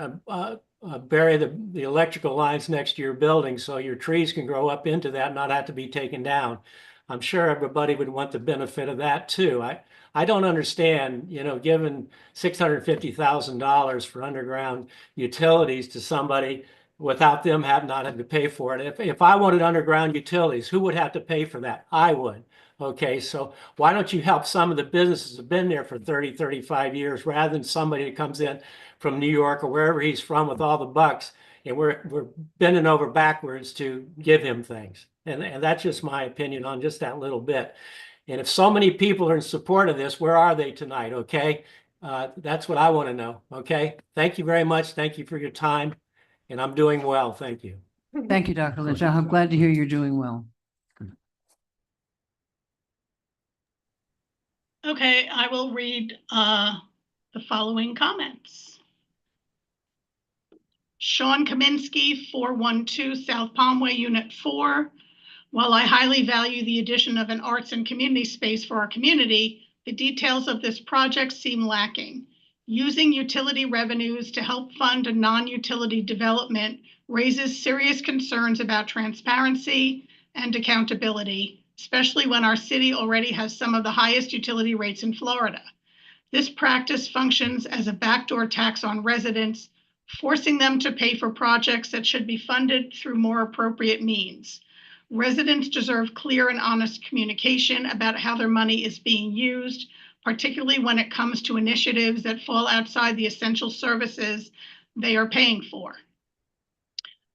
bury the electrical lines next to your building so your trees can grow up into that and not have to be taken down. I'm sure everybody would want the benefit of that too. I don't understand, giving $650,000 for underground utilities to somebody without them not having to pay for it. If I wanted underground utilities, who would have to pay for that? I would. Okay, so why don't you help some of the businesses that have been there for 30, 35 years rather than somebody that comes in from New York or wherever he's from with all the bucks, and we're bending over backwards to give him things. And that's just my opinion on just that little bit. And if so many people are in support of this, where are they tonight? Okay, that's what I want to know. Okay, thank you very much. Thank you for your time. And I'm doing well. Thank you.
Thank you, Dr. Lynch. I'm glad to hear you're doing well.
Okay, I will read the following comments. Sean Kaminsky, 412 South Palmway, Unit 4. While I highly value the addition of an arts and community space for our community, the details of this project seem lacking. Using utility revenues to help fund a non-utility development raises serious concerns about transparency and accountability, especially when our city already has some of the highest utility rates in Florida. This practice functions as a backdoor tax on residents, forcing them to pay for projects that should be funded through more appropriate means. Residents deserve clear and honest communication about how their money is being used, particularly when it comes to initiatives that fall outside the essential services they are paying for.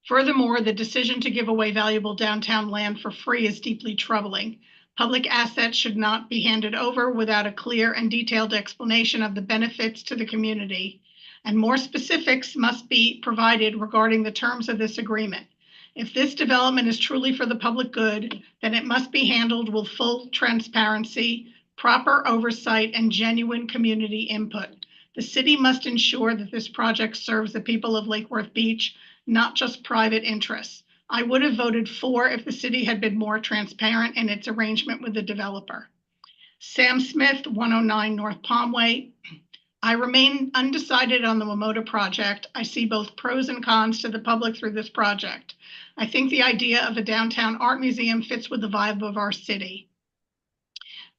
Furthermore, the decision to give away valuable downtown land for free is deeply troubling. Public assets should not be handed over without a clear and detailed explanation of the benefits to the community, and more specifics must be provided regarding the terms of this agreement. If this development is truly for the public good, then it must be handled with full transparency, proper oversight, and genuine community input. The city must ensure that this project serves the people of Lake Worth Beach, not just private interests. I would have voted for if the city had been more transparent in its arrangement with the developer. Sam Smith, 109 North Palmway. I remain undecided on the WMOTA project. I see both pros and cons to the public through this project. I think the idea of a downtown art museum fits with the vibe of our city.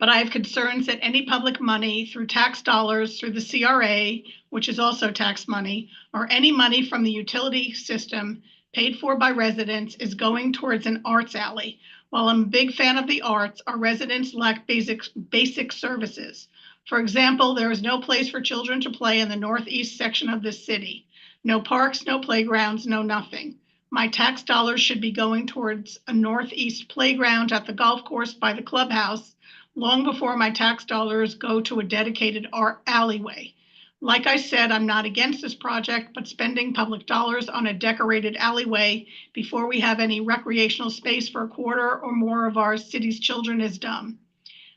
But I have concerns that any public money through tax dollars, through the CRA, which is also tax money, or any money from the utility system paid for by residents is going towards an arts alley. While I'm a big fan of the arts, our residents lack basic services. For example, there is no place for children to play in the northeast section of this city. No parks, no playgrounds, no nothing. My tax dollars should be going towards a northeast playground at the golf course by the clubhouse, long before my tax dollars go to a dedicated art alleyway. Like I said, I'm not against this project, but spending public dollars on a decorated alleyway before we have any recreational space for a quarter or more of our city's children is dumb.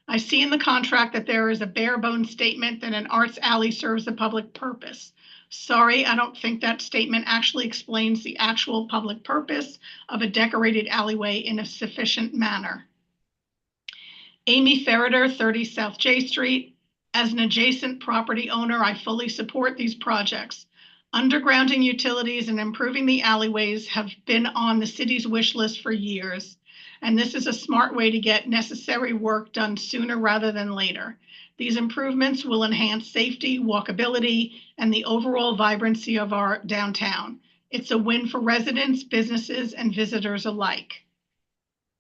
I see in the contract that there is a bare bones statement that an arts alley serves a public purpose. Sorry, I don't think that statement actually explains the actual public purpose of a decorated alleyway in a sufficient manner. Amy Ferreter, 30 South J Street. As an adjacent property owner, I fully support these projects. Undergrounding utilities and improving the alleyways have been on the city's wish list for years, and this is a smart way to get necessary work done sooner rather than later. These improvements will enhance safety, walkability, and the overall vibrancy of our downtown. It's a win for residents, businesses, and visitors alike.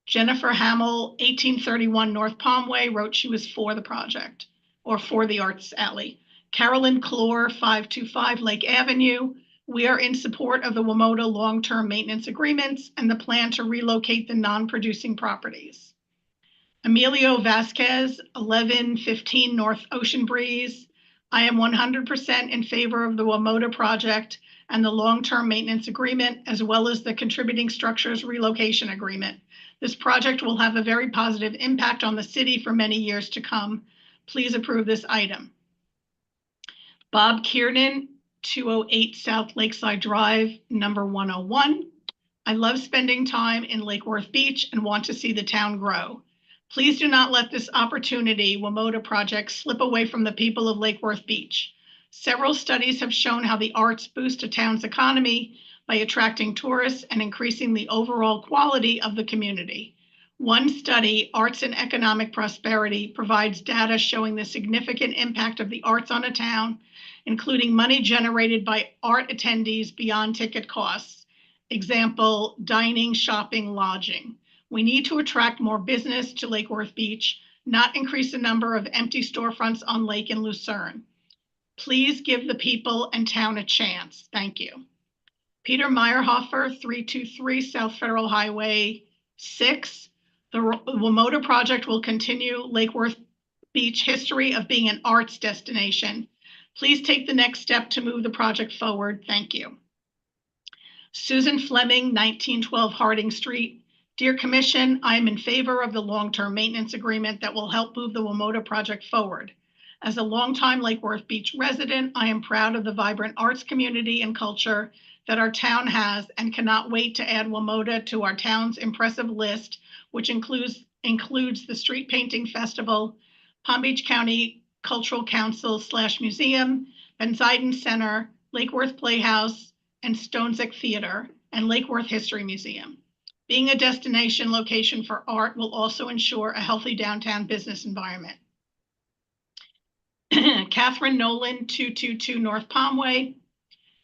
Jennifer Hamill, 1831 North Palmway, wrote she was for the project, or for the arts alley. Carolyn Clore, 525 Lake Avenue. We are in support of the WMOTA long-term maintenance agreements and the plan to relocate the non-producing properties. Emilio Vasquez, 1115 North Ocean Breeze. I am 100% in favor of the WMOTA project and the long-term maintenance agreement, as well as the contributing structures relocation agreement. This project will have a very positive impact on the city for many years to come. Please approve this item. Bob Kiernan, 208 South Lakeside Drive, number 101. I love spending time in Lake Worth Beach and want to see the town grow. Please do not let this opportunity, WMOTA project, slip away from the people of Lake Worth Beach. Several studies have shown how the arts boost a town's economy by attracting tourists and increasing the overall quality of the community. One study, Arts and Economic Prosperity, provides data showing the significant impact of the arts on a town, including money generated by art attendees beyond ticket costs. Example, dining, shopping, lodging. We need to attract more business to Lake Worth Beach, not increase the number of empty storefronts on Lake and Lucerne. Please give the people and town a chance. Thank you. Peter Meyerhofer, 323 South Federal Highway 6. The WMOTA project will continue Lake Worth Beach history of being an arts destination. Please take the next step to move the project forward. Thank you. Susan Fleming, 1912 Harding Street. Dear Commission, I am in favor of the long-term maintenance agreement that will help move the WMOTA project forward. As a longtime Lake Worth Beach resident, I am proud of the vibrant arts community and culture that our town has and cannot wait to add WMOTA to our town's impressive list, which includes the Street Painting Festival, Palm Beach County Cultural Council / Museum, Benzaiden Center, Lake Worth Playhouse, and Stonezick Theater, and Lake Worth History Museum. Being a destination location for art will also ensure a healthy downtown business environment. Catherine Nolan, 222 North Palmway.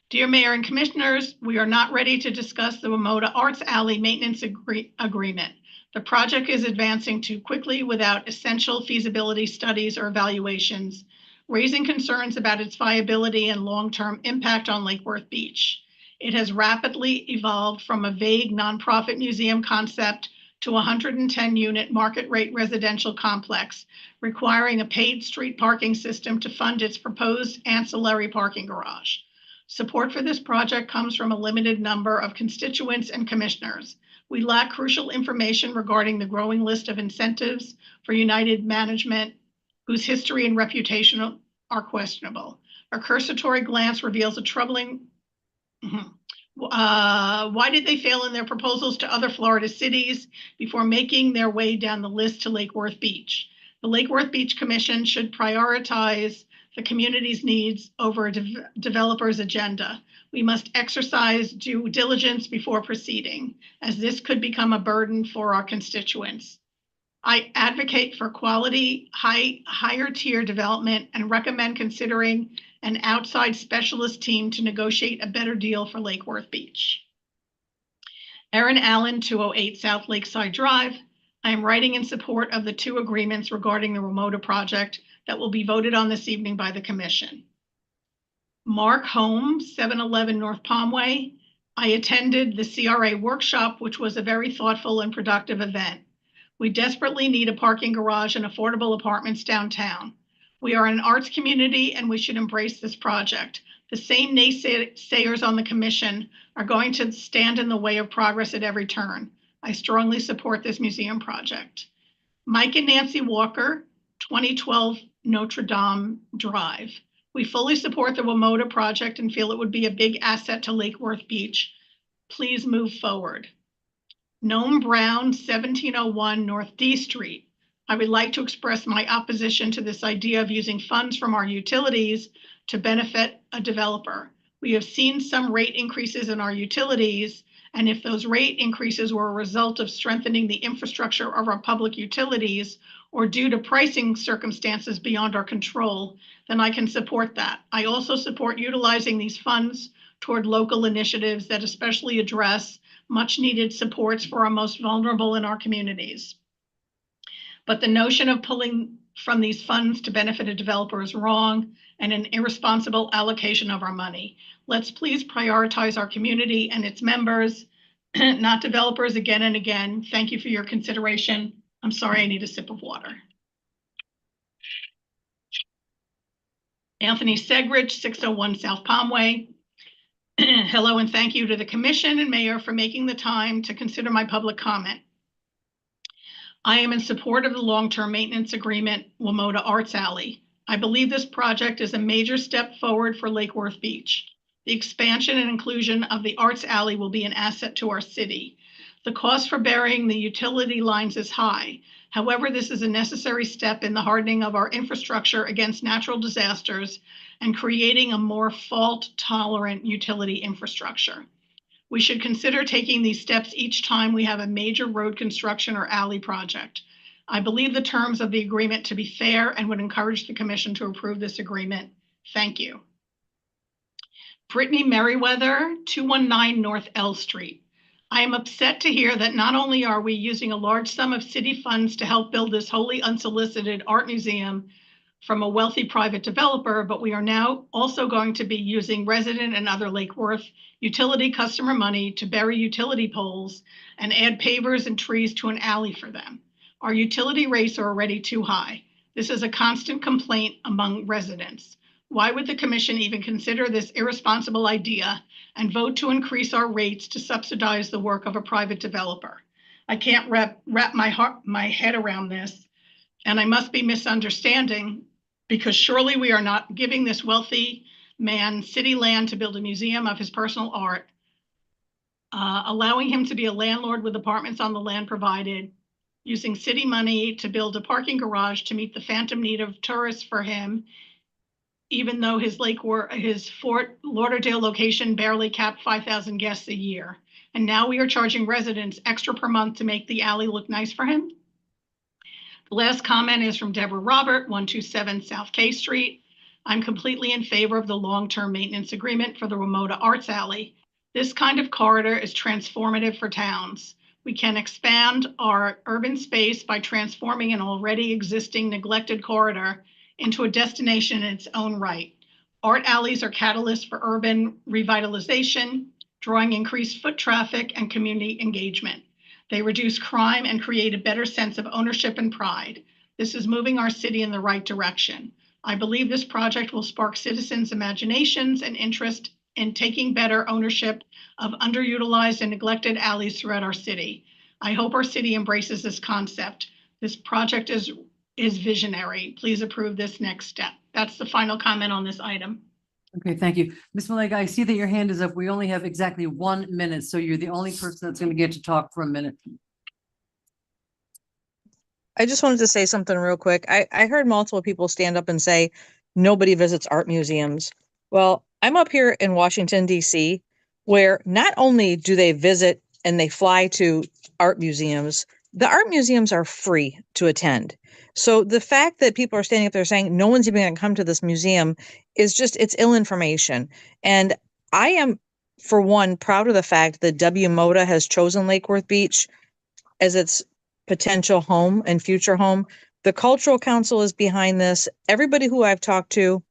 Dear Mayor and Commissioners, we are not ready to discuss the WMOTA Arts Alley maintenance agreement. The project is advancing too quickly without essential feasibility studies or evaluations, raising concerns about its viability and long-term impact on Lake Worth Beach. It has rapidly evolved from a vague nonprofit museum concept to a 110-unit market rate residential complex, requiring a paid street parking system to fund its proposed ancillary parking garage. Support for this project comes from a limited number of constituents and commissioners. We lack crucial information regarding the growing list of incentives for United Management whose history and reputation are questionable. A cursory glance reveals a troubling. Why did they fail in their proposals to other Florida cities before making their way down the list to Lake Worth Beach? The Lake Worth Beach Commission should prioritize the community's needs over a developer's agenda. We must exercise due diligence before proceeding, as this could become a burden for our constituents. I advocate for quality, higher tier development and recommend considering an outside specialist team to negotiate a better deal for Lake Worth Beach. Erin Allen, 208 South Lakeside Drive. I am writing in support of the two agreements regarding the Ramota project that will be voted on this evening by the commission. Mark Holmes, 711 North Palmway. I attended the CRA workshop, which was a very thoughtful and productive event. We desperately need a parking garage and affordable apartments downtown. We are an arts community and we should embrace this project. The same naysayers on the commission are going to stand in the way of progress at every turn. I strongly support this museum project. Mike and Nancy Walker, 2012 Notre Dame Drive. We fully support the Ramota project and feel it would be a big asset to Lake Worth Beach. Please move forward. Noam Brown, 1701 North D Street. I would like to express my opposition to this idea of using funds from our utilities to benefit a developer. We have seen some rate increases in our utilities, and if those rate increases were a result of strengthening the infrastructure of our public utilities or due to pricing circumstances beyond our control, then I can support that. I also support utilizing these funds toward local initiatives that especially address much needed supports for our most vulnerable in our communities. But the notion of pulling from these funds to benefit a developer is wrong and an irresponsible allocation of our money. Let's please prioritize our community and its members, not developers again and again. Thank you for your consideration. I'm sorry, I need a sip of water. Anthony Segridge, 601 South Palmway. Hello and thank you to the commission and mayor for making the time to consider my public comment. I am in support of the long-term maintenance agreement, Ramota Arts Alley. I believe this project is a major step forward for Lake Worth Beach. The expansion and inclusion of the Arts Alley will be an asset to our city. The cost for burying the utility lines is high. However, this is a necessary step in the hardening of our infrastructure against natural disasters and creating a more fault-tolerant utility infrastructure. We should consider taking these steps each time we have a major road construction or alley project. I believe the terms of the agreement to be fair and would encourage the commission to approve this agreement. Thank you. Brittany Merriweather, 219 North L Street. I am upset to hear that not only are we using a large sum of city funds to help build this wholly unsolicited art museum from a wealthy private developer, but we are now also going to be using resident and other Lake Worth utility customer money to bury utility poles and add pavers and trees to an alley for them. Our utility rates are already too high. This is a constant complaint among residents. Why would the commission even consider this irresponsible idea and vote to increase our rates to subsidize the work of a private developer? I can't wrap my head around this, and I must be misunderstanding, because surely we are not giving this wealthy man city land to build a museum of his personal art, allowing him to be a landlord with apartments on the land provided, using city money to build a parking garage to meet the phantom need of tourists for him, even though his Fort Lauderdale location barely capped 5,000 guests a year. And now we are charging residents extra per month to make the alley look nice for him. The last comment is from Deborah Robert, 127 South K Street. I'm completely in favor of the long-term maintenance agreement for the Ramota Arts Alley. This kind of corridor is transformative for towns. We can expand our urban space by transforming an already existing neglected corridor into a destination in its own right. Art alleys are catalysts for urban revitalization, drawing increased foot traffic and community engagement. They reduce crime and create a better sense of ownership and pride. This is moving our city in the right direction. I believe this project will spark citizens' imaginations and interest in taking better ownership of underutilized and neglected alleys throughout our city. I hope our city embraces this concept. This project is is visionary. Please approve this next step. That's the final comment on this item.
Okay, thank you. Ms. Malega, I see that your hand is up. We only have exactly 1 minute, so you're the only person that's going to get to talk for a minute.
I just wanted to say something real quick. I heard multiple people stand up and say nobody visits art museums. Well, I'm up here in Washington, D.C., where not only do they visit and they fly to art museums, the art museums are free to attend. So the fact that people are standing up there saying no one's even going to come to this museum is just, it's ill information. And I am, for one, proud of the fact that W. Moda has chosen Lake Worth Beach as its potential home and future home. The Cultural Council is behind this. Everybody who I've talked to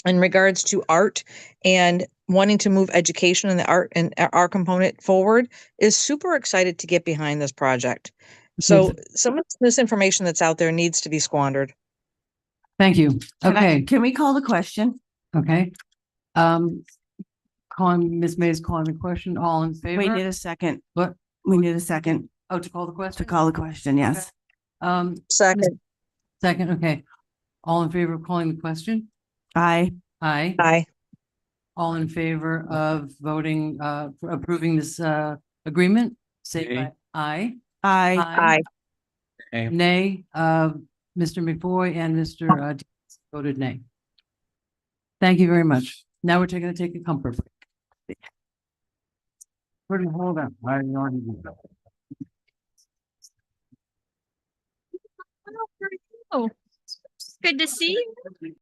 in regards to art and wanting to move education in the art and our component forward is super excited to get behind this project. So some of this information that's out there needs to be squandered.
Thank you. Okay.
Can we call the question?
Okay. Calling, Ms. May is calling the question. All in favor?
We need a second.
What?
We need a second
Oh, to call the question?
to call the question, yes.
Second.
Second, okay. All in favor of calling the question?
Aye.
Aye.
Aye.
All in favor of voting, for approving this, agreement? Say
Nay.
aye.
Aye.
Aye.
Nay, Mr. McBoy and Mr. Diaz voted nay. Thank you very much. Now we're going to take a comfort break.
Hold on. I already did that.
Oh, good to see you.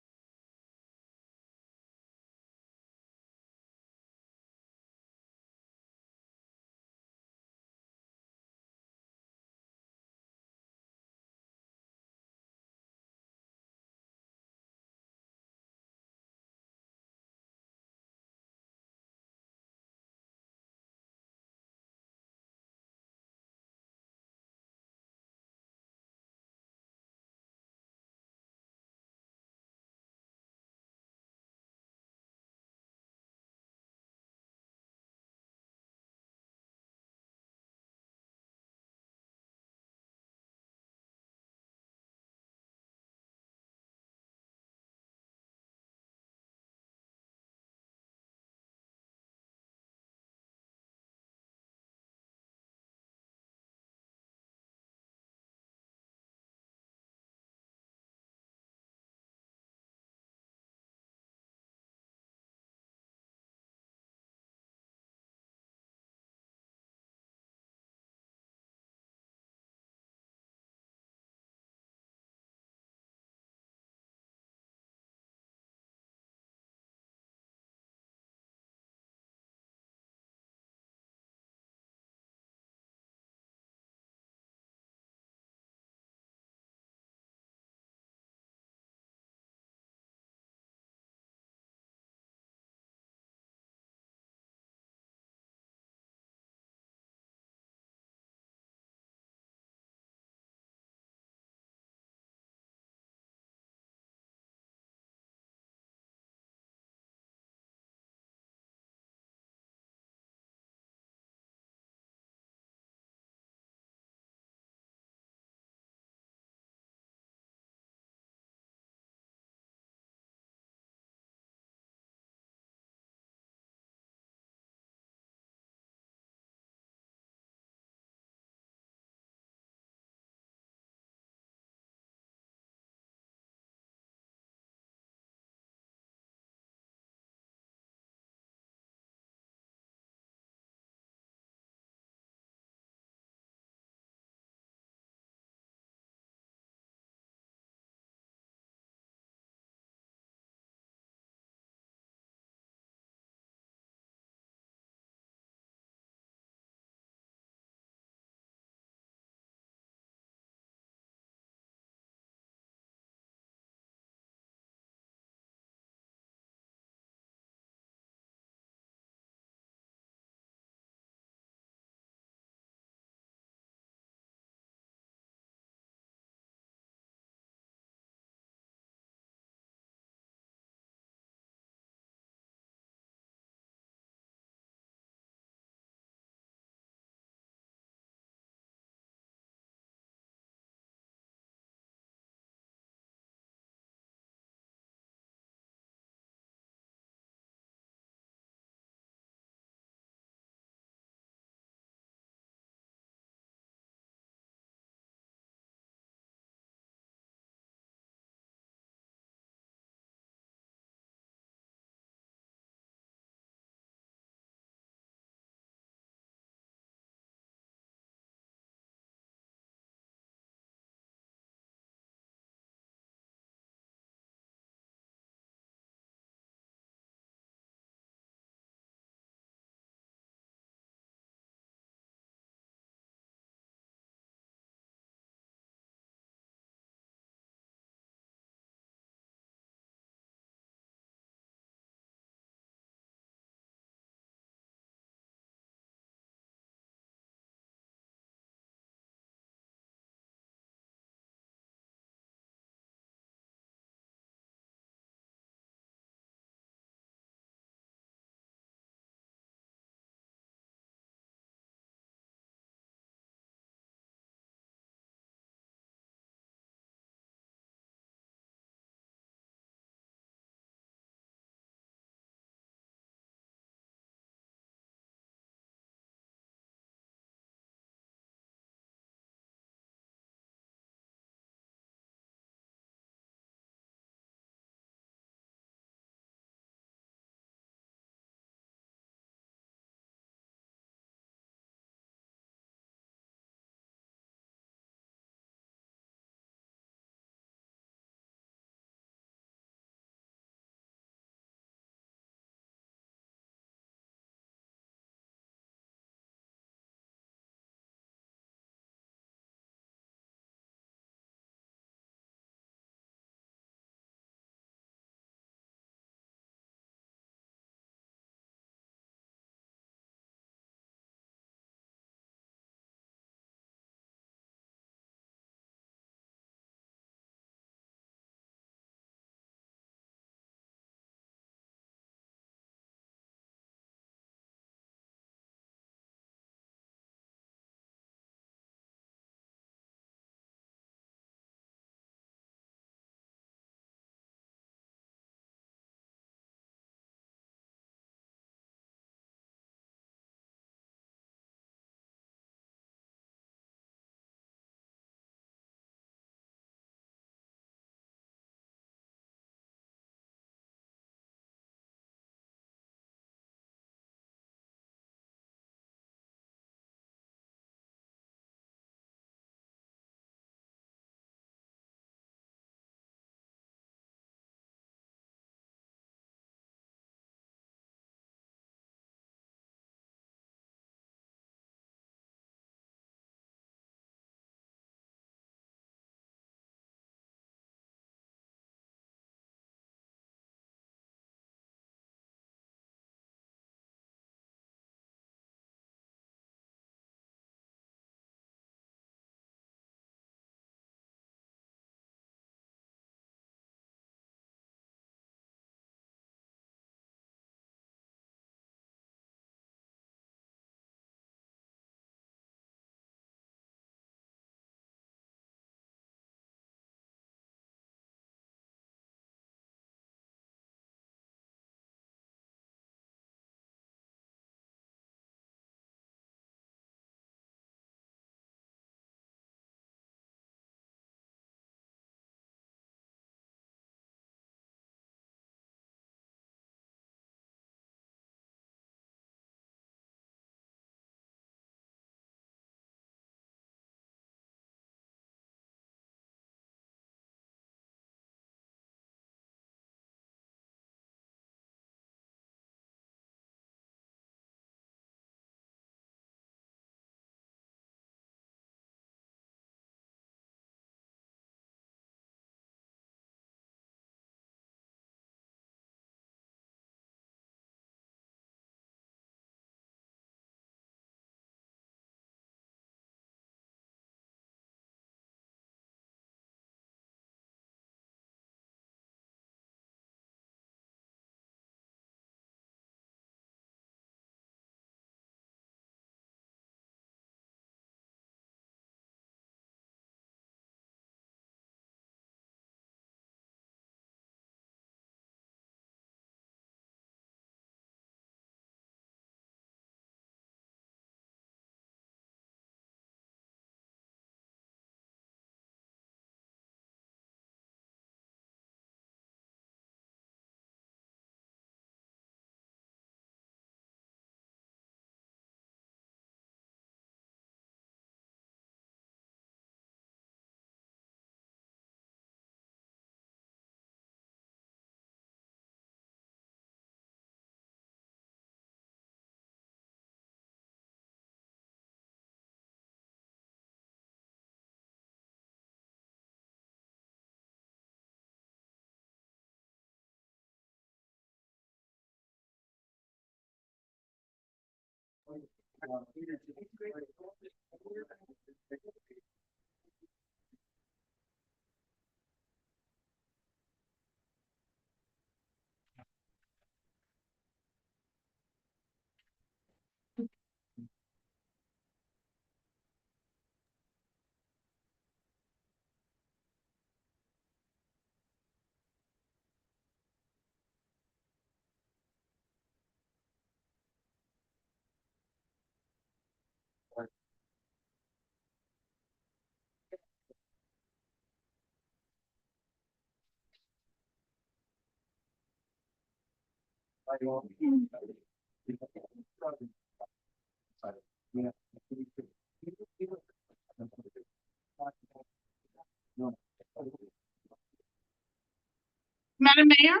Madam Mayor,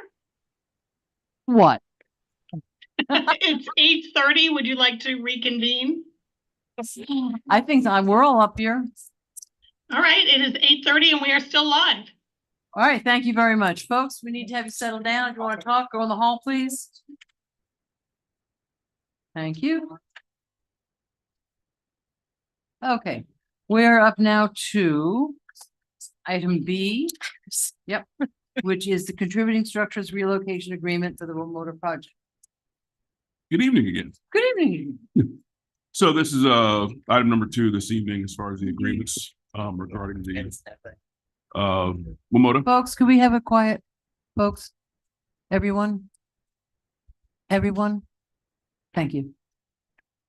What?
it's 8:30. Would you like to reconvene?
I think we're all up here.
All right, it is 8:30 and we are still live.
All right, thank you very much, folks. We need to have you settle down. If you want to talk, go in the hall, please. Thank you. Okay, we're up now to item B. Yep, which is the contributing structures relocation agreement for the motor project.
Good evening again.
Good evening.
So this is item number 2 this evening as far as the agreements regarding the WMOTA.
Folks, could we have a quiet, folks? Everyone? Thank you.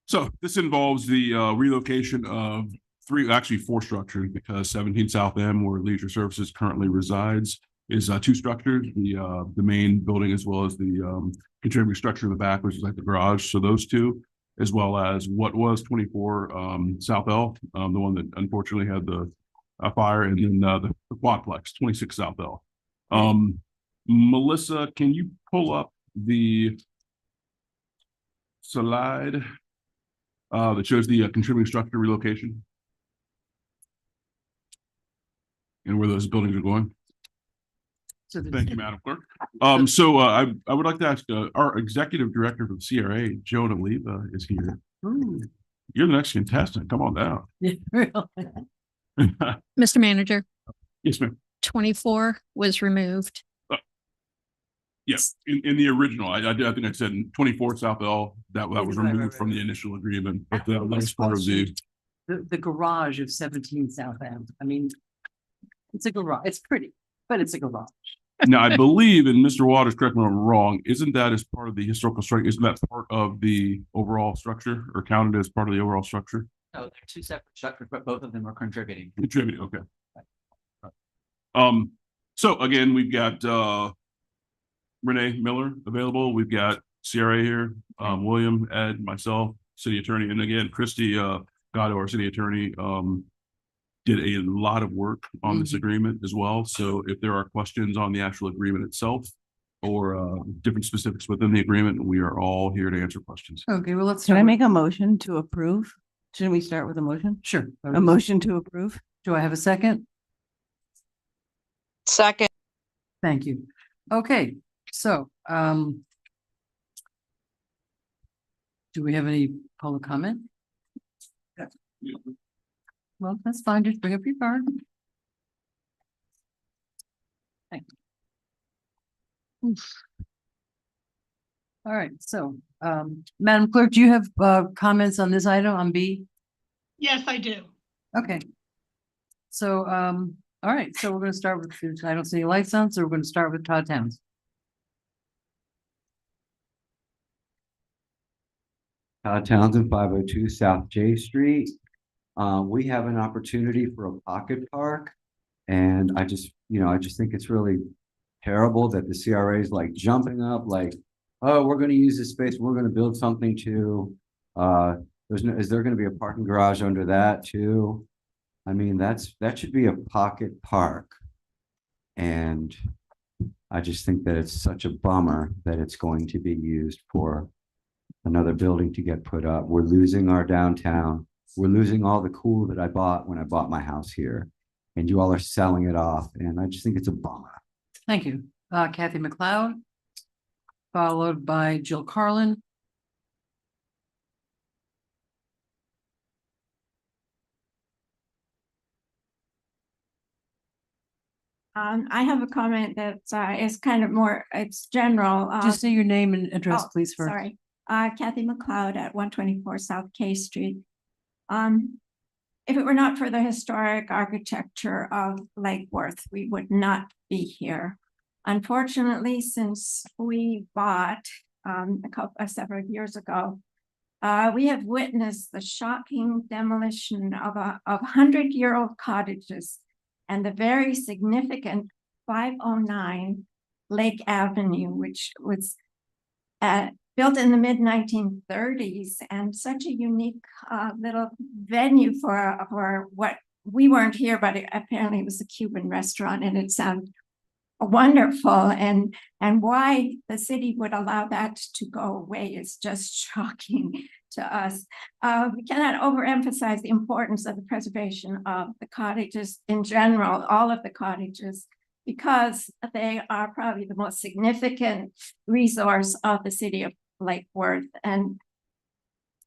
So this involves the relocation of 4 structures, because 17 South M, where Leisure Services currently resides, is 2 structures, the main building as well as the contributing structure in the back, which is like the garage. So those 2, as well as what was 24 South L, the one that unfortunately had the fire, and then the quadplex, 26 South L. Melissa, can you pull up the slide that shows the contributing structure relocation and where those buildings are going?
So
thank you, Madam Clerk. I would like to ask our executive director for the CRA, Jonah Leva, is here.
Ooh.
You're the next contestant. Come on down.
Yeah, really.
Mr. Manager,
Yes, ma'am.
24 was removed.
Yes, in the original, I think I said 24 South L, that was removed from the initial agreement, but that was part of
the garage of 17 South End. I mean, it's a garage. It's pretty, but it's a garage.
Now, I believe, and Mr. Waters, correct me if I'm wrong, isn't that as part of the historical structure? Isn't that part of the overall structure, or counted as part of the overall structure?
No, they're 2 separate structures, but both of them are contributing.
Contributing, okay. So again, we've got Renee Miller available. We've got CRA here, William, Ed, myself, city attorney, and again, Christy Gatto, our city attorney, did a lot of work on this agreement as well. So if there are questions on the actual agreement itself or different specifics within the agreement, we are all here to answer questions.
Okay, well, let's.
Can I make a motion to approve? Shouldn't we start with a motion?
Sure.
A motion to approve?
Do I have a second?
Second.
Thank you. Okay, so, do we have any public comment? Well, that's fine. Just bring up your card. Thank you. Oof. All right, so, Madam Clerk, do you have comments on this item on B?
Yes, I do.
Okay. So, all right, so we're going to start with, I don't see any lights on, so we're going to start with Todd Towns.
Townsend, 502 South J Street. We have an opportunity for a pocket park. And I just think it's really terrible that the CRA is like jumping up like, oh, we're going to use this space. We're going to build something to, is there going to be a parking garage under that too? I mean, that should be a pocket park. And I just think that it's such a bummer that it's going to be used for another building to get put up. We're losing our downtown. We're losing all the cool that I bought when I bought my house here. And you all are selling it off. And I just think it's a bummer.
Thank you. Kathy McLeod, followed by Jill Carlin.
I have a comment that is kind of more, it's general.
Just say your name and address,
Oh,
please, first.
sorry. Kathy McLeod at 124 South K Street. If it were not for the historic architecture of Lake Worth, we would not be here. Unfortunately, since we bought several years ago, we have witnessed the shocking demolition of 100-year-old cottages and the very significant 509 Lake Avenue, which was built in the mid-1930s and such a unique little venue for what we weren't here, but apparently it was a Cuban restaurant, and it sounded wonderful. And why the city would allow that to go away is just shocking to us. We cannot overemphasize the importance of the preservation of the cottages in general, all of the cottages, because they are probably the most significant resource of the city of Lake Worth, and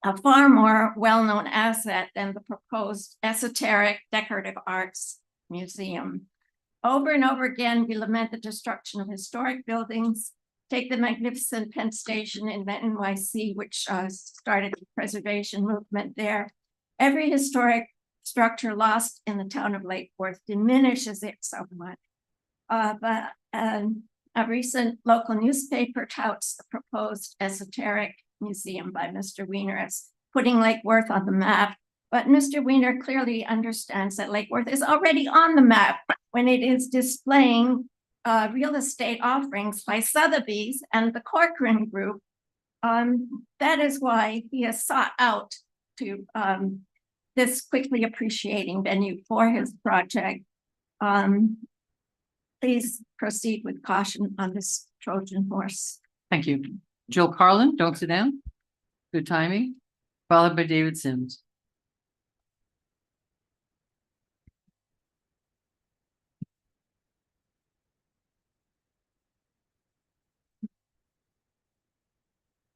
a far more well-known asset than the proposed esoteric decorative arts museum. Over and over again, we lament the destruction of historic buildings. Take the magnificent Penn Station in the NYC, which started the preservation movement there. Every historic structure lost in the town of Lake Worth diminishes it so much. But a recent local newspaper touts the proposed esoteric museum by Mr. Weiner as putting Lake Worth on the map. But Mr. Weiner clearly understands that Lake Worth is already on the map when it is displaying real estate offerings by Sotheby's and the Corcoran Group. That is why he has sought out to this quickly appreciating venue for his project. Please proceed with caution on this Trojan horse.
Thank you. Jill Carlin, don't sit down. Good timing. Followed by David Sims.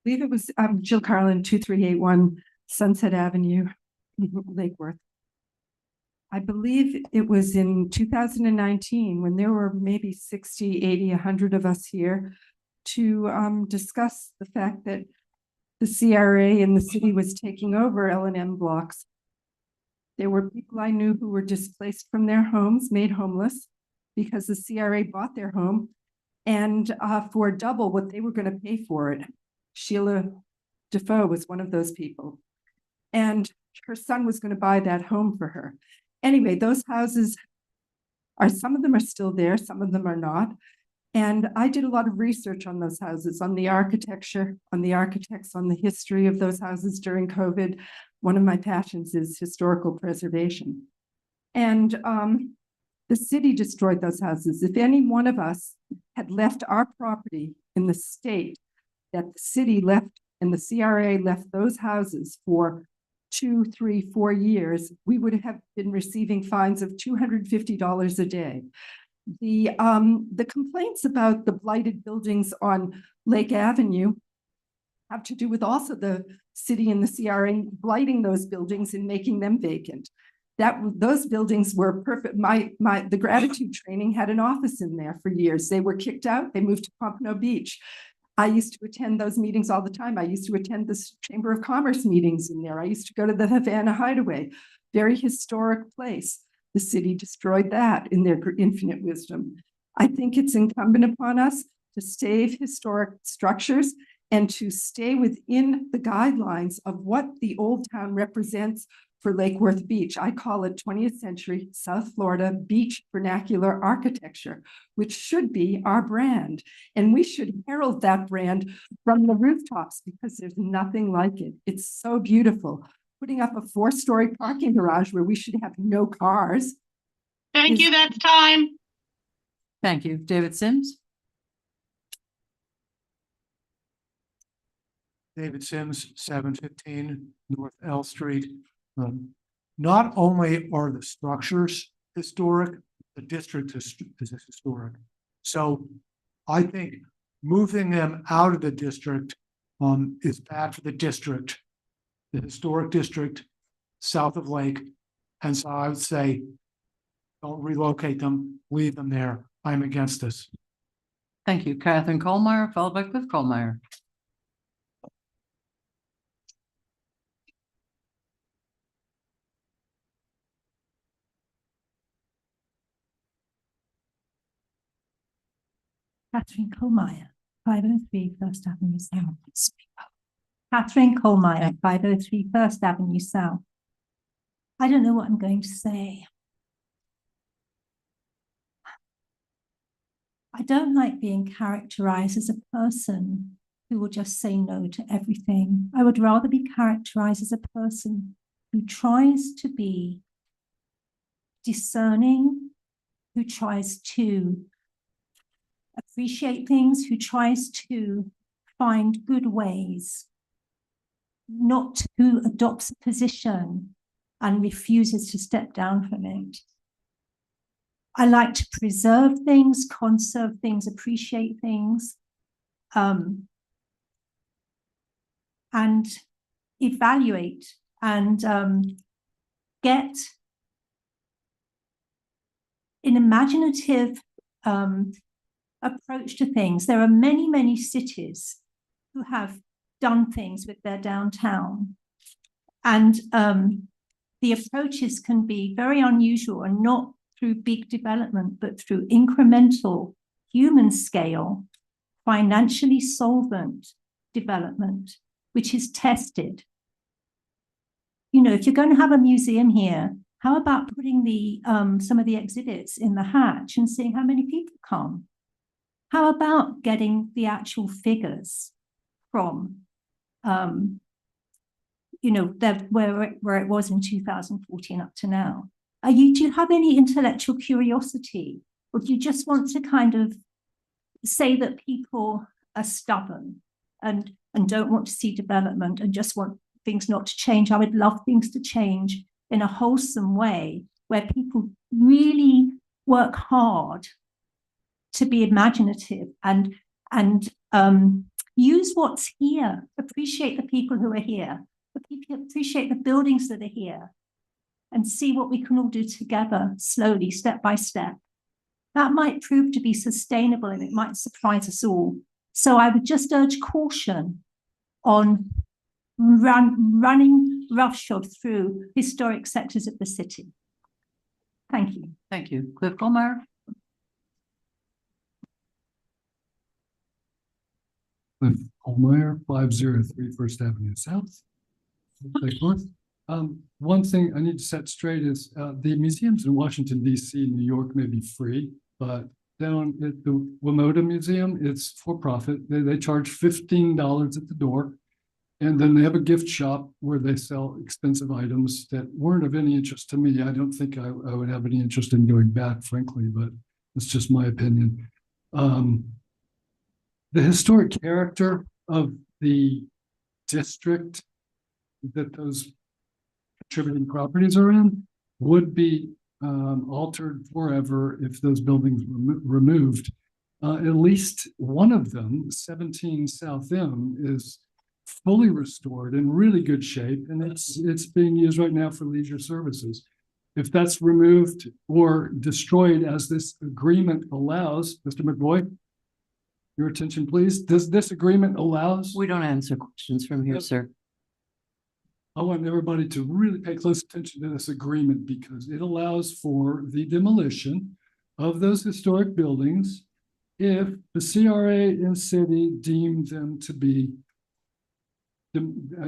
I believe it was Jill Carlin, 2381 Sunset Avenue, Lake Worth. I believe it was in 2019 when there were maybe 60, 80, 100 of us here to discuss the fact that the CRA in the city was taking over L&M blocks. There were people I knew who were displaced from their homes, made homeless, because the CRA bought their home and for double what they were going to pay for it. Sheila Defoe was one of those people. And her son was going to buy that home for her. Anyway, those houses some of them are still there, some of them are not. And I did a lot of research on those houses, on the architecture, on the architects, on the history of those houses during COVID. One of my passions is historical preservation. And the city destroyed those houses. If any one of us had left our property in the state that the city left and the CRA left those houses for 2, 3, 4 years, we would have been receiving fines of $250 a day. The complaints about the blighted buildings on Lake Avenue have to do with also the city and the CRA blighting those buildings and making them vacant. Those buildings were perfect. The gratitude training had an office in there for years. They were kicked out. They moved to Pompano Beach. I used to attend those meetings all the time. I used to attend the Chamber of Commerce meetings in there. I used to go to the Havana Hideaway, very historic place. The city destroyed that in their infinite wisdom. I think it's incumbent upon us to save historic structures and to stay within the guidelines of what the old town represents for Lake Worth Beach. I call it 20th century South Florida beach vernacular architecture, which should be our brand. And we should herald that brand from the rooftops because there's nothing like it. It's so beautiful. Putting up a 4-story parking garage where we should have no cars.
Thank you, that's time.
Thank you. David Sims.
David Sims, 715 North L Street. Not only are the structures historic, the district is historic. So I think moving them out of the district is bad for the district, the historic district south of Lake. And so I would say Don't relocate them, leave them there. I'm against this.
Thank you. Catherine Colmeyer, followed by Cliff Colmeyer.
Catherine Colmeyer, 503 First Avenue South. Catherine Colmeyer, 503 First Avenue South. I don't know what I'm going to say. I don't like being characterized as a person who will just say no to everything. I would rather be characterized as a person who tries to be discerning, who tries to appreciate things, who tries to find good ways, not who adopts a position and refuses to step down from it. I like to preserve things, conserve things, appreciate things, and evaluate and get an imaginative approach to things. There are many, many cities who have done things with their downtown, and the approaches can be very unusual and not through big development, but through incremental, human scale, financially solvent development, which is tested. You know, if you're going to have a museum here, how about putting the some of the exhibits in the hatch and seeing how many people come? How about getting the actual figures from, you know, where it was in 2014 up to now? Do you have any intellectual curiosity, or do you just want to kind of say that people are stubborn and don't want to see development and just want things not to change? I would love things to change in a wholesome way where people really work hard to be imaginative and use what's here, appreciate the people who are here, appreciate the buildings that are here, and see what we can all do together, slowly, step by step. That might prove to be sustainable and it might surprise us all. So I would just urge caution on running roughshod through historic sectors of the city. Thank you.
Thank you. Cliff Colmeyer.
Cliff Colmeyer, 503 First Avenue South. One thing I need to set straight is the museums in Washington, D.C. and New York may be free, but down at the WMOTA Museum, it's for profit. They charge $15 at the door. And then they have a gift shop where they sell expensive items that weren't of any interest to me. I don't think I would have any interest in going back, frankly, but it's just my opinion. The historic character of the district that those contributing properties are in would be altered forever if those buildings were removed. At least one of them, 17 South M, is fully restored in really good shape, and it's being used right now for leisure services. If that's removed or destroyed as this agreement allows, Mr. McBoy, your attention, please. Does this agreement allows?
We don't answer questions from here, sir.
I want everybody to really pay close attention to this agreement because it allows for the demolition of those historic buildings if the CRA and city deem them to be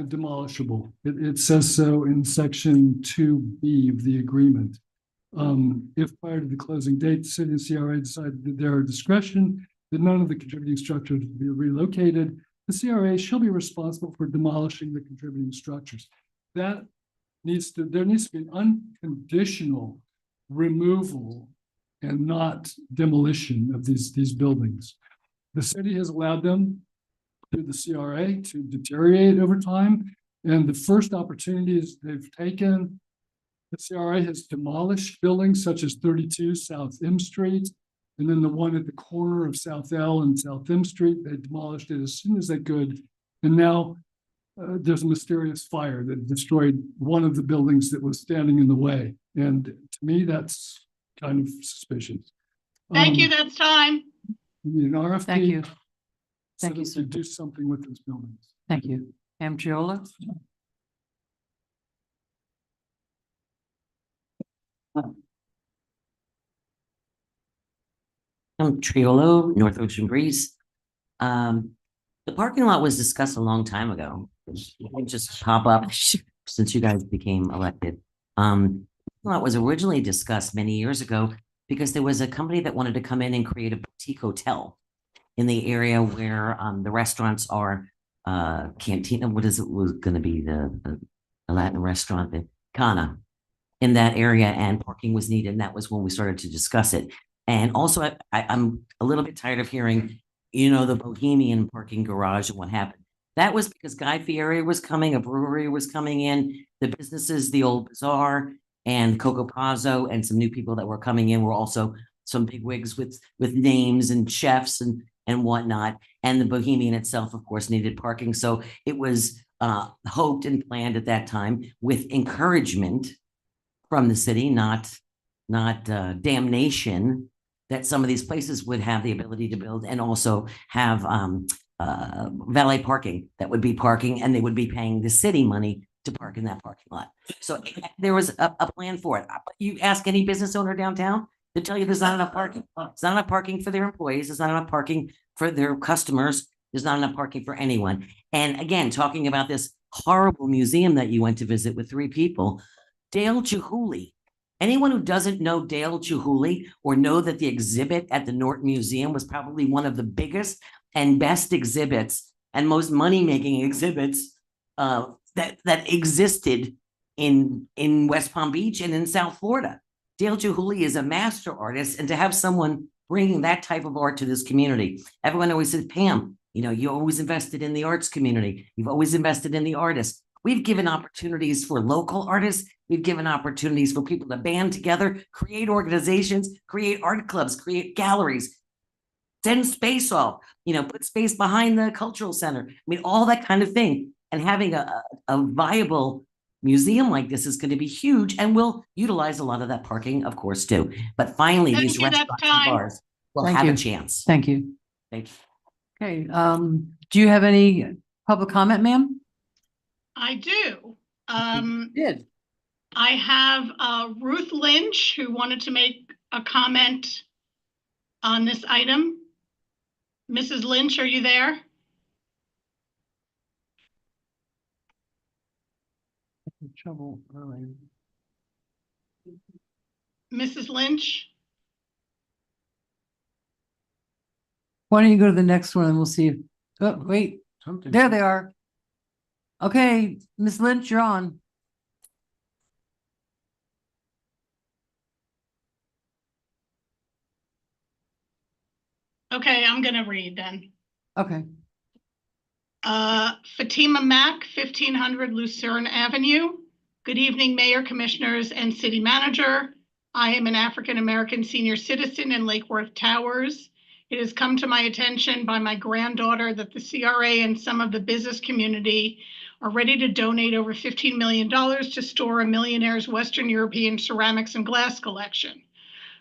demolishable. It says so in section 2B of the agreement. If prior to the closing date, the city and CRA decide that there are discretion that none of the contributing structures will be relocated, the CRA shall be responsible for demolishing the contributing structures. There needs to be an unconditional removal and not demolition of these buildings. The city has allowed them through the CRA to deteriorate over time. And the first opportunities they've taken, the CRA has demolished buildings such as 32 South M Street, and then the one at the corner of South L and South M Street. They demolished it as soon as they could. And now there's a mysterious fire that destroyed one of the buildings that was standing in the way. And to me, that's kind of suspicious.
Thank you, that's time.
We need an RFP.
Thank you.
set
Thank you,
up to
sir.
do something with those buildings.
Thank you. Pam Triola?
I'm Triolo, North Ocean Breeze. The parking lot was discussed a long time ago. It didn't just pop up since you guys became elected. The lot was originally discussed many years ago because there was a company that wanted to come in and create a boutique hotel in the area where the restaurants are Cantina. What is it was going to be the Latin restaurant, the Cana, in that area, and parking was needed. And that was when we started to discuss it. And also, I'm a little bit tired of hearing, the Bohemian parking garage and what happened. That was because Guy Fieri was coming, a brewery was coming in, the businesses, the old bazaar and Coco Pazzo, and some new people that were coming in were also some big wigs with names and chefs and whatnot. And the Bohemian itself, of course, needed parking. So it was hoped and planned at that time with encouragement from the city, not damnation, that some of these places would have the ability to build and also have valet parking that would be parking, and they would be paying the city money to park in that parking lot. So there was a plan for it. You ask any business owner downtown, they'll tell you there's not enough parking. There's not enough parking for their employees. There's not enough parking for their customers. There's not enough parking for anyone. And again, talking about this horrible museum that you went to visit with 3 people, Dale Chihuly. Anyone who doesn't know Dale Chihuly or know that the exhibit at the Norton Museum was probably one of the biggest and best exhibits and most money-making exhibits that existed in West Palm Beach and in South Florida. Dale Chihuly is a master artist, and to have someone bringing that type of art to this community, everyone always says, Pam, you always invested in the arts community. You've always invested in the artists. We've given opportunities for local artists. We've given opportunities for people to band together, create organizations, create art clubs, create galleries, send space off, put space behind the cultural center. I mean, all that kind of thing. And having a viable museum like this is going to be huge, and we'll utilize a lot of that parking, of course, too. But finally,
Thank
these
you, that's
restaurants and
time.
bars will
Thank
have
you.
a chance.
Thank you.
Thank you.
Okay, do you have any public comment, ma'am?
I do.
Did.
I have Ruth Lynch, who wanted to make a comment on this item. Mrs. Lynch, are you there?
Trouble.
Mrs. Lynch?
Why don't you go to the next one and we'll see if, oh, wait, there they are. Okay, Ms. Lynch, you're on.
Okay, I'm gonna read then.
Okay.
Fatima Mack, 1500 Lucerne Avenue. Good evening, Mayor, Commissioners, and City Manager. I am an African-American senior citizen in Lake Worth Towers. It has come to my attention by my granddaughter that the CRA and some of the business community are ready to donate over $15 million to store a millionaire's Western European ceramics and glass collection.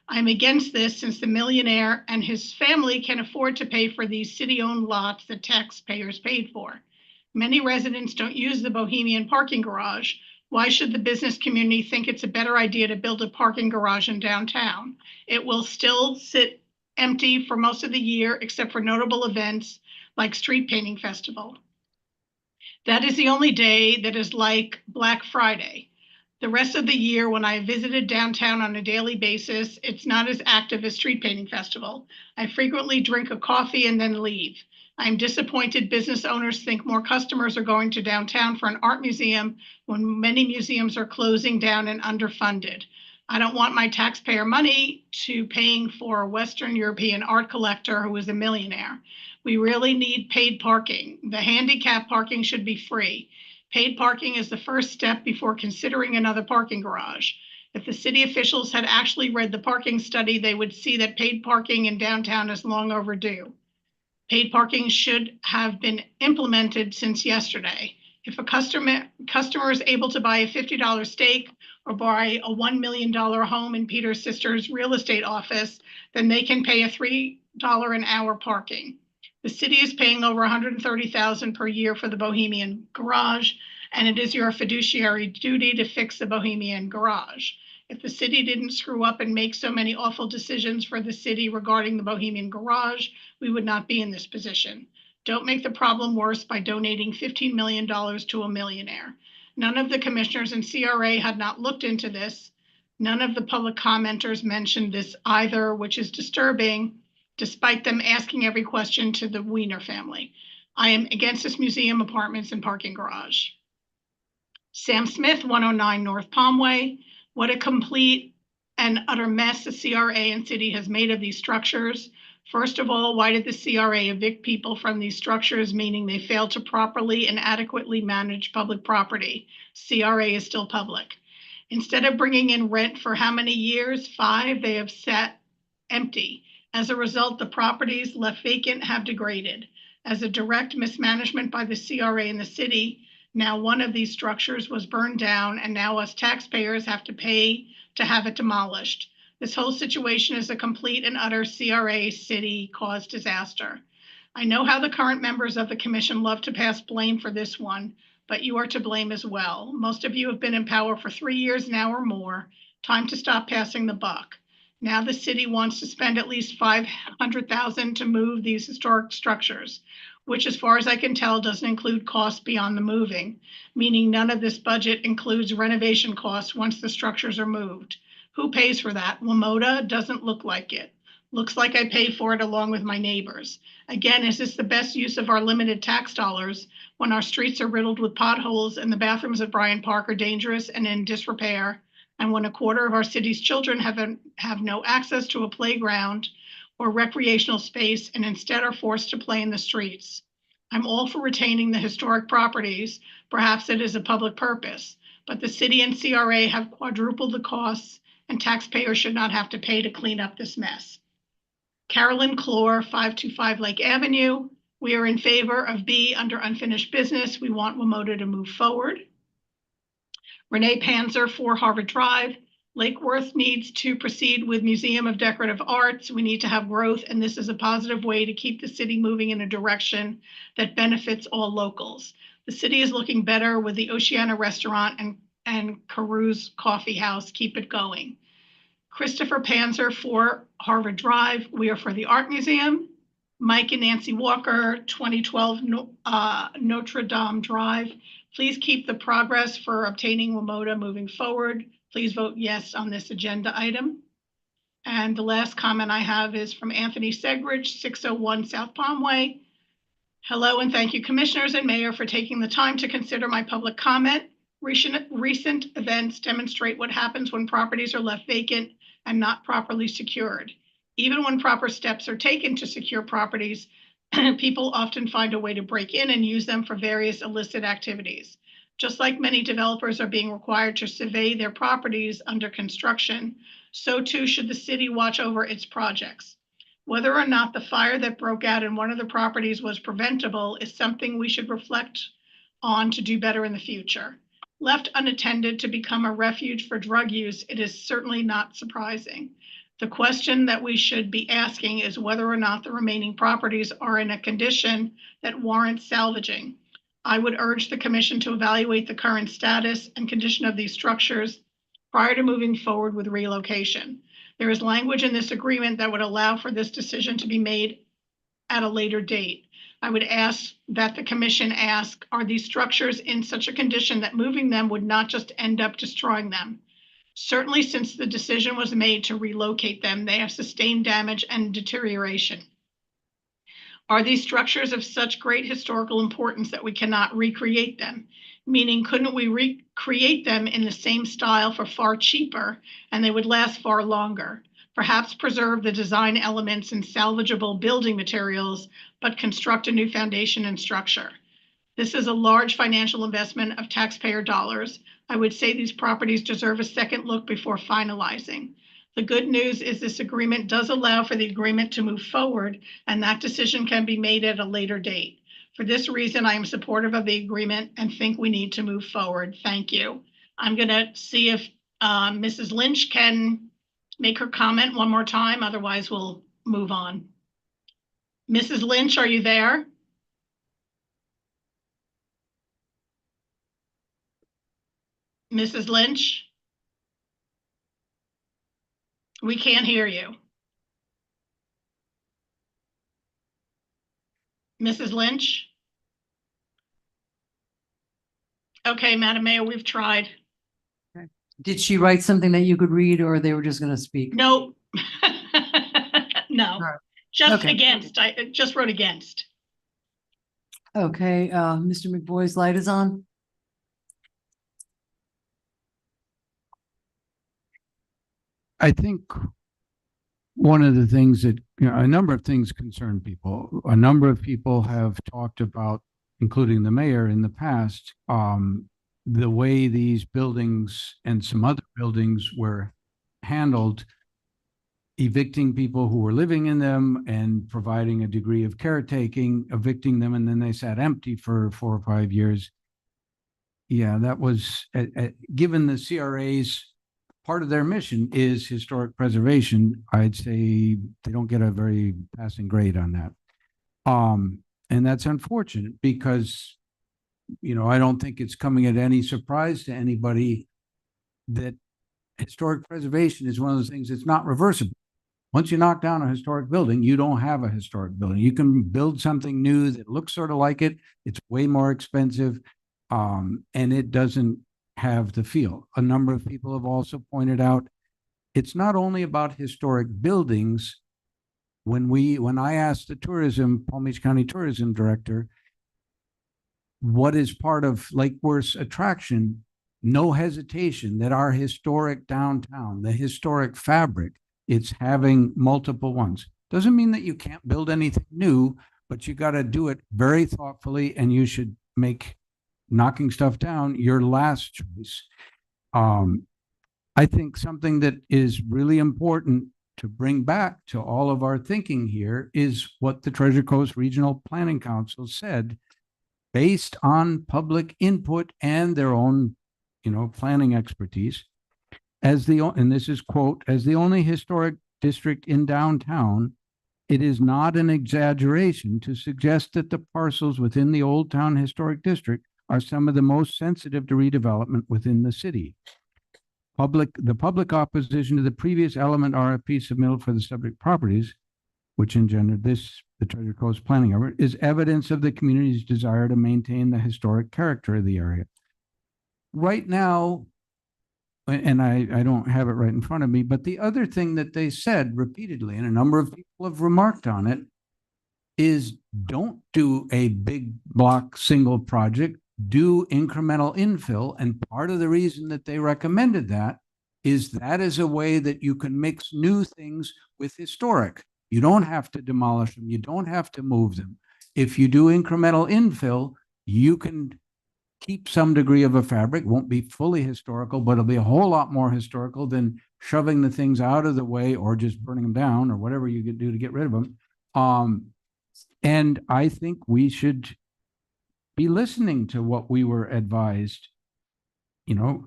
I'm against this since the millionaire and his family can afford to pay for these city-owned lots that taxpayers paid for. Many residents don't use the Bohemian parking garage. Why should the business community think it's a better idea to build a parking garage in downtown? It will still sit empty for most of the year, except for notable events like Street Painting Festival. That is the only day that is like Black Friday. The rest of the year, when I visited downtown on a daily basis, it's not as active as Street Painting Festival. I frequently drink a coffee and then leave. I'm disappointed business owners think more customers are going to downtown for an art museum when many museums are closing down and underfunded. I don't want my taxpayer money to paying for a Western European art collector who is a millionaire. We really need paid parking. The handicap parking should be free. Paid parking is the first step before considering another parking garage. If the city officials had actually read the parking study, they would see that paid parking in downtown is long overdue. Paid parking should have been implemented since yesterday. If a customer is able to buy a $50 steak or buy a $1 million home in Peter's sister's real estate office, then they can pay a $3 an hour parking. The city is paying over $130,000 per year for the Bohemian Garage, and it is your fiduciary duty to fix the Bohemian Garage. If the city didn't screw up and make so many awful decisions for the city regarding the Bohemian Garage, we would not be in this position. Don't make the problem worse by donating $15 million to a millionaire. None of the commissioners and CRA had not looked into this. None of the public commenters mentioned this either, which is disturbing, despite them asking every question to the Wiener family. I am against this museum, apartments, and parking garage. Sam Smith, 109 North Palmway. What a complete and utter mess the CRA and city has made of these structures. First of all, why did the CRA evict people from these structures, meaning they failed to properly and adequately manage public property? CRA is still public. Instead of bringing in rent for how many years? 5, they have sat empty. As a result, the properties left vacant have degraded. As a direct mismanagement by the CRA and the city, now one of these structures was burned down, and now us taxpayers have to pay to have it demolished. This whole situation is a complete and utter CRA city-caused disaster. I know how the current members of the commission love to pass blame for this one, but you are to blame as well. Most of you have been in power for 3 years now or more. Time to stop passing the buck. Now the city wants to spend at least $500,000 to move these historic structures, which, as far as I can tell, doesn't include costs beyond the moving, meaning none of this budget includes renovation costs once the structures are moved. Who pays for that? WMOTA? Doesn't look like it. Looks like I pay for it along with my neighbors. Again, is this the best use of our limited tax dollars when our streets are riddled with potholes and the bathrooms at Bryant Park are dangerous and in disrepair, and when a quarter of our city's children have no access to a playground or recreational space and instead are forced to play in the streets? I'm all for retaining the historic properties. Perhaps it is a public purpose, but the city and CRA have quadrupled the costs, and taxpayers should not have to pay to clean up this mess. Carolyn Clore, 525 Lake Avenue. We are in favor of B under unfinished business. We want WMOTA to move forward. Renee Panzer, 4 Harvard Drive. Lake Worth needs to proceed with Museum of Decorative Arts. We need to have growth, and this is a positive way to keep the city moving in a direction that benefits all locals. The city is looking better with the Oceana Restaurant and Caru's Coffee House. Keep it going. Christopher Panzer, 4 Harvard Drive. We are for the Art Museum. Mike and Nancy Walker, 2012 Notre Dame Drive. Please keep the progress for obtaining WMOTA moving forward. Please vote yes on this agenda item. And the last comment I have is from Anthony Segridge, 601 South Palmway. Hello, and thank you, commissioners and mayor, for taking the time to consider my public comment. Recent events demonstrate what happens when properties are left vacant and not properly secured. Even when proper steps are taken to secure properties, people often find a way to break in and use them for various illicit activities. Just like many developers are being required to survey their properties under construction, so too should the city watch over its projects. Whether or not the fire that broke out in one of the properties was preventable is something we should reflect on to do better in the future. Left unattended to become a refuge for drug use, it is certainly not surprising. The question that we should be asking is whether or not the remaining properties are in a condition that warrants salvaging. I would urge the commission to evaluate the current status and condition of these structures prior to moving forward with relocation. There is language in this agreement that would allow for this decision to be made at a later date. I would ask that the commission ask, are these structures in such a condition that moving them would not just end up destroying them? Certainly, since the decision was made to relocate them, they have sustained damage and deterioration. Are these structures of such great historical importance that we cannot recreate them? Meaning, couldn't we recreate them in the same style for far cheaper and they would last far longer? Perhaps preserve the design elements and salvageable building materials, but construct a new foundation and structure. This is a large financial investment of taxpayer dollars. I would say these properties deserve a second look before finalizing. The good news is this agreement does allow for the agreement to move forward, and that decision can be made at a later date. For this reason, I am supportive of the agreement and think we need to move forward. Thank you. I'm going to see if Mrs. Lynch can make her comment one more time. Otherwise, we'll move on. Mrs. Lynch, are you there? Mrs. Lynch? We can't hear you. Mrs. Lynch? Okay, Madam Mayor, we've tried.
Did she write something that you could read, or they were just going to speak?
No. No, just
Okay.
against. I just wrote against.
Okay, Mr. McBoy's light is on.
I think one of the things that, a number of things concern people. A number of people have talked about, including the mayor in the past, the way these buildings and some other buildings were handled, evicting people who were living in them and providing a degree of caretaking, evicting them, and then they sat empty for 4 or 5 years. Yeah, that was, given the CRA's part of their mission is historic preservation, I'd say they don't get a very passing grade on that. And that's unfortunate because, I don't think it's coming at any surprise to anybody that historic preservation is one of those things that's not reversible. Once you knock down a historic building, you don't have a historic building. You can build something new that looks sort of like it. It's way more expensive, and it doesn't have the feel. A number of people have also pointed out it's not only about historic buildings. When I asked the Palm Beach County Tourism Director, what is part of Lake Worth's attraction, no hesitation that our historic downtown, the historic fabric, it's having multiple ones. Doesn't mean that you can't build anything new, but you got to do it very thoughtfully, and you should make knocking stuff down your last choice. I think something that is really important to bring back to all of our thinking here is what the Treasure Coast Regional Planning Council said, based on public input and their own, planning expertise. And this is quote, as the only historic district in downtown, it is not an exaggeration to suggest that the parcels within the Old Town Historic District are some of the most sensitive to redevelopment within the city. The public opposition to the previous element RFP submitted for the subject properties, which engendered the Treasure Coast planning effort, is evidence of the community's desire to maintain the historic character of the area. Right now, and I don't have it right in front of me, but the other thing that they said repeatedly, and a number of people have remarked on it, is don't do a big block single project, do incremental infill. And part of the reason that they recommended that is a way that you can mix new things with historic. You don't have to demolish them. You don't have to move them. If you do incremental infill, you can keep some degree of a fabric. Won't be fully historical, but it'll be a whole lot more historical than shoving the things out of the way or just burning them down or whatever you could do to get rid of them. And I think we should be listening to what we were advised. Do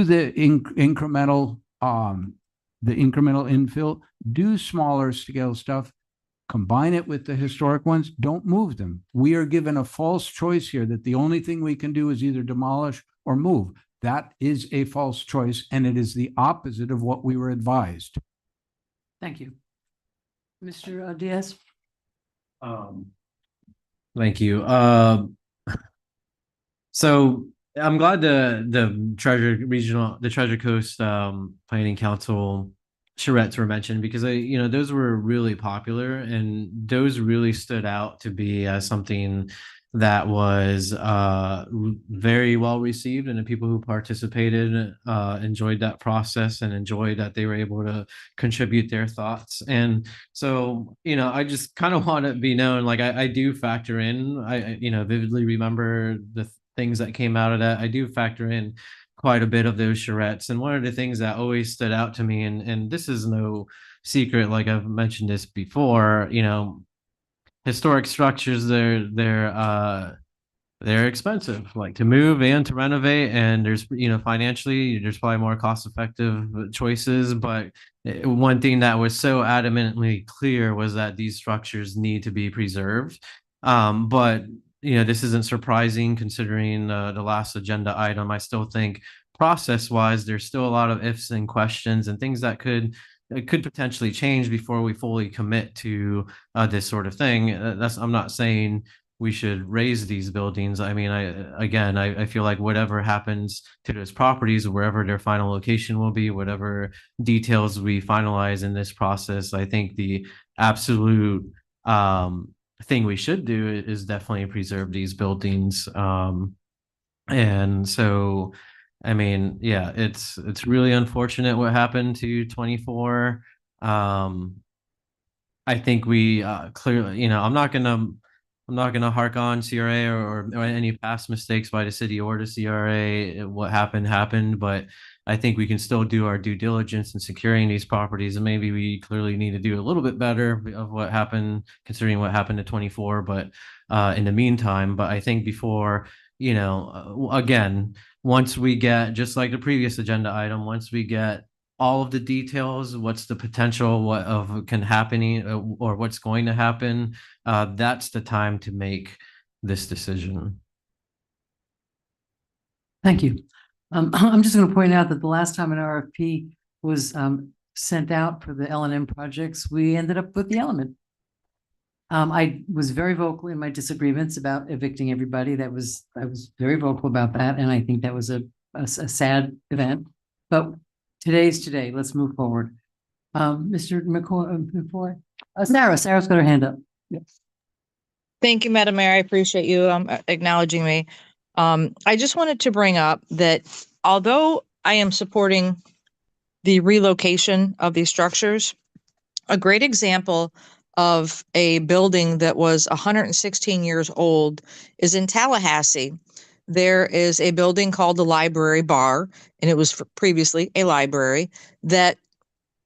the incremental infill, do smaller scale stuff, combine it with the historic ones, don't move them. We are given a false choice here that the only thing we can do is either demolish or move. That is a false choice, and it is the opposite of what we were advised.
Thank you. Mr. Diaz?
Thank you. So I'm glad the Treasure Coast Planning Council charrettes were mentioned, because those were really popular, and those really stood out to be something that was very well received, and the people who participated enjoyed that process and enjoyed that they were able to contribute their thoughts. And so, I just kind of want to be known, like I do factor in, I vividly remember the things that came out of that. I do factor in quite a bit of those charrettes. And one of the things that always stood out to me, and this is no secret, like I've mentioned this before, historic structures, they're expensive, like to move and to renovate. And there's, financially, there's probably more cost-effective choices. But one thing that was so adamantly clear was that these structures need to be preserved. But this isn't surprising considering the last agenda item. I still think process-wise, there's still a lot of ifs and questions and things that could potentially change before we fully commit to this sort of thing. I'm not saying we should raise these buildings. I mean, I feel like whatever happens to those properties, wherever their final location will be, whatever details we finalize in this process, I think the absolute thing we should do is definitely preserve these buildings. And so, I mean, yeah, it's really unfortunate what happened to 24. I think we clearly, I'm not gonna hark on CRA or any past mistakes by the city or the CRA. What happened, but I think we can still do our due diligence in securing these properties, and maybe we clearly need to do a little bit better of what happened, considering what happened to 24. But in the meantime, but I think before, again, once we get, just like the previous agenda item, once we get all of the details, what's the potential, what of can happening or what's going to happen, that's the time to make this decision.
Thank you. I'm just going to point out that the last time an RFP was sent out for the L&M projects, we ended up with the element. I was very vocal in my disagreements about evicting everybody. I was very vocal about that, and I think that was a sad event. But today's today. Let's move forward. Mr. McCoy, Sarah's got her hand up. Yes.
Thank you, Madam Mayor. I appreciate you acknowledging me. I just wanted to bring up that although I am supporting the relocation of these structures, a great example of a building that was 116 years old is in Tallahassee. There is a building called the Library Bar, and it was previously a library that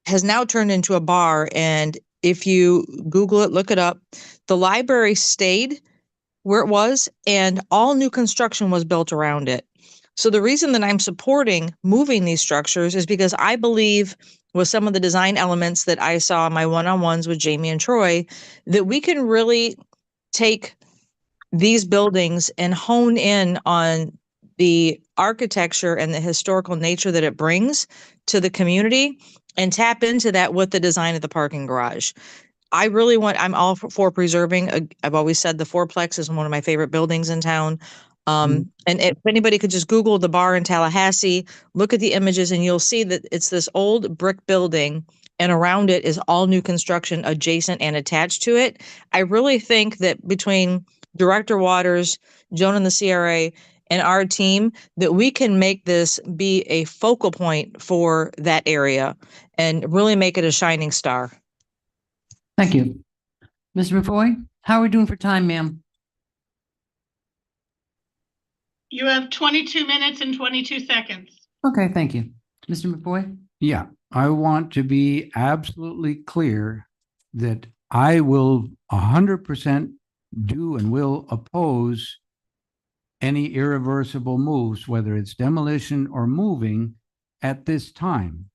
has now turned into a bar. And if you Google it, look it up, the library stayed where it was, and all new construction was built around it. So the reason that I'm supporting moving these structures is because I believe with some of the design elements that I saw in my one-on-ones with Jamie and Troy, that we can really take these buildings and hone in on the architecture and the historical nature that it brings to the community and tap into that with the design of the parking garage. I'm all for preserving. I've always said the fourplex is one of my favorite buildings in town. And if anybody could just Google the bar in Tallahassee, look at the images, and you'll see that it's this old brick building, and around it is all new construction adjacent and attached to it. I really think that between Director Waters, Joan and the CRA, and our team, that we can make this be a focal point for that area and really make it a shining star.
Thank you. Mr. McFoy, how are we doing for time, ma'am?
You have 22 minutes and 22 seconds.
Okay, thank you. Mr. McFoy?
Yeah, I want to be absolutely clear that I will 100% do and will oppose any irreversible moves, whether it's demolition or moving at this time.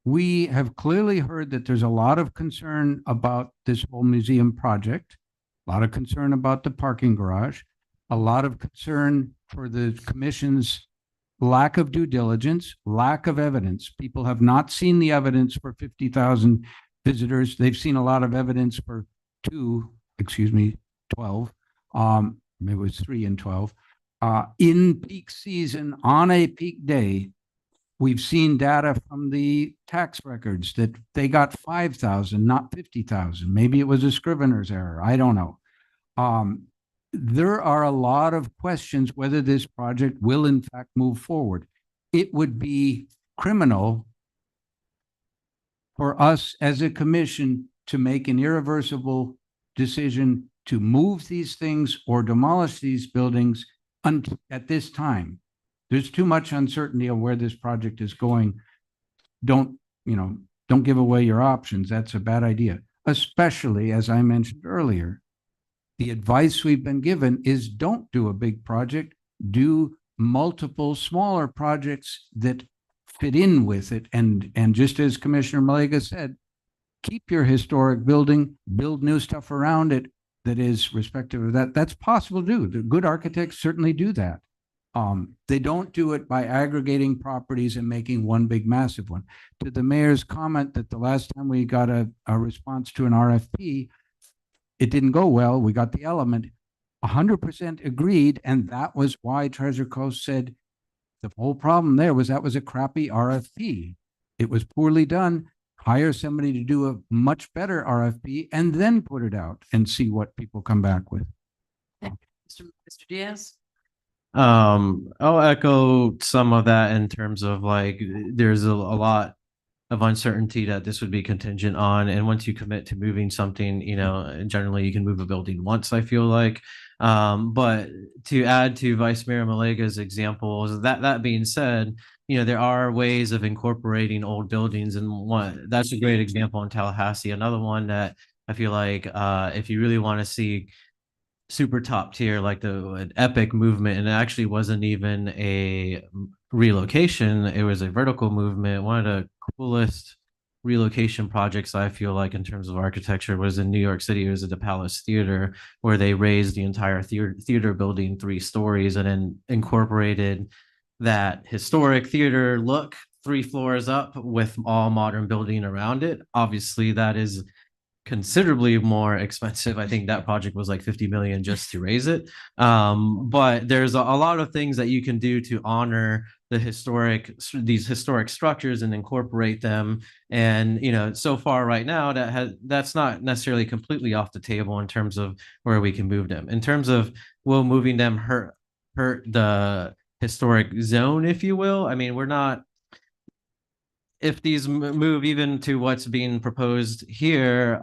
We have clearly heard that there's a lot of concern about this whole museum project, a lot of concern about the parking garage, a lot of concern for the commission's lack of due diligence, lack of evidence. People have not seen the evidence for 50,000 visitors. They've seen a lot of evidence for 12, maybe it was 3 and 12. In peak season, on a peak day, we've seen data from the tax records that they got 5,000, not 50,000. Maybe it was a scrivener's error. I don't know. There are a lot of questions whether this project will in fact move forward. It would be criminal for us as a commission to make an irreversible decision to move these things or demolish these buildings at this time. There's too much uncertainty of where this project is going. Don't give away your options. That's a bad idea, especially as I mentioned earlier, the advice we've been given is don't do a big project, do multiple smaller projects that fit in with it. And just as Commissioner Malega said, keep your historic building, build new stuff around it that is respective of that. That's possible to do. The good architects certainly do that. They don't do it by aggregating properties and making one big massive one. To the mayor's comment that the last time we got a response to an RFP, it didn't go well. We got the element. 100% agreed. And that was why Treasure Coast said the whole problem there was that was a crappy RFP. It was poorly done. Hire somebody to do a much better RFP and then put it out and see what people come back with.
Mr. Diaz?
I'll echo some of that in terms of like, there's a lot of uncertainty that this would be contingent on. And once you commit to moving something, you know, generally you can move a building once, I feel like. But to add to Vice Mayor Malega's examples, that being said, you know, there are ways of incorporating old buildings, and that's a great example in Tallahassee. Another one that I feel like if you really want to see super top tier, like an epic movement, and it actually wasn't even a relocation, it was a vertical movement. One of the coolest relocation projects I feel like in terms of architecture was in New York City. It was at the Palace Theater, where they raised the entire theater building 3 stories and then incorporated that historic theater look 3 floors up with all modern building around it. Obviously that is considerably more expensive. I think that project was like 50 million just to raise it. But there's a lot of things that you can do to honor these historic structures and incorporate them. And, you know, so far right now that's not necessarily completely off the table in terms of where we can move them. In terms of will moving them hurt the historic zone, if you will. I mean, we're not, if these move even to what's being proposed here,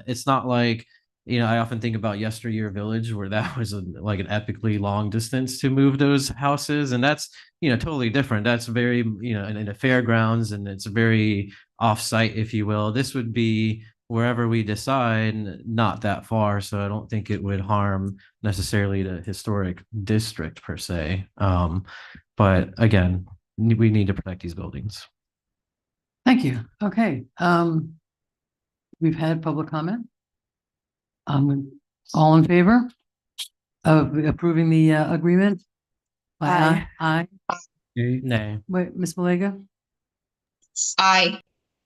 it's not like, you know, I often think about Yesteryear Village, where that was like an epically long distance to move those houses. And that's, you know, totally different. That's very, you know, in the fairgrounds, and it's very off-site, if you will. This would be wherever we decide, not that far. So I don't think it would harm necessarily the historic district per se. But again, we need to protect these buildings.
Thank you. Okay. We've had public comment. All in favor of approving the agreement?
Aye.
Aye.
Nay.
Wait, Ms. Malega?
Aye.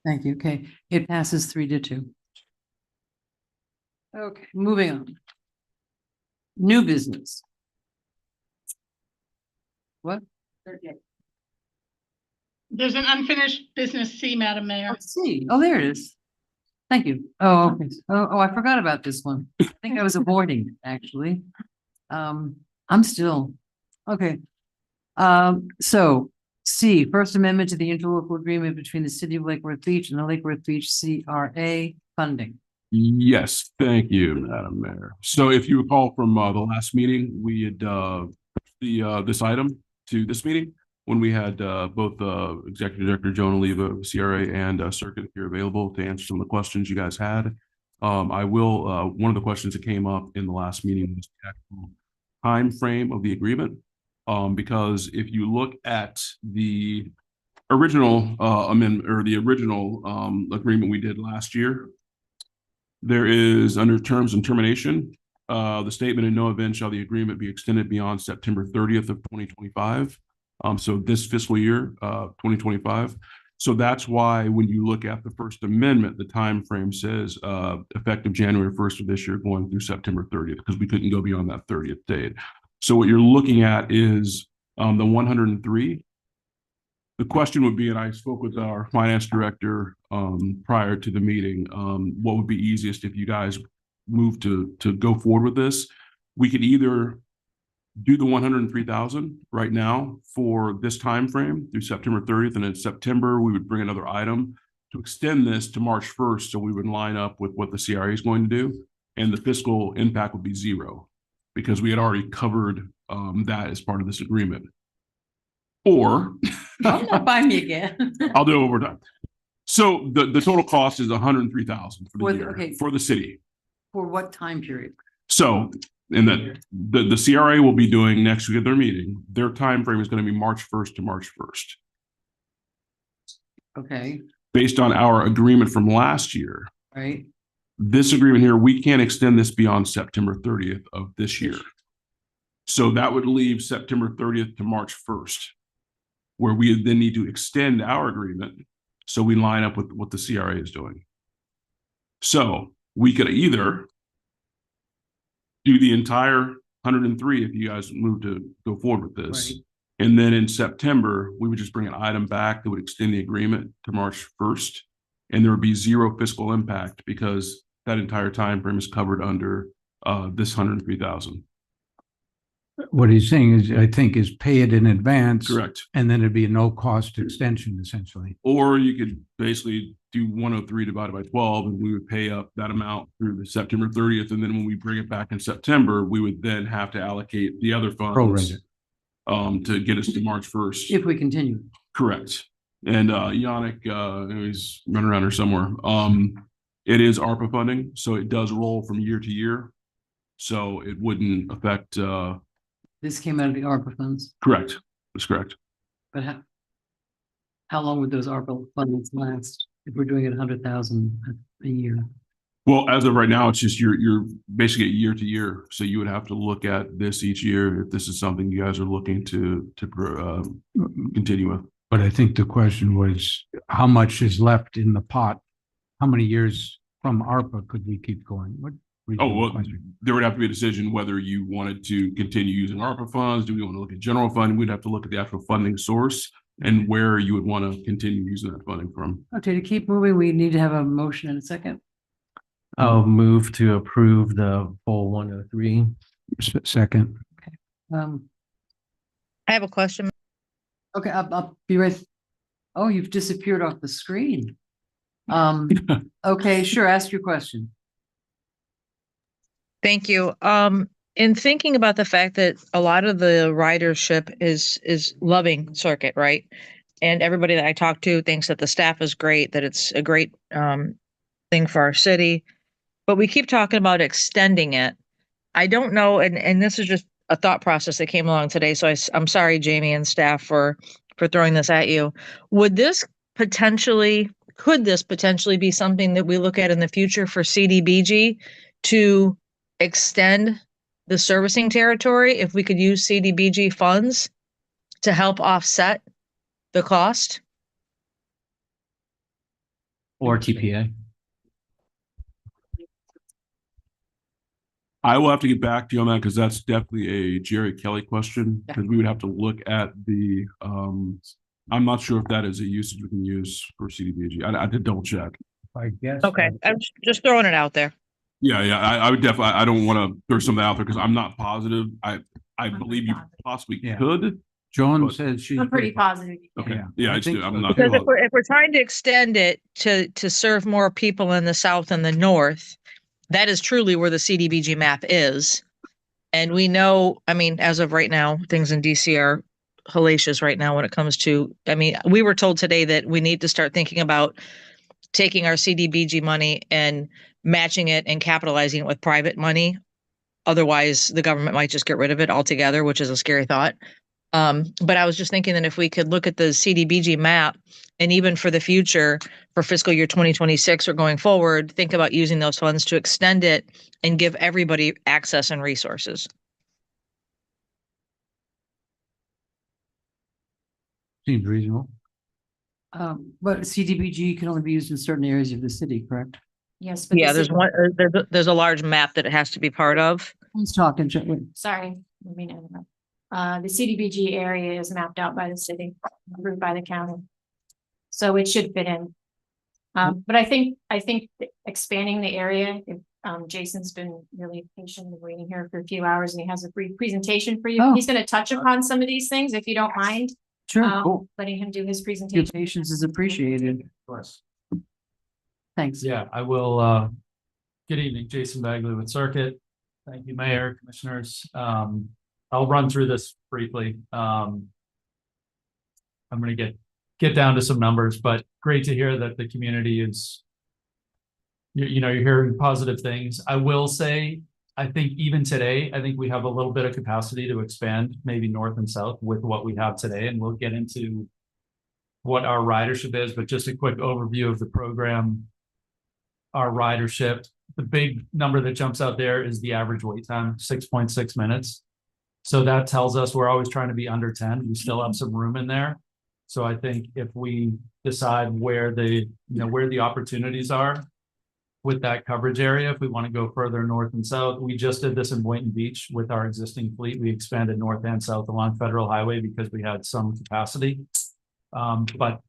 Thank you. Okay, it passes 3-2. Okay, moving on. New business. What?
There's an unfinished business C, Madam Mayor.
Let's see. Oh, there it is. Thank you. Oh, okay. Oh, I forgot about this one. I think I was avoiding it, actually. I'm still, okay. So C, First Amendment to the interlocal agreement between the City of Lake Worth Beach and the Lake Worth Beach CRA funding.
Yes, thank you, Madam Mayor. So if you recall from the last meeting, we had this item to this meeting when we had both Executive Director Joan Oliva, CRA, and Circuit here available to answer some of the questions you guys had. I will, one of the questions that came up in the last meeting was the actual time frame of the agreement. Because if you look at the original amendment, or the original agreement we did last year, there is, under terms and termination, the statement, in no event shall the agreement be extended beyond September 30th of 2025. So this fiscal year, 2025. So that's why when you look at the First Amendment, the time frame says effective January 1st of this year going through September 30th, because we couldn't go beyond that 30th date. So what you're looking at is the 103. The question would be, and I spoke with our finance director prior to the meeting, what would be easiest if you guys move to go forward with this? We could either do the 103,000 right now for this time frame through September 30th, and in September we would bring another item to extend this to March 1st, so we would line up with what the CRA is going to do, and the fiscal impact would be 0 because we had already covered that as part of this agreement. Or
Oh, not buy me again.
I'll do it over time. So the total cost is 103,000 for the year,
okay.
for the city.
For what time period?
So, and the CRA will be doing next week at their meeting. Their time frame is going to be March 1st to March 1st.
Okay,
Based on our agreement from last year,
right.
this agreement here, we can't extend this beyond September 30th of this year. So that would leave September 30th to March 1st, where we then need to extend our agreement so we line up with what the CRA is doing. So we could either do the entire 103 if you guys move to go forward with this.
Right.
And then in September, we would just bring an item back that would extend the agreement to March 1st. And there would be zero fiscal impact because that entire time frame is covered under this 103,000.
What he's saying is, I think, is pay it in advance.
Correct.
And then it'd be a no-cost extension, essentially.
Or you could basically do 103 divided by 12, and we would pay up that amount through the September 30th. And then when we bring it back in September, we would then have to allocate the other funds to get us to March 1st.
If we continue.
Correct. And Yannick, he's running around here somewhere. It is ARPA funding, so it does roll from year to year. So it wouldn't affect.
This came out of the ARPA funds.
Correct. That's correct.
But how long would those ARPA funds last if we're doing it 100,000 a year?
Well, as of right now, it's just you're basically year to year. So you would have to look at this each year if this is something you guys are looking to continue with.
But I think the question was, how much is left in the pot? How many years from ARPA could we keep going? What?
Oh, well, there would have to be a decision whether you wanted to continue using ARPA funds. Do we want to look at general funding? We'd have to look at the actual funding source and where you would want to continue using that funding from.
Okay, to keep moving, we need to have a motion in a second.
I'll move to approve the full 103.
Second.
Okay.
I have a question.
Okay, I'll be right. Oh, you've disappeared off the screen. Okay, sure. Ask your question.
Thank you. In thinking about the fact that a lot of the ridership is loving Circuit, right? And everybody that I talk to thinks that the staff is great, that it's a great thing for our city. But we keep talking about extending it. I don't know, and this is just a thought process that came along today. So I'm sorry, Jamie and staff, for throwing this at you. Could this potentially be something that we look at in the future for CDBG to extend the servicing territory if we could use CDBG funds to help offset the cost?
Or TPA?
I will have to get back to you on that because that's definitely a Jerry Kelly question. Because we would have to look at the. I'm not sure if that is a usage we can use for CDBG. I did double check.
I guess.
Okay, I'm just throwing it out there.
Yeah, I would definitely. I don't want to throw something out there because I'm not positive. I believe you possibly could.
Joan says she.
I'm pretty positive.
Okay.
Yeah,
Yeah,
I
I just,
think
I'm
so.
not.
Because if we're trying to extend it to serve more people in the south and the north, that is truly where the CDBG map is. And we know, I mean, as of right now, things in DC are hellacious right now when it comes to, I mean, we were told today that we need to start thinking about taking our CDBG money and matching it and capitalizing it with private money. Otherwise, the government might just get rid of it altogether, which is a scary thought. But I was just thinking that if we could look at the CDBG map and even for the future, for fiscal year 2026 or going forward, think about using those funds to extend it and give everybody access and resources.
Seems reasonable.
But CDBG can only be used in certain areas of the city, correct?
Yes. But
Yeah,
this
there's
is-
there's a large map that it has to be part of.
Who's talking?
Sorry, let me know. The CDBG area is mapped out by the city, approved by the county. So it should fit in. But I think expanding the area, if Jason's been really patient and waiting here for a few hours and he has a brief presentation for you.
Oh.
He's going to touch upon some of these things, if you don't mind.
Sure, cool.
Letting him do his
Your
presentation.
patience is appreciated.
Of course.
Thanks.
Yeah, I will. Good evening, Jason Bagley with Circuit. Thank you, Mayor, Commissioners. I'll run through this briefly. I'm going to get down to some numbers, but great to hear that the community is, you're hearing positive things. I will say, I think even today, I think we have a little bit of capacity to expand maybe north and south with what we have today, and we'll get into what our ridership is, but just a quick overview of the program. Our ridership, the big number that jumps out there is the average wait time, 6.6 minutes. So that tells us we're always trying to be under 10. We still have some room in there. So I think if we decide where the opportunities are with that coverage area, if we want to go further north and south, we just did this in Boynton Beach with our existing fleet. We expanded north and south along Federal Highway because we had some capacity. But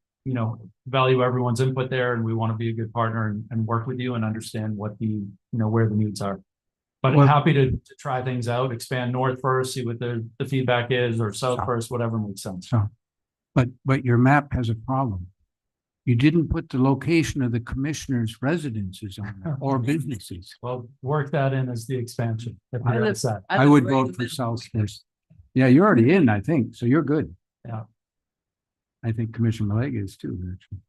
value everyone's input there, and we want to be a good partner and work with you and understand what where the needs are. But
Well,
happy to try things out, expand north first, see what the feedback is, or south first, whatever makes sense.
So, but your map has a problem. You didn't put the location of the commissioner's residences on there or businesses.
Well, work that in as the expansion. If
I
you're
live-
upset.
I would vote for South first. Yeah, you're already in, I think, so you're good.
Yeah.
I think Commissioner Malega is too, actually.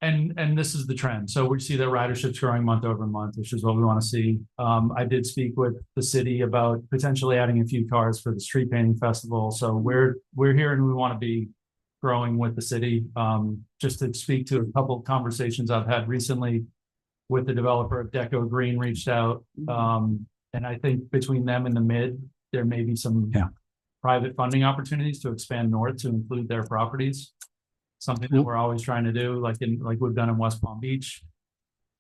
And this is the trend. So we see that ridership's growing month over month, which is what we want to see. I did speak with the city about potentially adding a few cars for the street painting festival. So we're here and we want to be growing with the city. Just to speak to a couple of conversations I've had recently with the developer of Deco Green reached out. And I think between them and the mid, there may be some private funding opportunities to expand north to include their properties. Something that we're always trying to do, like we've done in West Palm Beach.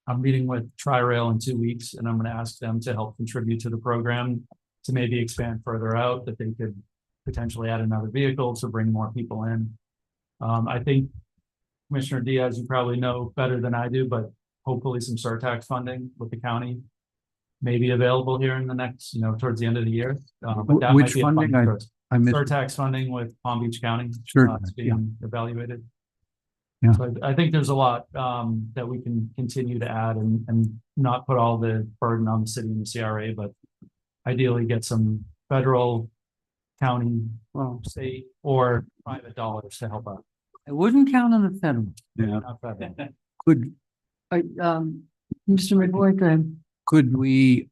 I'm meeting with Tri-Rail in 2 weeks, and I'm going to ask them to help contribute to the program to maybe expand further out, that they could potentially add another vehicle to bring more people in. I think Commissioner Diaz, you probably know better than I do, but hopefully some surtax funding with the county may be available here in the next, towards the end of the year. But that
Which
might be a
funding?
fund source.
I missed.
Surtax funding with Palm Beach County.
Surtax,
It's being evaluated.
Yeah.
So I think there's a lot that we can continue to add and not put all the burden on the city and the CRA, but ideally get some federal, county, state, or private dollars to help out.
I wouldn't count on the federal.
Yeah.
Not federal.
Could,
Mr. McBoyd, go ahead.
could we,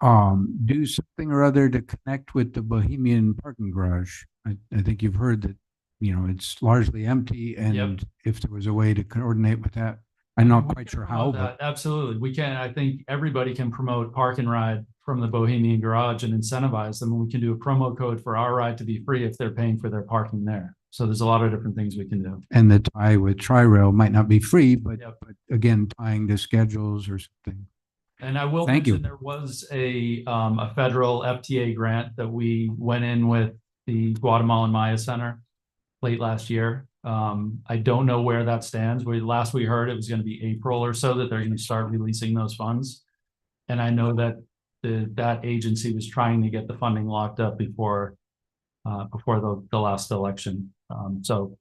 do something or other to connect with the Bohemian parking garage? I think you've heard that, it's largely empty, and if there was a way to coordinate with that, I'm not quite sure how, but.
Absolutely. We can, I think everybody can promote park and ride from the Bohemian Garage and incentivize them. And we can do a promo code for our ride to be free if they're paying for their parking there. So there's a lot of different things we can do.
And the tie with Tri-Rail might not be free, but again, tying to schedules or something.
And I will
Thank
mention
you.
there was a federal FTA grant that we went in with the Guatemalan Maya Center late last year. I don't know where that stands. Last we heard it was going to be April or so that they're going to start releasing those funds. And I know that that agency was trying to get the funding locked up before the last election. So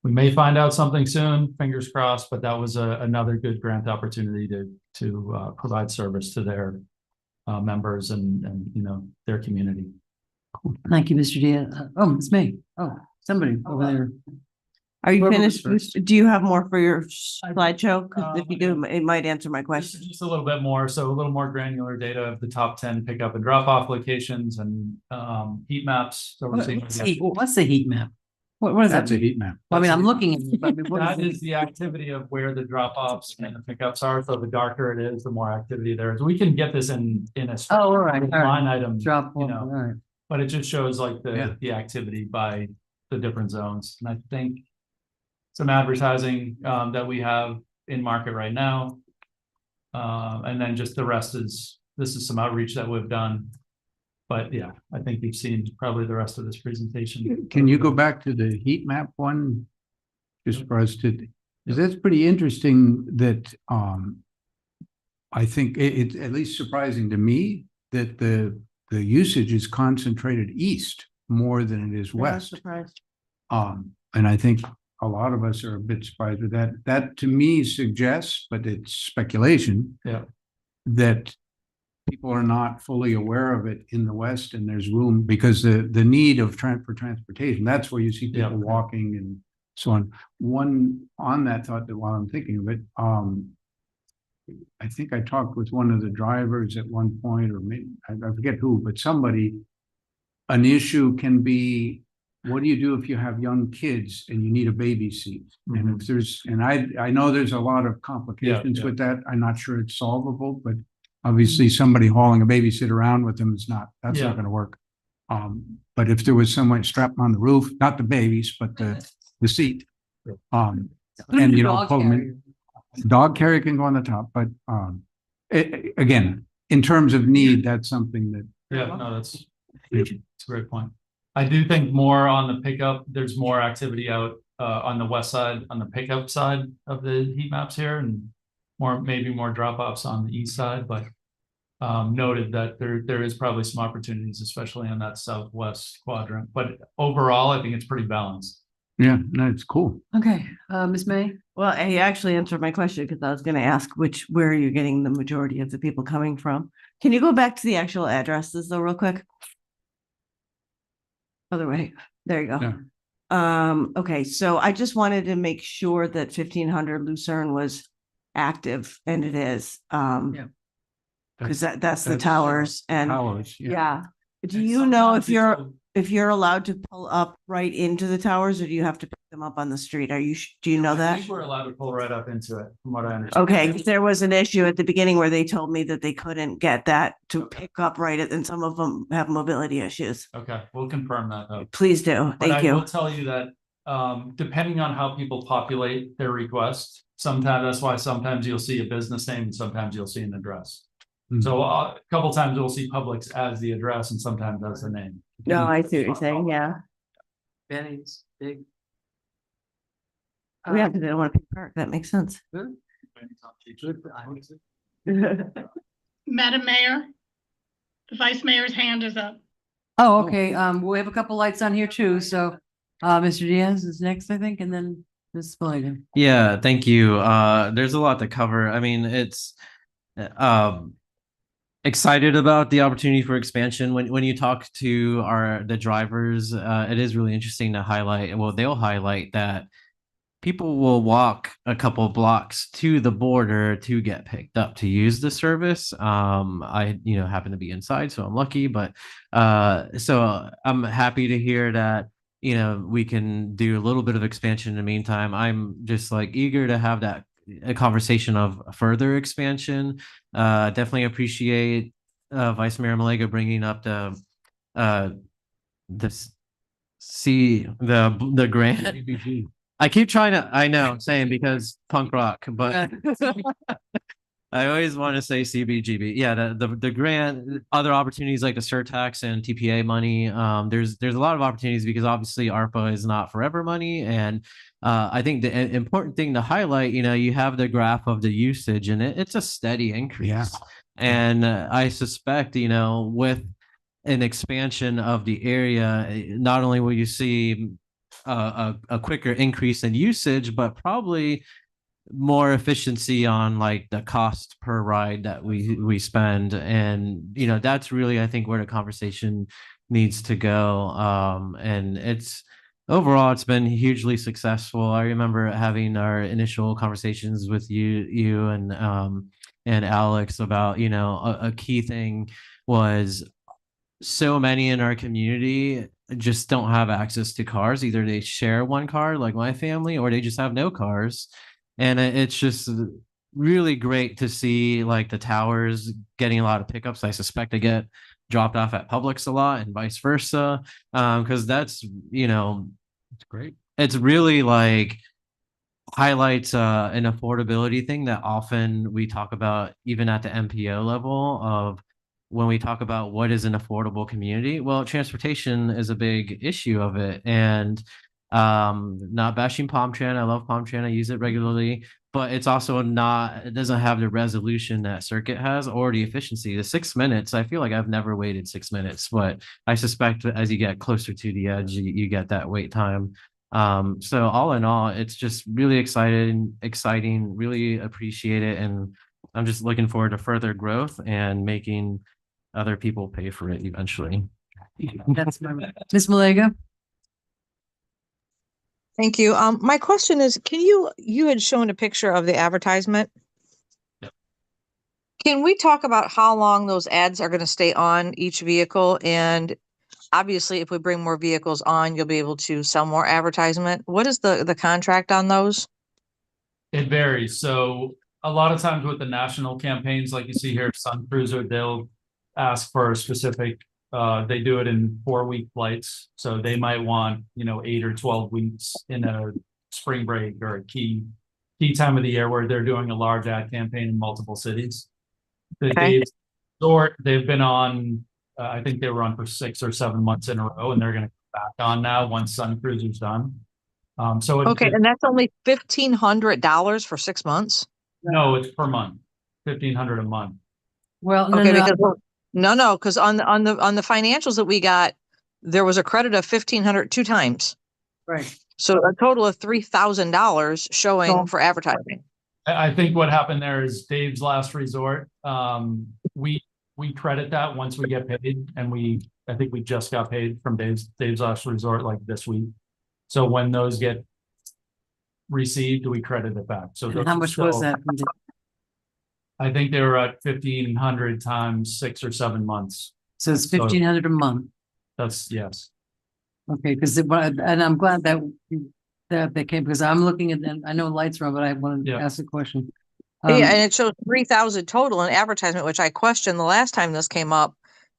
we may find out something soon, fingers crossed, but that was another good grant opportunity to provide service to their members and their community.
Thank you, Mr. Diaz. Oh, it's me. Oh, somebody over there.
Are you
Whoever was
finished?
first.
Do you have more for your slideshow? 'Cause if you do, it might answer my
This
question.
is just a little bit more, so a little more granular data of the top 10 pickup and drop off locations and heat maps. So we're seeing.
What's the heat map? What is that?
That's a heat map.
Well, I mean, I'm looking at it, but I mean, what
That
is
is the activity of where the drop offs and the pickups are. So the darker it is, the more activity there is. We can get this in a
Oh, all right, all right.
line item,
Drop off, all right.
but it just shows like
Yeah.
the activity by the different zones. And I think some advertising that we have in market right now. And then just the rest this is some outreach that we've done. But yeah, I think you've seen probably the rest of this presentation.
Can you go back to the heat map one? Just for us to, because that's pretty interesting that, I think it's at least surprising to me that the usage is concentrated east more than it is west.
Surprised.
And I think a lot of us are a bit surprised with that. That to me suggests, but it's speculation.
Yeah.
That people are not fully aware of it in the West, and there's room because the need of for transportation, that's where you see people walking and so on. One on that thought that while I'm thinking of it, I think I talked with one of the drivers at one point, or maybe, I forget who, but somebody. An issue can be, what do you do if you have young kids and you need a baby seat? And if there's, and I know there's a lot of complications with that. I'm not sure it's solvable, but obviously somebody hauling a baby seat around with them is not, that's
Yeah.
not gonna work. But if there was someone strapped on the roof, not the babies, but the seat. And you know,
Dog
pull them
carrier.
in. Dog carrier can go on the top, but again, in terms of need, that's something that.
Yeah, no, that's a great point. I do think more on the pickup, there's more activity out on the west side, on the pickup side of the heat maps here, and maybe more drop-offs on the east side, but noted that there is probably some opportunities, especially on that southwest quadrant. But overall, I think it's pretty balanced.
Yeah, no, it's cool.
Okay, Ms. May?
Well, he actually answered my question because I was going to ask where are you getting the majority of the people coming from? Can you go back to the actual addresses though, real quick? Other way. There you go.
Yeah.
Okay, so I just wanted to make sure that 1500 Lucerne was active, and it is. Because that's the towers and
Towers,
yeah. Do you know if you're allowed to pull up right into the towers, or do you have to pick them up on the street? Do you know
I
that?
think we're allowed to pull right up into it, from what I understand.
Okay, 'cause there was an issue at the beginning where they told me that they couldn't get that to pick up right at, and some of them have mobility issues.
Okay, we'll confirm that though.
Please do.
But
Thank
I
you.
will tell you that depending on how people populate their request, sometimes that's why sometimes you'll see a business name and sometimes you'll see an address. So a couple times we'll see Publix as the address and sometimes as the name.
No, I see what you're saying. Yeah.
Benny's, big.
We have to do one park. That makes sense.
Madam Mayor, the Vice Mayor's hand is up.
Oh, okay, we have a couple lights on here too, so, Mr. Diaz is next, I think, and then Ms. Spillane.
Yeah, thank you. There's a lot to cover. I mean, it's excited about the opportunity for expansion. When you talk to the drivers, it is really interesting to highlight. Well, they'll highlight that people will walk a couple blocks to the border to get picked up to use the service. I happen to be inside, so I'm lucky, but so I'm happy to hear that we can do a little bit of expansion in the meantime. I'm just like eager to have a conversation of further expansion. Definitely appreciate Vice Mayor Malega bringing up the grant. I keep trying to, I know, I'm saying because punk rock, but I always want to say CBGB. Yeah, the grant, other opportunities like the surtax and TPA money. There's a lot of opportunities because obviously ARPA is not forever money, and I think the important thing to highlight, you have the graph of the usage, and it's a steady increase.
Yeah.
And I suspect, with an expansion of the area, not only will you see a quicker increase in usage, but probably more efficiency on like the cost per ride that we spend. And that's really, I think, where the conversation needs to go. And overall it's been hugely successful. I remember having our initial conversations with you and Alex about a key thing was so many in our community just don't have access to cars. Either they share one car like my family, or they just have no cars. And it's just really great to see like the towers getting a lot of pickups. I suspect they get dropped off at Publix a lot and vice versa. Because that's,
it's great.
It's really like highlights an affordability thing that often we talk about even at the MPO level of when we talk about what is an affordable community. Well, transportation is a big issue of it. And not bashing PalmTran. I love PalmTran. I use it regularly, but it's also it doesn't have the resolution that Circuit has or the efficiency. The 6 minutes, I feel like I've never waited 6 minutes, but I suspect as you get closer to the edge, you get that wait time. So all in all, it's just really exciting, really appreciate it. And I'm just looking forward to further growth and making other people pay for it eventually.
That's Ms. Malega.
Thank you. My question is, you had shown a picture of the advertisement.
Yep.
Can we talk about how long those ads are going to stay on each vehicle? And obviously, if we bring more vehicles on, you'll be able to sell more advertisement. What is the contract on those?
It varies. So a lot of times with the national campaigns, like you see here, Sun Cruiser, they'll ask for a specific, they do it in 4-week flights. So they might want, 8 or 12 weeks in a spring break or a key time of the year where they're doing a large ad campaign in multiple cities. The Dave's Resort, they've been on, I think they were on for 6 or 7 months in a row, and they're going to come back on now once Sun Cruiser's done. So
Okay, and that's only $1,500 for 6 months?
No, it's per month, 1,500 a month.
Well,
Okay, because because on the financials that we got, there was a credit of 1,500 2 times.
Right.
So a total of $3,000 showing for advertising.
I think what happened there is Dave's Last Resort. We credit that once we get paid, and I think we just got paid from Dave's Last Resort like this week. So when those get received, we credit it back. So
how much was that?
I think they were at 1,500 times 6 or 7 months.
So it's 1,500 a month.
That's yes.
Okay, because and I'm glad that they came, because I'm looking at, and I know lights are on, but I wanted to ask a question.
Yeah, and it shows 3,000 total in advertisement, which I questioned the last time this came up.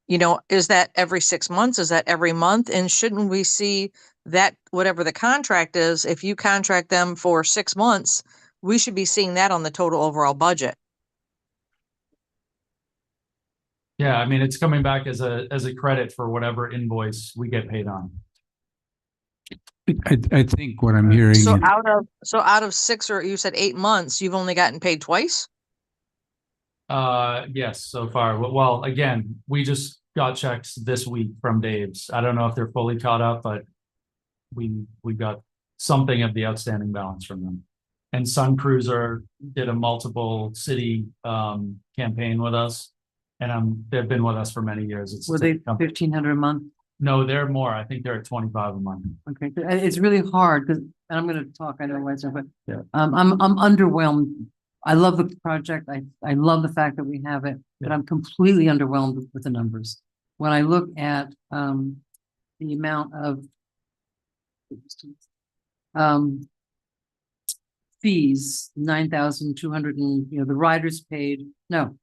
Is that every 6 months? Is that every month? And shouldn't we see that whatever the contract is, if you contract them for 6 months, we should be seeing that on the total overall budget?
Yeah, I mean, it's coming back as a credit for whatever invoice we get paid on.
I think what I'm hearing.
So out of 6, or you said 8 months, you've only gotten paid twice?
Yes, so far. Well, again, we just got checks this week from Dave's. I don't know if they're fully caught up, but we got something of the outstanding balance from them. And Sun Cruiser did a multiple city campaign with us, and they've been with us for many years.
Were they 1,500 a month?
No, they're more. I think they're at 25 a month.
Okay, it's really hard because, and I'm going to talk, I know why, but I'm underwhelmed. I love the project. I love the fact that we have it, but I'm completely underwhelmed with the numbers. When I look at the amount of fees, 9,200, and the riders paid. No,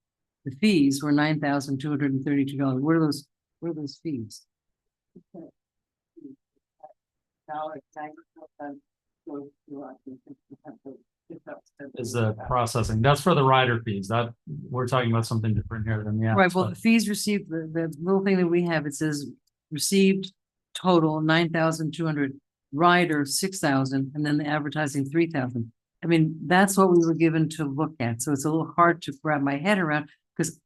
the fees were $9,232. What are those fees?
Is the processing. That's for the rider fees. That we're talking about something different here than the apps.
Right. Well, the fees received, the little thing that we have, it says received total 9,200, rider 6,000, and then the advertising 3,000. I mean, that's what we were given to look at. So it's a little hard to wrap my head around, because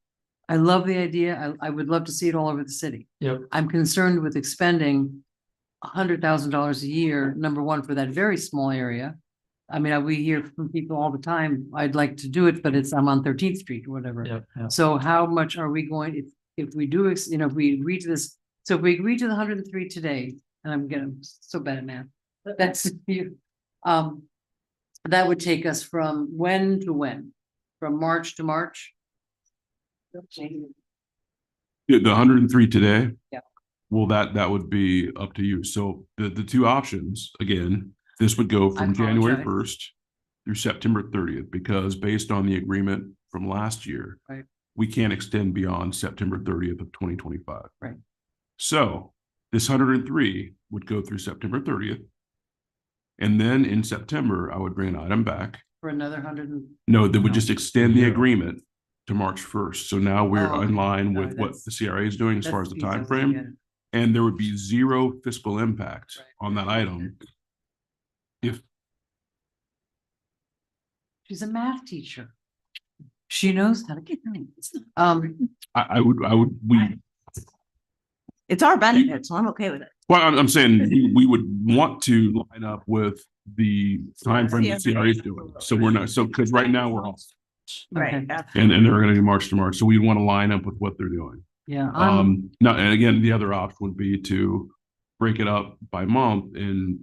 I love the idea. I would love to see it all over the city.
Yep.
I'm concerned with expending $100,000 a year, number one, for that very small area. I mean, we hear from people all the time, I'd like to do it, but I'm on 13th Street or whatever.
Yep.
So how much are we going, if we do, if we agree to this, so if we agree to the 103 today, and I'm getting so bad at math, that's you. That would take us from when to when? From March to March?
Yeah, the 103 today.
Yeah.
Well, that would be up to you. So the 2 options, again, this would go from January 1st through September 30th, because based on the agreement from last year,
right,
we can't extend beyond September 30th of 2025.
Right.
So this 103 would go through September 30th. And then in September, I would bring an item back.
For another 100?
No, that would just extend the agreement to March 1st. So now we're in line with what the CRA is doing as far as the time frame. And there would be 0 fiscal impact on that item. If
she's a math teacher, she knows how to get things.
It's our benefit, so I'm okay with it.
Well, I'm saying we would want to line up with the time frame that CRA is doing. So we're not, because right now we're off.
Right.
Okay.
And they're going to do March to March. So we want to line up with what they're doing.
Yeah.
No, and again, the other option would be to break it up by month and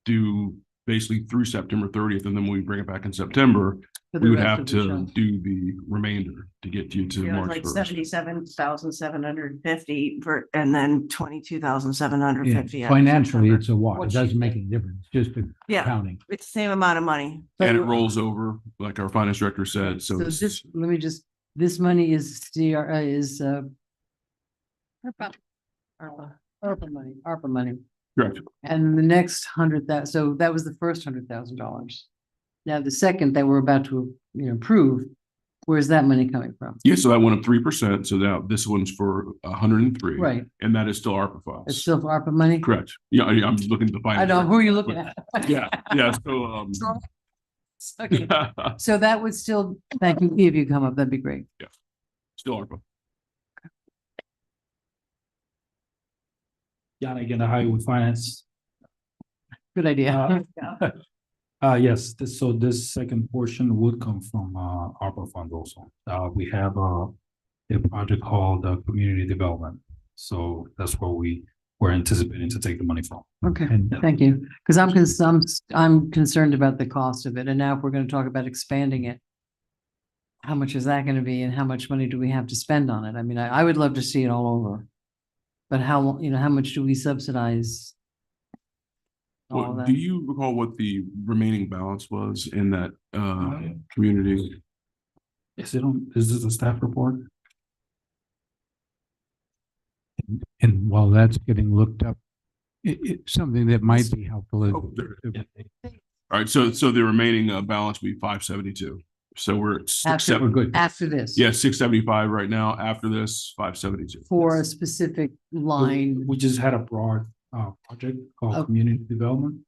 do basically through September 30th. And then when we bring it back in September,
For the
We would
rest
have
of the
to
shuttle.
do the remainder to get you to
It was
March
like
1st.
77,750 for, and then 22,750.
Yeah, financially, it's a wash. It doesn't make any difference, just the
Yeah.
counting.
It's the same amount of money.
And it rolls over, like our finance director said, so
So
it's-
this, let me just, this money is ARPA money.
correct.
And the next so that was the first $100,000. Now, the second that we're about to, approve, where's that money coming from?
Yeah, so that went up 3%. So now this one's for 103.
Right.
And that is still ARPA funds.
It's still for ARPA money?
Correct. Yeah, I'm just looking at the finance.
I know, who are you
director,
looking
but-
at?
Yeah, yeah, so,
Okay, so that would still, thank you, if you come up, that'd be great.
yeah, still ARPA.
John, again, Highway Finance.
Good idea.
Yes, this second portion would come from ARPA fund also. We have a project called community development. So that's where we're anticipating to take the money from.
Okay,
And,
thank you. Because I'm concerned about the cost of it. And now if we're going to talk about expanding it, how much is that going to be and how much money do we have to spend on it? I mean, I would love to see it all over. But how much do we subsidize? all of
What,
that?
do you recall what the remaining balance was in that community?
is this a staff report?
And while that's getting looked up, it's something that might be helpful.
Oh, all right, so the remaining balance would be 572. So we're at
After,
good.
after this?
Yeah, 675 right now. After this, 572.
For a specific line?
We just had a broad project called
Oh.
community development.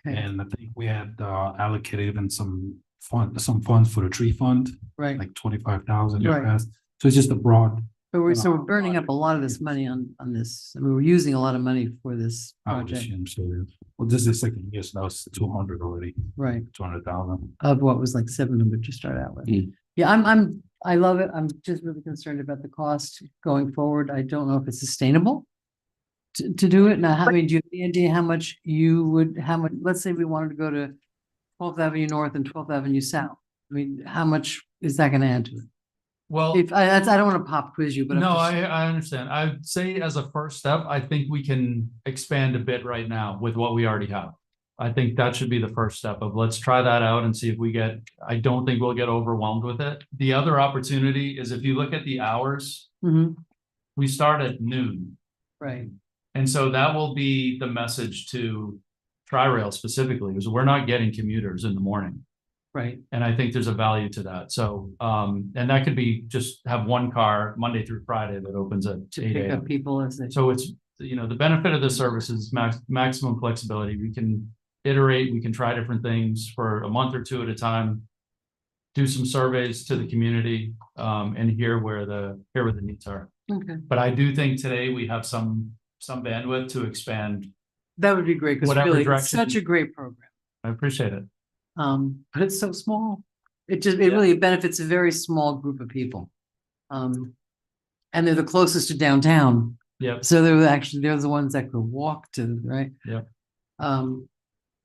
Okay,
And I think we had allocated even some funds for the tree fund,
right.
like 25,000.
Right.
So it's just a broad.
But we're burning up a lot of this money on this. I mean, we're using a lot of money for this
I would
project,
assume so. Well, this is the second year, so that was 200 already,
right?
200,000.
Of what was like 700 to start out with.
Mm.
Yeah, I love it. I'm just really concerned about the cost going forward. I don't know if it's sustainable to do it. Now, I mean, do you have any idea how much let's say we wanted to go to 12th Avenue North and 12th Avenue South. I mean, how much is that going to add to it?
Well,
If I don't want to pop quiz you, but I'm
no,
just-
I understand. I'd say as a first step, I think we can expand a bit right now with what we already have. I think that should be the first step of let's try that out and see if I don't think we'll get overwhelmed with it. The other opportunity is if you look at the hours,
Mhm,
we start at noon.
right.
And so that will be the message to Tri-Rail specifically, is we're not getting commuters in the morning.
Right.
And I think there's a value to that. So, and that could be just have one car Monday through Friday that opens at
To
8
pick up
a.m.
people as they.
So it's, the benefit of the service is maximum flexibility. We can iterate, we can try different things for a month or two at a time. Do some surveys to the community, and hear where the needs are.
Okay.
But I do think today we have some bandwidth to expand.
That would be great because
Whatever
really, it's
direction-
such a great program.
I appreciate it.
But it's so small. It really benefits a very small group of people. And they're the closest to downtown.
Yep.
So they're the ones that could walk to, right?
Yep.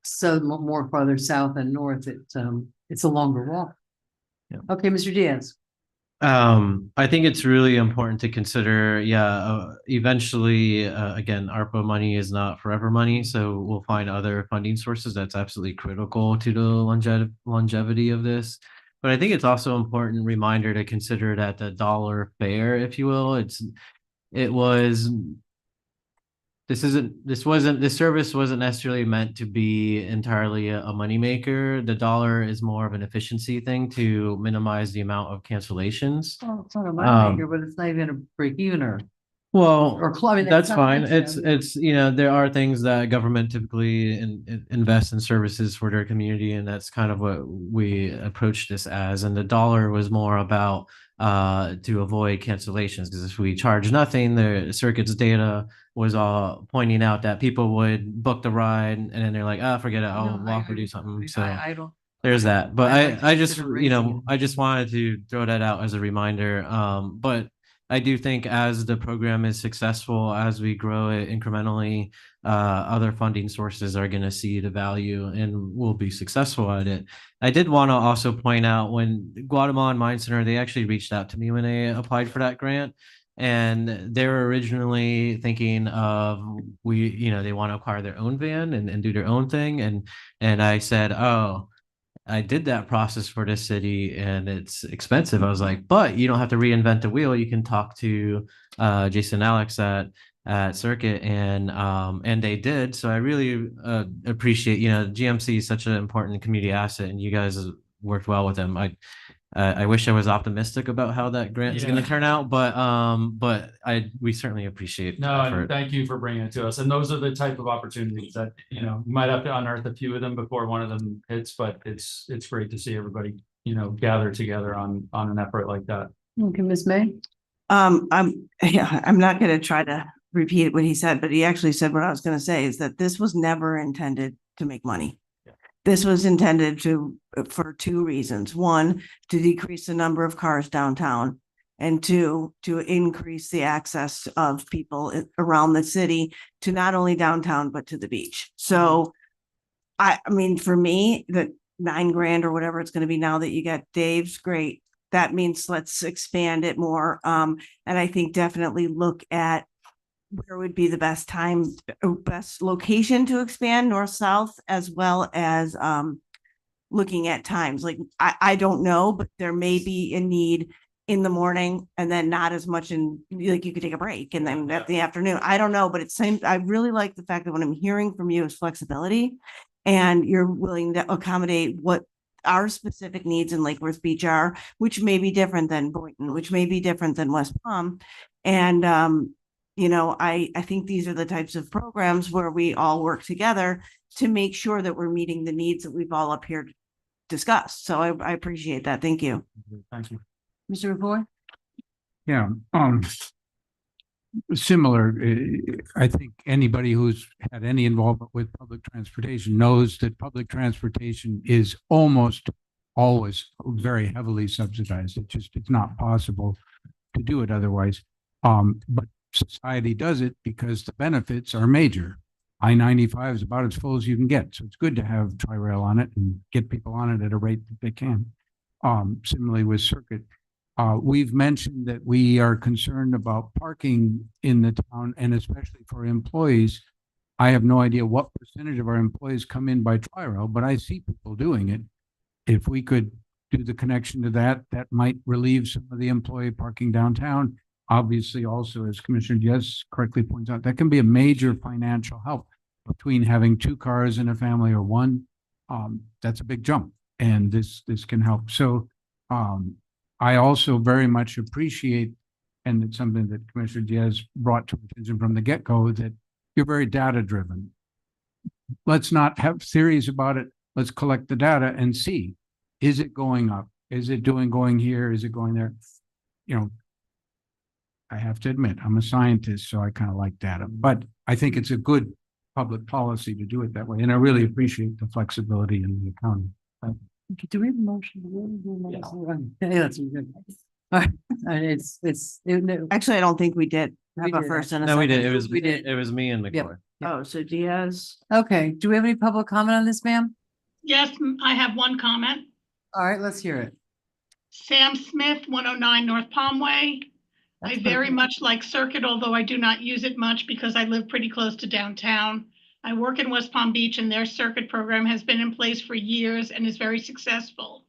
So more farther south and north, it's a longer walk.
Yep.
Okay, Mr. Diaz.
I think it's really important to consider, eventually, again, ARPA money is not forever money, so we'll find other funding sources. That's absolutely critical to the longevity of this. But I think it's also an important reminder to consider that the dollar fare, if you will, this service wasn't necessarily meant to be entirely a moneymaker. The dollar is more of an efficiency thing to minimize the amount of cancellations.
Well, it's not a moneymaker, but it's not even a break evener.
Well,
I mean,
that's
not
fine.
much,
It's there are things that government typically invest in services for their community, and that's kind of what we approach this as. And the dollar was more about to avoid cancellations, because if we charge nothing, the circuit's data was all pointing out that people would book the ride and then they're like, forget it, I'll walk or do something. So
I don't.
there's that. But
I'd like to
I just
consider raising
I just wanted to throw that out as a reminder. But I do think as the program is successful, as we grow it incrementally, other funding sources are going to see the value and will be successful at it. I did want to also point out when Guatemalan Mine Center, they actually reached out to me when they applied for that grant. And they were originally thinking of they want to acquire their own van and do their own thing. And I said, oh, I did that process for the city and it's expensive. I was like, but you don't have to reinvent the wheel. You can talk to Jason Alex at Circuit and they did. So I really appreciate, GMC is such an important community asset and you guys worked well with them. I wish I was optimistic about how that grant is going to turn out, but we certainly appreciate the
No, and
effort.
thank you for bringing it to us. And those are the type of opportunities that, you might have to unearth a few of them before one of them hits, but it's great to see everybody, gather together on an effort like that.
Okay, Ms. May?
I'm not going to try to repeat what he said, but he actually said what I was going to say is that this was never intended to make money. This was intended for two reasons. One, to decrease the number of cars downtown, and two, to increase the access of people around the city to not only downtown, but to the beach. So I mean, for me, the $9,000 or whatever it's going to be now that you get Dave's, great. That means let's expand it more. And I think definitely look at where would be the best location to expand north-south, as well as looking at times. Like, I don't know, but there may be a need in the morning and then not as much like you could take a break and then at the afternoon. I don't know, but it seems, I really like the fact that what I'm hearing from you is flexibility and you're willing to accommodate what our specific needs in Lake Worth Beach are, which may be different than Boynton, which may be different than West Palm. And, I think these are the types of programs where we all work together to make sure that we're meeting the needs that we've all up here discussed. So I appreciate that. Thank you.
Thank you.
Mr. Revoy?
Yeah, similar, I think anybody who's had any involvement with public transportation knows that public transportation is almost always very heavily subsidized. It's not possible to do it otherwise. But society does it because the benefits are major. I-95 is about as full as you can get. So it's good to have Tri-Rail on it and get people on it at a rate that they can. Similarly with Circuit, we've mentioned that we are concerned about parking in the town and especially for employees. I have no idea what percentage of our employees come in by Tri-Rail, but I see people doing it. If we could do the connection to that, that might relieve some of the employee parking downtown. Obviously, also, as Commissioner Diaz correctly points out, that can be a major financial help between having two cars in a family or one. That's a big jump, and this can help. So I also very much appreciate, and it's something that Commissioner Diaz brought to attention from the get-go, that you're very data-driven. Let's not have theories about it. Let's collect the data and see, is it going up? Is it going here? Is it going there? I have to admit, I'm a scientist, so I kind of like data, but I think it's a good public policy to do it that way. And I really appreciate the flexibility in the accounting.
Do we have a motion? Yeah, that's good. All right.
Actually, I don't think we did have a first and a second.
No, we did. It was me and McCoy.
Oh, so Diaz.
Okay, do we have any public comment on this, ma'am?
Yes, I have one comment.
All right, let's hear it.
Sam Smith, 109 North Palmway. I very much like Circuit, although I do not use it much because I live pretty close to downtown. I work in West Palm Beach and their Circuit program has been in place for years and is very successful.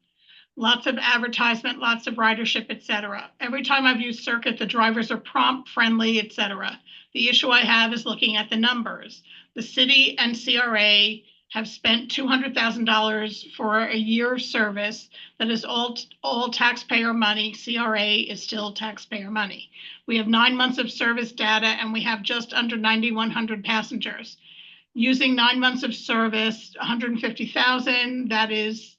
Lots of advertisement, lots of ridership, etc. Every time I've used Circuit, the drivers are prompt, friendly, etc. The issue I have is looking at the numbers. The city and CRA have spent $200,000 for a year service that is all taxpayer money. CRA is still taxpayer money. We have 9 months of service data and we have just under 9,100 passengers. Using 9 months of service, 150,000, that is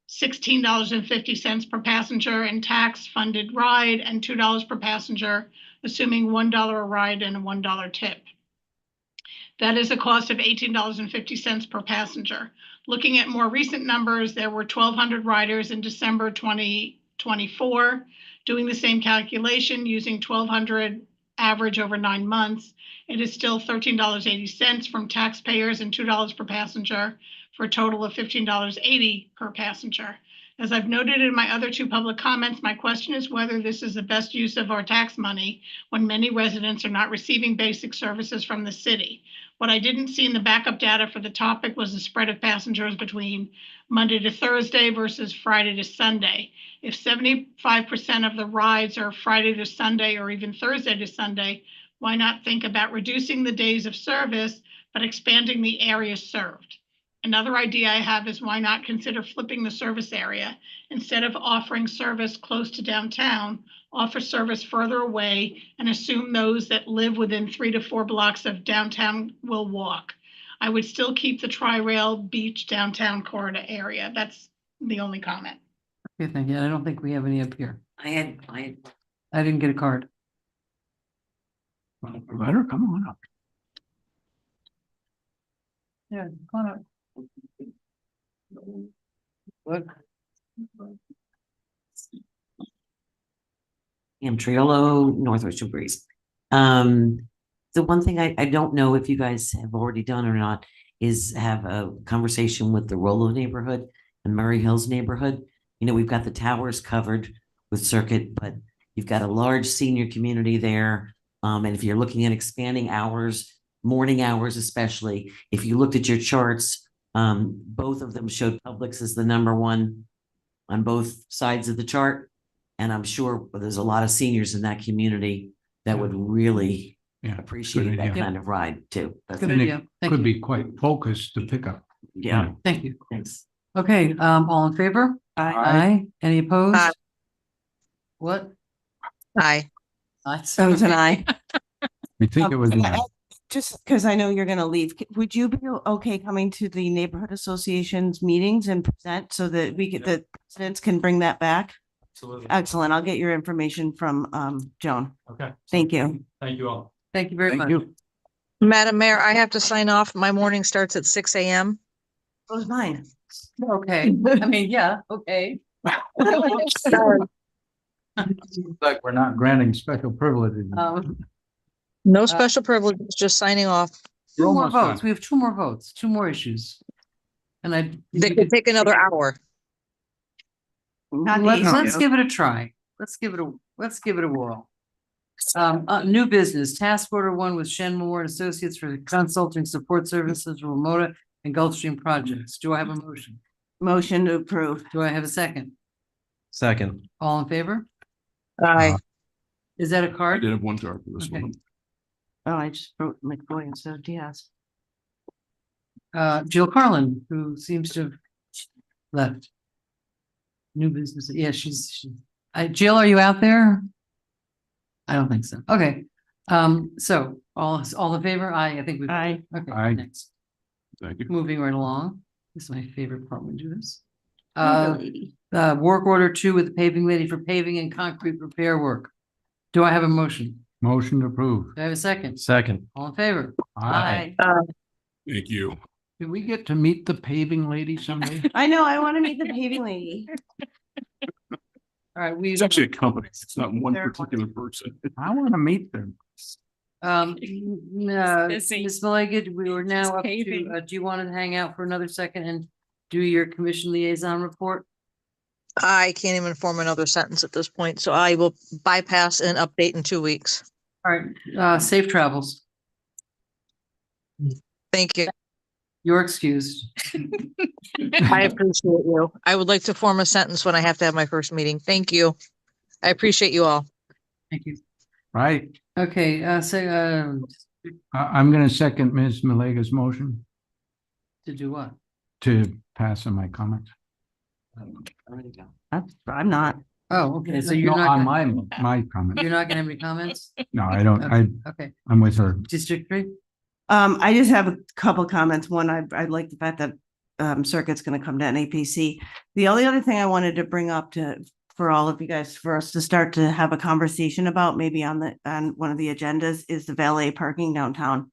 $16.50 per passenger in tax funded ride and $2 per passenger, assuming $1 a ride and a $1 tip. That is a cost of $18.50 per passenger. Looking at more recent numbers, there were 1,200 riders in December 2024. Doing the same calculation using 1,200 average over 9 months, it is still $13.80 from taxpayers and $2 per passenger for a total of $15.80 per passenger. As I've noted in my other two public comments, my question is whether this is the best use of our tax money when many residents are not receiving basic services from the city. What I didn't see in the backup data for the topic was the spread of passengers between Monday to Thursday versus Friday to Sunday. If 75% of the rides are Friday to Sunday or even Thursday to Sunday, why not think about reducing the days of service, but expanding the area served? Another idea I have is why not consider flipping the service area. Instead of offering service close to downtown, offer service further away and assume those that live within 3 to 4 blocks of downtown will walk. I would still keep the Tri-Rail Beach downtown corridor area. That's the only comment.
Okay, thank you. I don't think we have any up here.
I
I didn't get a card.
Letter, come on up.
Yeah, come on up. What?
Triolo, Northwestern Breeze. The one thing I don't know if you guys have already done or not is have a conversation with the Rollo neighborhood and Murray Hills neighborhood. You know, we've got the towers covered with circuit, but you've got a large senior community there. And if you're looking at expanding hours, morning hours especially, if you looked at your charts, both of them showed Publix as the #1 on both sides of the chart. And I'm sure there's a lot of seniors in that community that would really appreciate that kind of ride too.
Good idea. Thank
Could
you.
be quite focused to pick up.
Yeah.
Thank you.
Thanks.
Okay, all in favor? Aye. Any opposed?
Aye.
What?
Aye.
So was an aye.
I think it was.
Just because I know you're going to leave, would you be okay coming to the neighborhood associations meetings and present so that the presidents can bring that back?
Absolutely.
Excellent. I'll get your information from Joan.
Okay.
Thank you.
Thank you all.
Thank you very much.
Madam Mayor, I have to sign off. My morning starts at 6 a.m.
So was mine.
Okay, I mean, yeah, okay.
Sorry.
Like we're not granting special privileges.
No special privileges, just signing off.
Two more
almost done.
votes. We have 2 more votes, 2 more issues. And
They could take another hour.
let's give it a try. Let's give it a whirl. New business, task order 1 with Shen Moore and Associates for consulting support services for Ramona and Gulfstream projects. Do I have a motion?
Motion to approve.
Do I have a second?
Second.
All in favor?
Aye.
Is that a
I
card?
did have one card for this
Okay.
one.
Oh, I just wrote McBoy instead of Diaz.
Jill Carlin, who seems to have left. New business, yeah, Jill, are you out there? I don't think so. Okay, so all in favor? Aye, I think we.
Aye.
Okay,
Aye.
next.
Thank you.
Moving right along. This is my favorite part when we do this. Work order 2 with the paving lady for paving and concrete repair work. Do I have a motion?
Motion to approve.
Do I have a second?
Second.
All in favor?
Aye.
Thank you.
Did we get to meet the paving lady someday?
I know. I want to meet the paving lady.
All right,
It's actually a company. It's not one particular person.
I want to meet them.
Ms. Malega, we were now up to, do you want to hang out for another second and do your commission liaison report?
I can't even form another sentence at this point, so I will bypass an update in 2 weeks.
All right, safe travels.
Thank you.
You're excused.
I appreciate you. I would like to form a sentence when I have to have my first meeting. Thank you. I appreciate you all.
Thank you.
Right.
Okay,
I'm going to second Ms. Malega's motion
to do what?
to pass on my comments.
I'm not.
Oh, okay, so you're
No,
not,
on
gonna-
my comment.
you're not gonna have any comments?
No, I don't.
Okay,
I'm with her.
District 3?
I just have a couple comments. One, I like the fact that Circuit's going to come to NAPC. The only other thing I wanted to bring up for all of you guys, for us to start to have a conversation about, maybe on one of the agendas, is the valet parking downtown.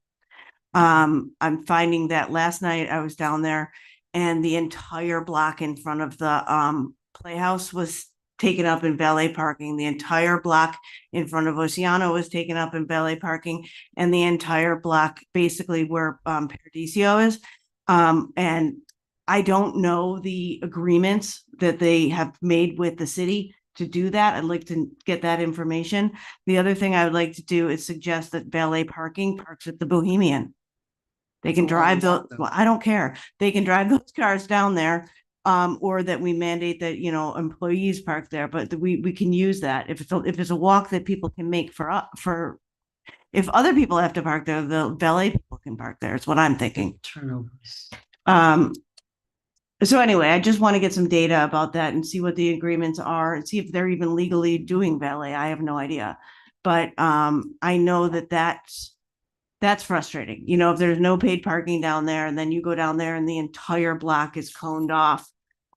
I'm finding that last night I was down there and the entire block in front of the Playhouse was taken up in valet parking. The entire block in front of Oceano was taken up in valet parking, and the entire block basically where Paradiso is. And I don't know the agreements that they have made with the city to do that. I'd like to get that information. The other thing I would like to do is suggest that valet parking parks at the Bohemian. They can drive those, well, I don't care. They can drive those cars down there. Or that we mandate that, you know, employees park there, but we can use that. If it's a walk that people can make for, if other people have to park there, the valet people can park there. It's what I'm thinking.
Turnovers.
So anyway, I just want to get some data about that and see what the agreements are and see if they're even legally doing valet. I have no idea. But I know that that's frustrating. You know, if there's no paid parking down there and then you go down there and the entire block is coned off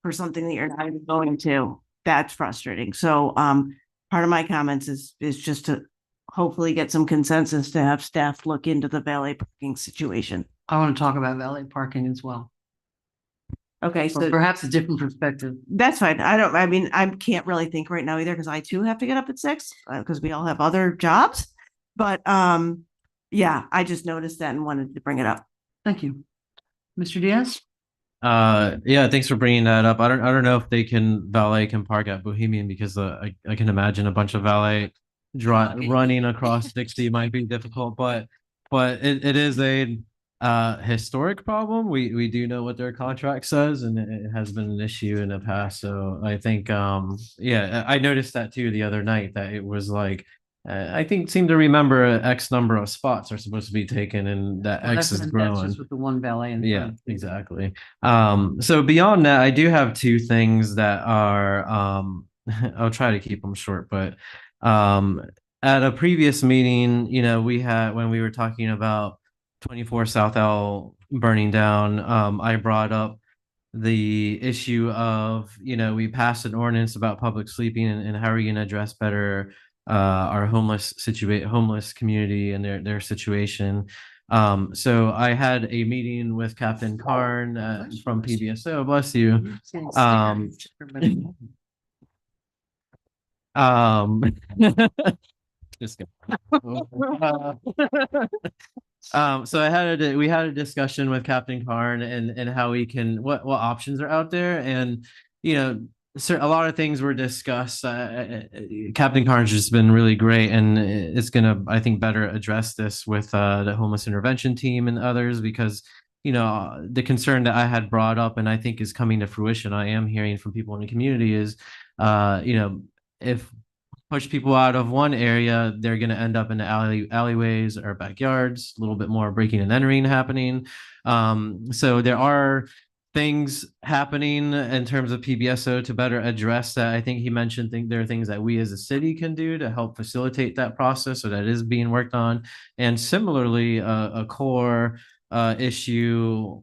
for something that you're not even going to, that's frustrating. So part of my comments is just to hopefully get some consensus to have staff look into the valet parking situation.
I want to talk about valet parking as well.
Okay,
Or
so
perhaps a different perspective.
that's fine. I mean, I can't really think right now either because I too have to get up at 6 because we all have other jobs. But yeah, I just noticed that and wanted to bring it up.
Thank you. Mr. Diaz?
Yeah, thanks for bringing that up. I don't know if valet can park at Bohemian because I can imagine a bunch of valet running across 60 might be difficult, but it is a historic problem. We do know what their contract says, and it has been an issue in the past. So I think yeah, I noticed that too the other night, that it was like I think seem to remember X number of spots are supposed to be taken, and that X is
That's
growing.
just with the one valet in
Yeah,
front.
exactly. So beyond that, I do have two things that are I'll try to keep them short, but at a previous meeting, you know, we had, when we were talking about 24 South L burning down, I brought up the issue of, you know, we passed an ordinance about public sleeping, and how are we going to address better our homeless community and their situation. So I had a meeting with Captain Karn from PBSO, bless you. Just so we had a discussion with Captain Karn and how we can, what options are out there, and you know, a lot of things were discussed. Captain Karn's just been really great, and it's gonna, I think, better address this with the homeless intervention team and others, because you know, the concern that I had brought up and I think is coming to fruition, I am hearing from people in the community is, you know, if push people out of one area, they're going to end up in the alleyways or backyards, a little bit more breaking and entering happening. So there are things happening in terms of PBSO to better address that. I think he mentioned there are things that we as a city can do to help facilitate that process, so that is being worked on. And similarly, a core issue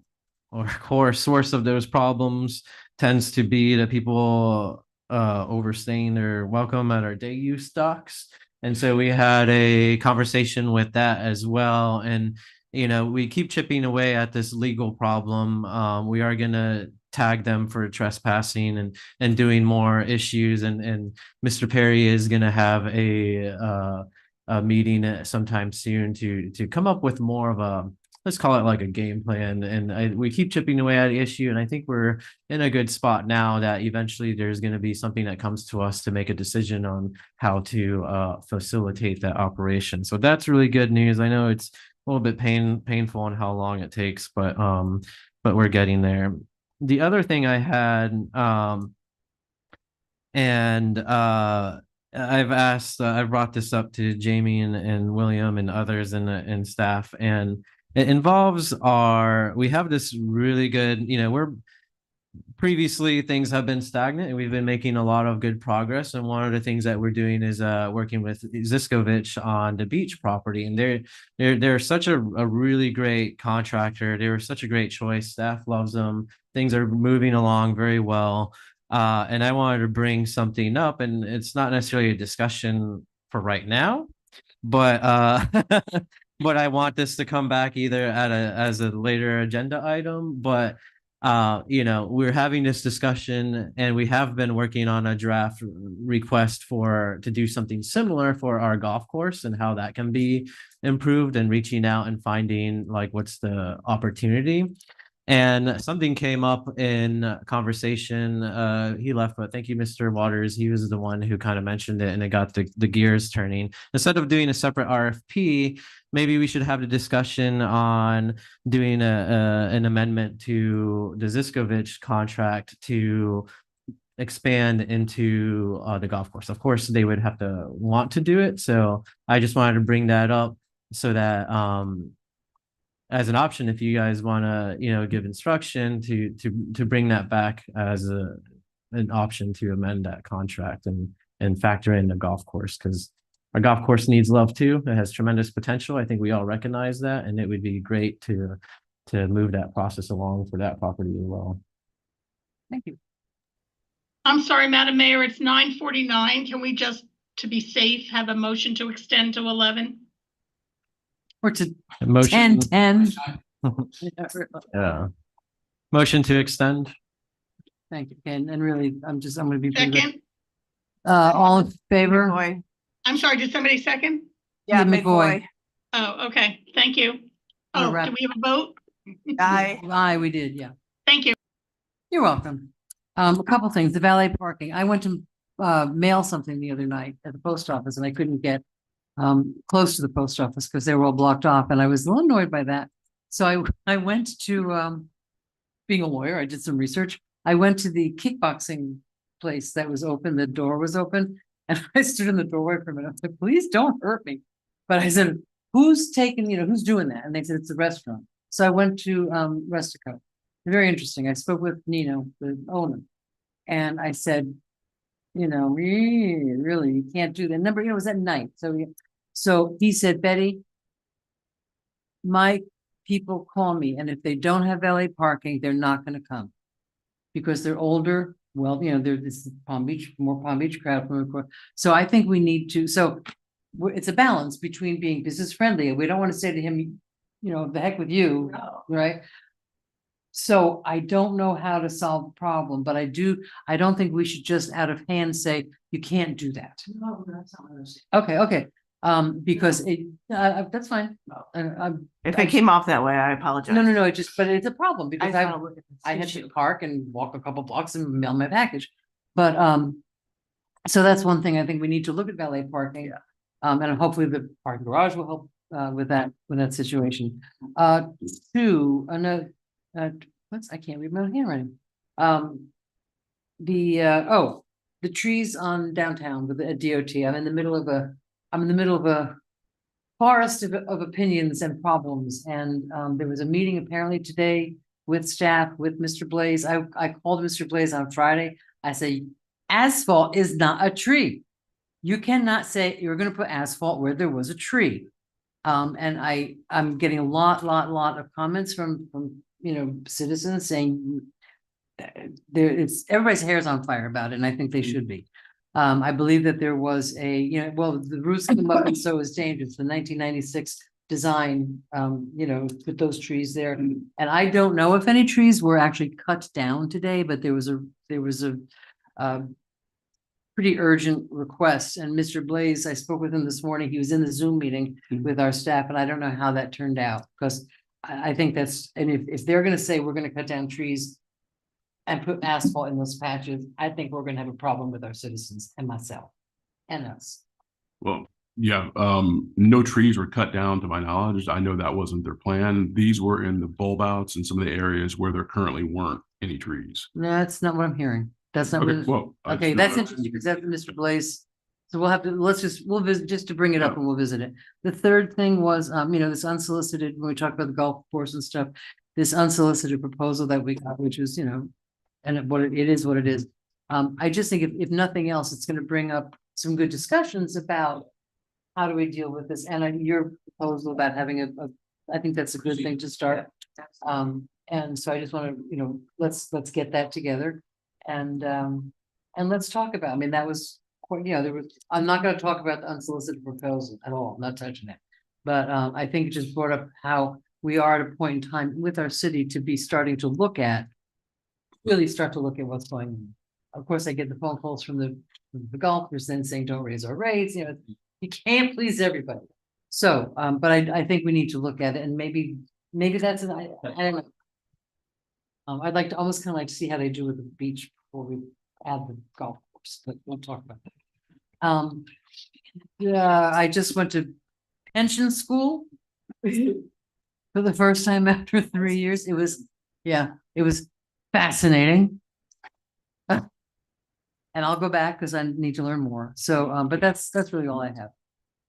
or core source of those problems tends to be that people overstaying their welcome at our day use docks. And so we had a conversation with that as well. And, you know, we keep chipping away at this legal problem. We are going to tag them for trespassing and doing more issues. And Mr. Perry is going to have a meeting sometime soon to come up with more of a, let's call it like a game plan. And we keep chipping away at the issue. And I think we're in a good spot now that eventually there's going to be something that comes to us to make a decision on how to facilitate that operation. So that's really good news. I know it's a little bit painful on how long it takes, but we're getting there. The other thing I had, I've brought this up to Jamie and William and others and staff, and it involves we have this really good, you know, previously things have been stagnant and we've been making a lot of good progress. And one of the things that we're doing is working with Ziskovich on the beach property. And they're such a really great contractor. They were such a great choice. Staff loves them. Things are moving along very well. And I wanted to bring something up, and it's not necessarily a discussion for right now, but but I want this to come back either as a later agenda item. But we're having this discussion and we have been working on a draft request to do something similar for our golf course and how that can be improved, and reaching out and finding like what's the opportunity. And something came up in conversation. He left, but thank you, Mr. Waters. He was the one who kind of mentioned it, and it got the gears turning. Instead of doing a separate RFP, maybe we should have a discussion on doing an amendment to the Ziskovich contract to expand into the golf course. Of course, they would have to want to do it. So I just wanted to bring that up so that as an option, if you guys want to, give instruction to bring that back as an option to amend that contract and factor in the golf course, because our golf course needs love too. It has tremendous potential. I think we all recognize that, and it would be great to move that process along for that property as well.
Thank you.
I'm sorry, Madam Mayor, it's 9:49. Can we just, to be safe, have a motion to extend to 11?
Or to
Motion.
10.
Yeah. Motion to extend.
Thank you, Ken. And really, I'm going to be.
Second.
All in favor?
McVoy.
I'm sorry, did somebody second?
Yeah,
McVoy.
McVoy.
Oh, okay, thank you.
Wanna
Oh,
wrap-
do we have a vote?
Aye.
Aye, we did, yeah.
Thank you.
You're welcome. A couple things, the valet parking. I went to mail something the other night at the post office, and I couldn't get close to the post office because they were all blocked off, and I was a little annoyed by that. So I went to being a lawyer, I did some research. I went to the kickboxing place that was open, the door was open, and I stood in the doorway for a minute. I was like, please don't hurt me. But I said, who's who's doing that? And they said, it's the restaurant. So I went to Rustico. Very interesting. I spoke with Nino, the owner, and I said, really, you can't do that. Number, it was at night. So he said, Betty, my people call me, and if they don't have valet parking, they're not going to come because they're older. Well, this is more Palm Beach crowd. So I think we need to, it's a balance between being business friendly. We don't want to say to him, the heck with you, right? So I don't know how to solve the problem, but I don't think we should just out of hand say, you can't do that.
No, that's not what I was
Okay. Because that's fine.
If it came off that way, I apologize.
No, but it's a problem because
I
I had to park and walk a couple blocks and mail my package. But, so that's one thing I think we need to look at valet parking. And hopefully the parking garage will help with that situation. Two, another, I can't read my handwriting. The trees on downtown with the DOT. I'm in the middle of a forest of opinions and problems. And there was a meeting apparently today with staff, with Mr. Blaze. I called Mr. Blaze on Friday. I say, asphalt is not a tree. You cannot say you're going to put asphalt where there was a tree. And I'm getting a lot of comments from citizens saying everybody's hair is on fire about it, and I think they should be. I believe that there was the roots come up and so is dangerous. The 1996 design, put those trees there. And I don't know if any trees were actually cut down today, but there was a pretty urgent request. And Mr. Blaze, I spoke with him this morning. He was in the Zoom meeting with our staff, and I don't know how that turned out because I think if they're going to say we're going to cut down trees and put asphalt in those patches, I think we're going to have a problem with our citizens and myself and us.
Well, yeah, no trees were cut down to my knowledge. I know that wasn't their plan. These were in the bulb outs and some of the areas where there currently weren't any trees.
No, that's not what I'm hearing. That's not
Okay,
what. Okay, that's interesting because that's Mr. Blaze. So we'll visit just to bring it up and we'll visit it. The third thing was, this unsolicited, when we talk about the golf course and stuff, this unsolicited proposal that we got, which is, and it is what it is. I just think if nothing else, it's going to bring up some good discussions about how do we deal with this. And your proposal about having I think that's a good thing to start. And so I just want to, let's get that together and let's talk about, that was, I'm not going to talk about the unsolicited proposal at all. I'm not touching it. But I think it just brought up how we are at a point in time with our city to be starting to look at really start to look at what's going on. Of course, I get the phone calls from the golfers then saying, don't raise our rates, you know, you can't please everybody. So, but I think we need to look at it and maybe that's, I don't know. I'd like to almost kind of like to see how they do with the beach before we add the golf course, but we'll talk about that. Yeah, I just went to pension school for the first time after 3 years. It was fascinating. And I'll go back because I need to learn more. So, but that's really all I have.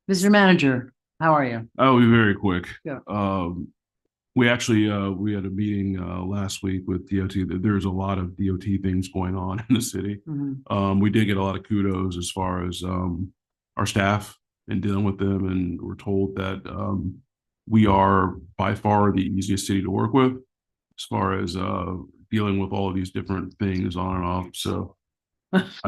Mr. Manager, how are you?
I'll be very quick.
Yeah.
We actually, we had a meeting, last week with DOT. There's a lot of DOT things going on in the city. We did get a lot of kudos as far as, our staff and dealing with them. And we're told that, we are by far the easiest city to work with as far as, dealing with all of these different things on and off. So.
Give us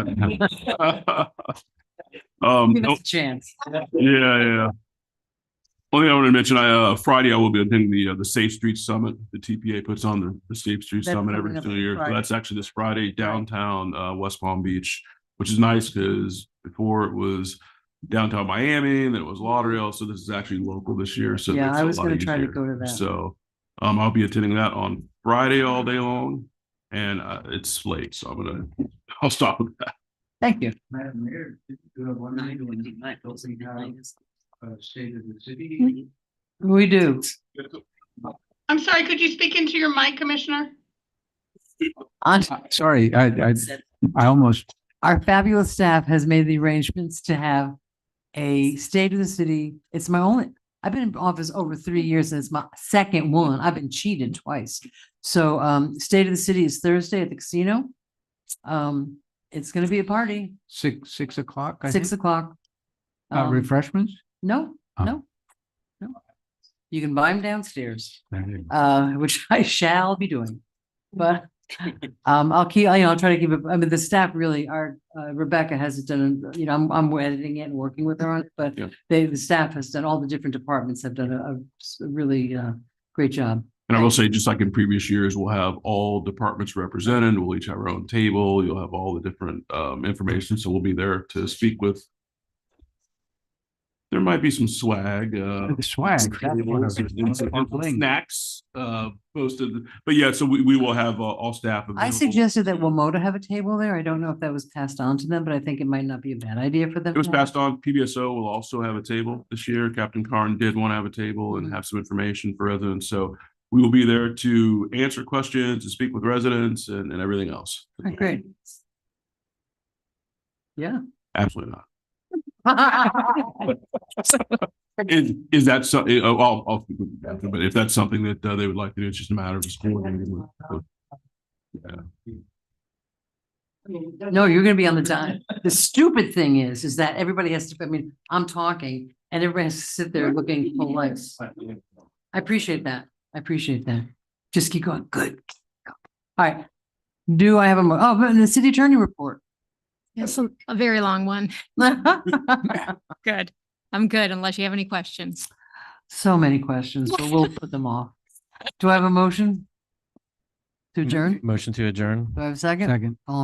a chance.
Yeah. Only thing I want to mention, Friday I will be attending the Safe Streets Summit. The TPA puts on the Safe Streets
That's
Summit every
coming up
single year. So
Friday.
that's actually this Friday downtown West Palm Beach, which is nice because before it was downtown Miami and then it was Lauderdale. So this is actually local this year. So
Yeah,
it's
I
a
was
lot
going to try to
easier.
go to that.
So I'll be attending that on Friday all day long, and it's late, so I'll stop with that.
Thank you.
Madam Mayor, did you have one night when you state of the city?
We do.
I'm sorry, could you speak into your mic, Commissioner?
Sorry, I almost,
Our fabulous staff has made the arrangements to have a state of the city. I've been in office over 3 years and it's my second one. I've been cheated twice. So, state of the city is Thursday at the casino. It's gonna be a party,
6 o'clock. I
6
think.
o'clock.
Refreshments?
No.
Oh.
You can buy them downstairs,
There you go.
which I shall be doing. But I'll try to keep it. I mean, the staff really are, Rebecca has done, I'm editing it and working with her on it, but
Yeah.
the staff has done, all the different departments have done a really great job.
And I will say, just like in previous years, we'll have all departments represented. We'll each have our own table. You'll have all the different information. So we'll be there to speak with. There might be some swag.
Swag.
Tables and snacks posted. But yeah, so we will have all staff
I
available.
suggested that WMOTA have a table there. I don't know if that was passed on to them, but I think it might not be a bad idea for them.
It was
to have.
passed on. PBSO will also have a table this year. Captain Karn did want to have a table and have some information for residents. So we will be there to answer questions, to speak with residents and everything else.
Okay, great. Yeah.
Absolutely not. Is that so? I'll speak with you after, but if that's something that they would like to do, it's just a matter of just coordinating with. Yeah.
No, you're gonna be on the time. The stupid thing is that everybody has to, I'm talking and everybody has to sit there looking polite. I appreciate that. Just keep going. Good. All right. Do I have but the city attorney report?
It's a very long one. Good. I'm good unless you have any questions.
So many questions, but we'll put them off. Do I have a motion? To adjourn?
Motion to adjourn.
Do I have a second?
Second.
All in